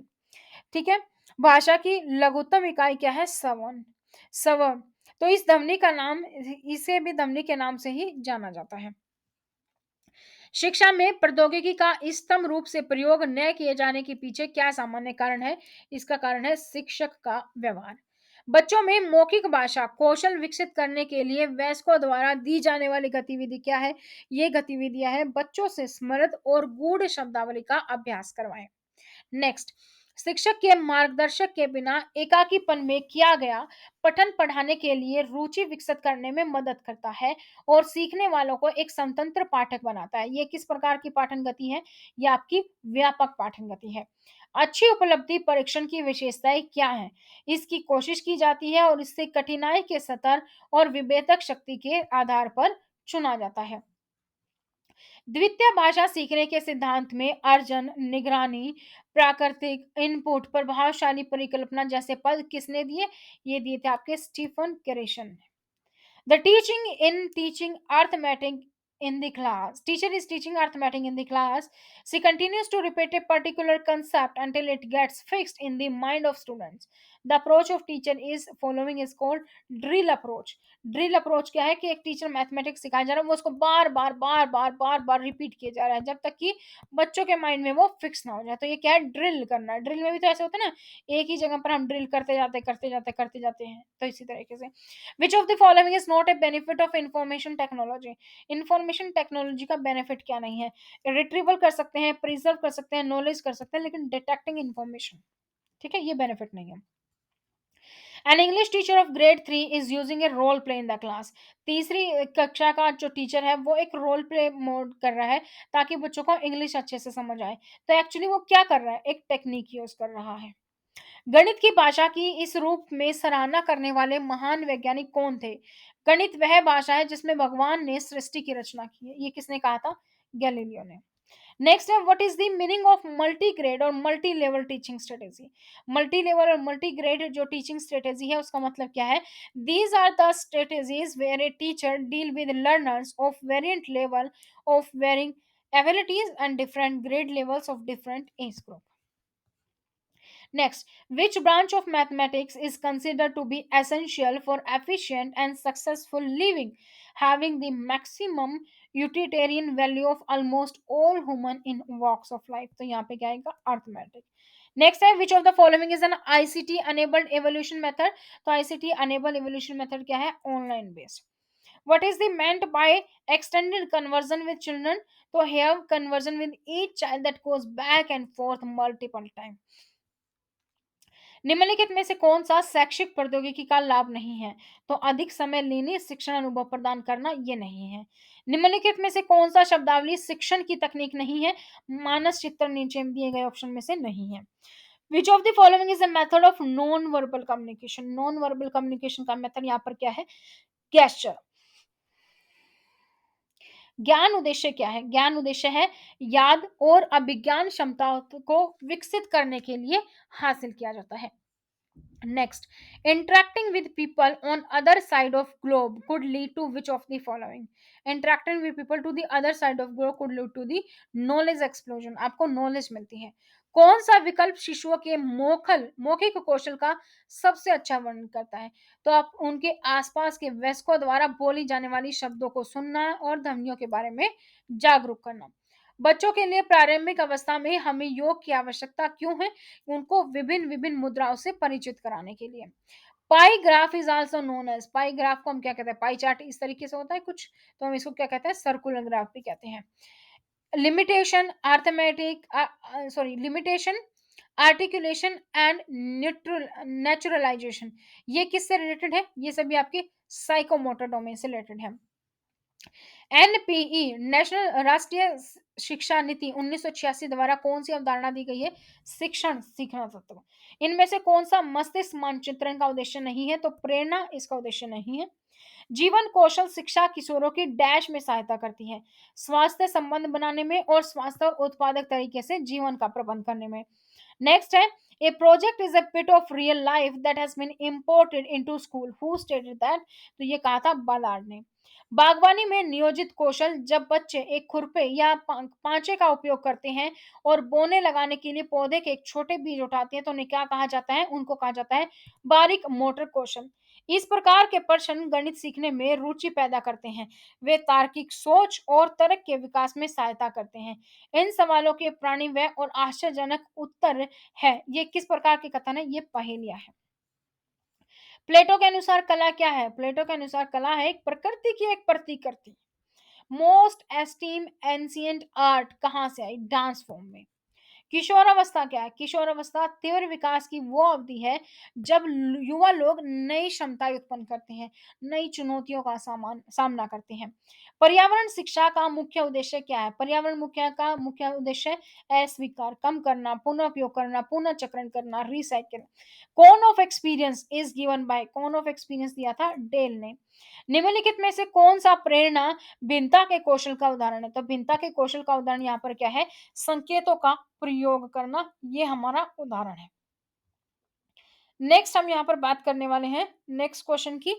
ठीक है, भाषा की लघुत्तम इकाई क्या है? सवन, सवर। तो इस ध्वनि का नाम, इसे भी ध्वनि के नाम से ही जाना जाता है। शिक्षा में प्रौद्योगिकी का इष्टतम रूप से प्रयोग न किए जाने के पीछे क्या सामान्य कारण है? इसका कारण है शिक्षक का व्यवहार। बच्चों में मौखिक भाषा कौशल विकसित करने के लिए वयस्कों द्वारा दी जाने वाली गतिविधि क्या है? ये गतिविधियां है बच्चों से स्मृत और गूढ़ शब्दावली का अभ्यास करवाएं। नेक्स्ट, शिक्षक के मार्गदर्शक के बिना एकाकीपन में किया गया पठन पढ़ाने के लिए रुचि विकसित करने में मदद करता है और सीखने वालों को एक स्वतंत्र पाठक बनाता है। ये किस प्रकार की पाठन गति है? ये आपकी व्यापक पाठन गति है। अच्छी उपलब्धि परीक्षण की विशेषताएं क्या है? इसकी कोशिश की जाती है और इससे कठिनाई के स्तर और विभेदक शक्ति के आधार पर चुना जाता है। द्वितीय भाषा सीखने के सिद्धांत में अर्जन, निगरानी, प्राकृतिक इनपुट, प्रभावशाली परिकल्पना जैसे पद किसने दिए? ये दिए थे आपके स्टीफन क्रेशन ने। The teaching arithmetic in the class. Teacher is teaching arithmetic in the class. She continues to repeat a particular concept until it gets fixed in the mind of students. The approach of teacher is following is called drill approach. Drill approach क्या है? कि एक टीचर मैथमेटिक्स सिखाया जा रहा है, वो उसको बार बार बार बार बार बार रिपीट किया जा रहा है जब तक कि बच्चों के माइंड में वो फिक्स ना हो जाए। तो ये क्या है? ड्रिल करना है। ड्रिल में भी तो ऐसे होता है ना, एक ही जगह पर हम ड्रिल करते जाते हैं। तो इसी तरीके से which of the following is not a benefit of information technology? Information technology का बेनिफिट क्या नहीं है? रिट्रीवल कर सकते हैं, प्रिजर्व कर सकते हैं, नॉलेज कर सकते हैं, लेकिन डिटेक्टिंग इंफॉर्मेशन, ठीक है, ये बेनिफिट नहीं है। An English teacher of grade 3 is using a role play in the class. तीसरी कक्षा का जो टीचर है वो एक रोल प्ले मोड कर रहा है ताकि बच्चों को इंग्लिश अच्छे से समझ आए। तो एक्चुअली वो क्या कर रहा है? एक टेक्निक यूज कर रहा है। गणित की भाषा की इस रूप में सराहना करने वाले महान वैज्ञानिक कौन थे? गणित वह भाषा है जिसमें भगवान ने सृष्टि की रचना की है। ये किसने कहा था? गैलीलियो ने। नेक्स्ट है, what is the meaning of multi grade और multi level teaching strategy? Multi level और मल्टी ग्रेड जो टीचिंग स्ट्रेटेजी है उसका मतलब क्या है? These are the strategies where a teacher deal with learners of variant level of varying abilities and different grade levels of different age group. Next, which branch of mathematics is considered to be essential for efficient and successful living, having the maximum utilitarian value of almost all human in walks of life? तो यहाँ पे क्या आएगा? Arithmetic. नेक्स्ट है, which of the following is an ICT enabled evolution method? तो आईसीटी अनेबल्ड एवोल्यूशन मेथड क्या है? Online based. What is the meant by extended conversion with children? तो have conversion with each child that goes back and forth multiple times. निम्नलिखित में से कौन सा शैक्षिक प्रौद्योगिकी का लाभ नहीं है? तो अधिक समय लेने शिक्षण अनुभव प्रदान करना ये नहीं है. निम्नलिखित में से कौन सा शब्दावली शिक्षण की तकनीक नहीं है? मानस चित्र नीचे दिए गए ऑप्शन में से नहीं है. Which of the following is a method of non verbal communication? Non verbal communication का मेथड यहाँ पर क्या है? गेस्चर. ज्ञान उद्देश्य क्या है? ज्ञान उद्देश्य है याद और अभिज्ञान क्षमताओं को विकसित करने के लिए हासिल किया जाता है. Next, interacting with people on other side of globe could lead to which of the following? Interacting with people to the other side of globe could lead to the knowledge explosion. आपको knowledge मिलती है. कौन सा विकल्प शिशुओं के मौखिक कौशल का सबसे अच्छा वर्णन करता है? तो आप उनके आसपास के वयस्कों द्वारा बोली जाने वाली शब्दों को सुनना और ध्वनियों के बारे में जागरूक करना. बच्चों के लिए प्रारंभिक अवस्था में हमें योग की आवश्यकता क्यों है? उनको विभिन्न विभिन्न मुद्राओं से परिचित कराने के लिए. Pie graph is also known as, pie graph को हम क्या कहते हैं? पाई चार्ट इस तरीके से होता है कुछ, तो हम इसको क्या कहते हैं? सर्कुलर ग्राफ भी कहते हैं. Limitation arithmetic sorry limitation articulation and naturalisation, ये किससे रिलेटेड है? ये सभी आपके साइकोमोटर डोमेन से रिलेटेड है. एनपीई नेशनल राष्ट्रीय शिक्षा नीति 1986 द्वारा कौन सी अवधारणा दी गई है? शिक्षण सीखना तत्व. इनमें से कौन सा मस्तिष्क मानचित्रण का उद्देश्य नहीं है? तो प्रेरणा इसका उद्देश्य नहीं है. जीवन कौशल शिक्षा किशोरों की डैश में सहायता करती है? स्वास्थ्य संबंध बनाने में और स्वास्थ्य और उत्पादक तरीके से जीवन का प्रबंध करने में. नेक्स्ट है, a project is a bit of real life that has been imported into school, who stated that? तो ये कहा था बालार्ड ने. बागवानी में नियोजित कौशल, जब बच्चे एक खुरपे या पांचे का उपयोग करते हैं और बोने लगाने के लिए पौधे के एक छोटे बीज उठाते हैं तो उन्हें क्या कहा जाता है? उनको कहा जाता है बारीक मोटर कौशल. इस प्रकार के प्रश्न गणित सीखने में रुचि पैदा करते हैं. वे तार्किक सोच और तर्क के विकास में सहायता करते हैं. इन सवालों के प्राणिवय और आश्चर्यजनक उत्तर है. ये किस प्रकार के कथन है? ये पहेलियां है. प्लेटो के अनुसार कला क्या है? प्लेटो के अनुसार कला है एक प्रकृति की एक प्रतिकृति. मोस्ट एस्टीम एंशियंट आर्ट कहां से आई? डांस फॉर्म में. किशोरावस्था क्या है? किशोरावस्था तीव्र विकास की वो अवधि है जब युवा लोग नई क्षमताएं उत्पन्न करते हैं, नई चुनौतियों का सामना करते हैं. पर्यावरण शिक्षा का मुख्य उद्देश्य क्या है? पर्यावरण मुख्य उद्देश्य अस्वीकार, कम करना, पुनः उपयोग करना, पुनः चक्रण करना, रिसाइकिल. कौन of experience is given bye? कौन ऑफ एक्सपीरियंस दिया था डेल ने. निम्नलिखित में से कौन सा प्रेरणा भिन्नता के कौशल का उदाहरण है? तो भिन्नता के कौशल का उदाहरण यहाँ पर क्या है? संकेतों का प्रयोग करना, ये हमारा उदाहरण है. नेक्स्ट हम यहाँ पर बात करने वाले हैं नेक्स्ट क्वेश्चन की.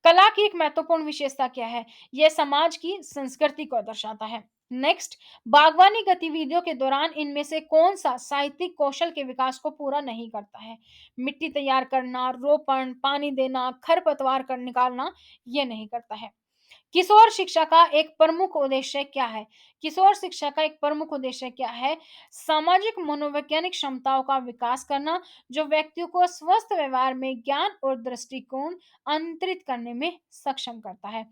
कला की एक महत्वपूर्ण विशेषता क्या है? यह समाज की संस्कृति को दर्शाता है. नेक्स्ट, बागवानी गतिविधियों के दौरान इनमें से कौन सा साहित्यिक कौशल के विकास को पूरा नहीं करता है? मिट्टी तैयार करना, रोपण, पानी देना, खरपतवार कर निकालना, ये नहीं करता है. किशोर शिक्षा का एक प्रमुख उद्देश्य क्या है? किशोर शिक्षा का एक प्रमुख उद्देश्य क्या है? सामाजिक मनोवैज्ञानिक क्षमताओं का विकास करना, जो व्यक्तियों को स्वस्थ व्यवहार में ज्ञान और दृष्टिकोण अंतरित करने में सक्षम करता है.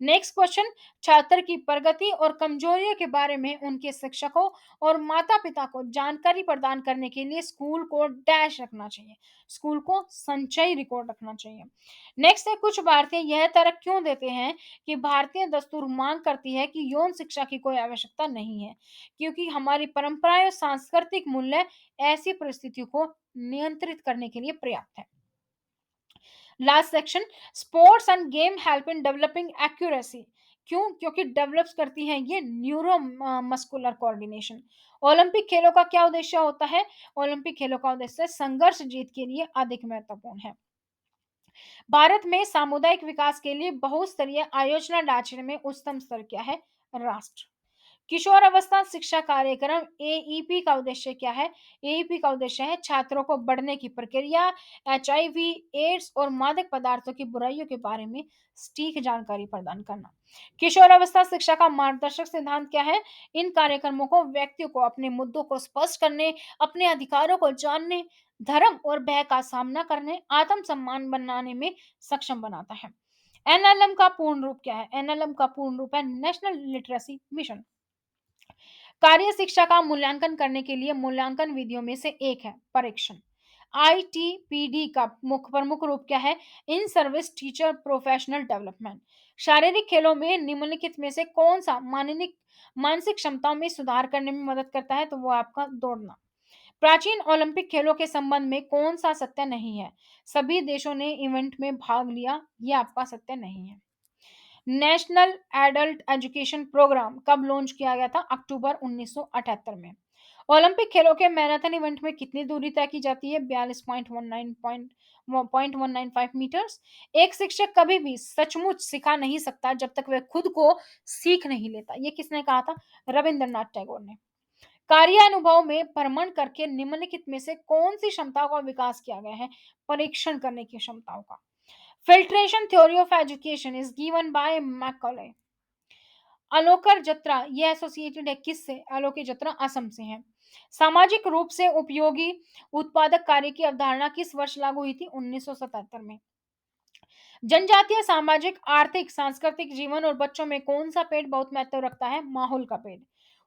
नेक्स्ट क्वेश्चन, छात्र की प्रगति और कमजोरियों के बारे में उनके शिक्षकों और माता पिता को जानकारी प्रदान करने के लिए स्कूल को डैश रखना चाहिए. स्कूल को संचयी रिकॉर्ड रखना चाहिए. नेक्स्ट है, कुछ भारतीय यह तर्क क्यों देते हैं कि भारतीय दस्तूर मांग करती है कि यौन शिक्षा की कोई आवश्यकता नहीं है, क्योंकि हमारी परंपराएं और सांस्कृतिक मूल्य ऐसी परिस्थितियों को नियंत्रित करने के लिए पर्याप्त है. Last section, sports end game help in developing accuracy. क्यों? क्योंकि डेवलप्स करती हैं ये मस्कुलर कोऑर्डिनेशन। ओलंपिक खेलों का क्या उद्देश्य होता है? ओलंपिक खेलों का उद्देश्य संघर्ष जीत के लिए अधिक महत्वपूर्ण है। भारत में सामुदायिक विकास के लिए बहुस्तरीय आयोजना ढांचे में उच्चतम स्तर क्या है? राष्ट्र। किशोर अवस्था शिक्षा कार्यक्रम एईपी का उद्देश्य क्या है? एईपी का उद्देश्य है छात्रों को बढ़ने की प्रक्रिया, एचआईवी, एड्स और मादक पदार्थों की बुराइयों के बारे में सटीक जानकारी प्रदान करना। किशोर अवस्था शिक्षा का मार्गदर्शक सिद्धांत क्या है? इन कार्यक्रमों को व्यक्तियों को अपने मुद्दों को स्पष्ट करने, अपने अधिकारों को जानने, धर्म और भय का सामना करने, आत्मसम्मान बनाने में सक्षम बनाता है। एनएलएम का पूर्ण रूप क्या है? एनएलएम का पूर्ण रूप है नेशनल लिटरेसी मिशन। कार्य शिक्षा का मूल्यांकन करने के लिए मूल्यांकन विधियों में से एक है परीक्षण। आईटीपीडी का मुख्य प्रमुख रूप क्या है? In service teacher professional development. शारीरिक खेलों में निम्नलिखित में से कौन सा माननिक मानसिक क्षमताओं में सुधार करने में मदद करता है? तो वो आपका दौड़ना। प्राचीन ओलंपिक खेलों के संबंध में कौन सा सत्य नहीं है? सभी देशों ने इवेंट में भाग लिया, ये आपका सत्य नहीं है। नेशनल एडल्ट एजुकेशन प्रोग्राम कब लॉन्च किया गया था? अक्टूबर 1978 में। ओलंपिक खेलों के मैराथन इवेंट में कितनी दूरी तय की जाती है? 42.19 मीटर्स। एक शिक्षक कभी भी सचमुच सिखा नहीं सकता जब तक वह खुद को सीख नहीं लेता। ये किसने कहा था? रविंद्रनाथ टैगोर ने। कार्य अनुभव में भ्रमण करके निम्नलिखित में से कौन सी क्षमताओं का विकास किया गया है? परीक्षण करने की क्षमताओं का। Filtration theory of education is given by Macaulay. अलोकर जत्रा ये एसोसिएटेड है किससे? अलोकी जत्रा असम से है। सामाजिक रूप से उपयोगी उत्पादक कार्य की अवधारणा किस वर्ष लागू हुई थी? 1977 में। जनजातीय सामाजिक आर्थिक सांस्कृतिक जीवन और बच्चों में कौन सा पेड़ बहुत महत्व रखता है? माहौल का पेड़।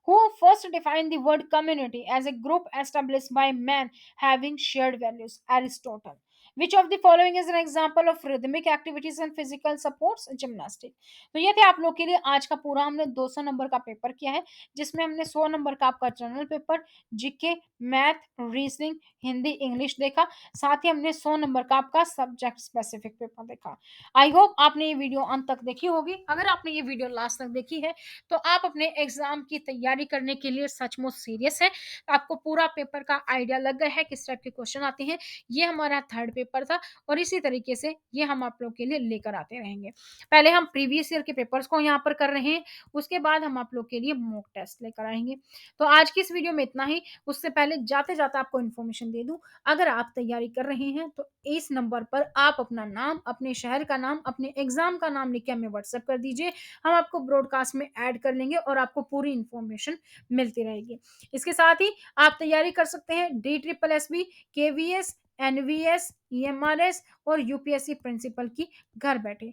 Who first defined the word community as a group established by men having shared values? Aristotle. Which of the following is an example of rhythmic activities and physical supports? Gymnastic. तो ये थे आप लोग के लिए आज का पूरा हमने 200 नंबर का पेपर किया है, जिसमें हमने 100 नंबर का आपका general paper, GK, math, reasoning, Hindi, English देखा। साथ ही हमने 100 नंबर का आपका सब्जेक्ट स्पेसिफिक पेपर देखा। आई होप आपने ये वीडियो अंत तक देखी होगी। अगर आपने ये वीडियो लास्ट तक देखी है तो आप अपने एग्जाम की तैयारी करने के लिए सचमुच सीरियस है। आपको पूरा पेपर का आइडिया लग गया है किस टाइप के क्वेश्चन आते हैं। ये हमारा थर्ड पेपर था और इसी तरीके से ये हम आप लोग के लिए लेकर आते रहेंगे। पहले हम प्रीवियस ईयर के पेपर्स को यहाँ पर कर रहे हैं, उसके बाद हम आप लोग के लिए मॉक टेस्ट लेकर आएंगे। तो आज की इस वीडियो में इतना ही। उससे पहले जाते जाते आपको इन्फॉर्मेशन दे दूं, अगर आप तैयारी कर रहे हैं तो इस नंबर पर आप अपना नाम, अपने शहर का नाम, अपने एग्जाम का नाम लिख के हमें व्हाट्सएप कर दीजिए। हम आपको ब्रॉडकास्ट में ऐड कर लेंगे और आपको पूरी इन्फॉर्मेशन मिलती रहेगी। इसके साथ ही आप तैयारी कर सकते हैं DSSB, KVS, NVS, EMRS और यूपीएससी प्रिंसिपल की घर बैठे।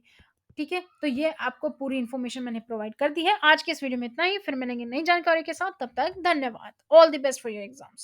ठीक है, तो ये आपको पूरी इन्फॉर्मेशन मैंने प्रोवाइड कर दी है। आज के इस वीडियो में इतना ही, फिर मिलेंगे नई जानकारी के साथ। तब तक धन्यवाद। All the best for your exams.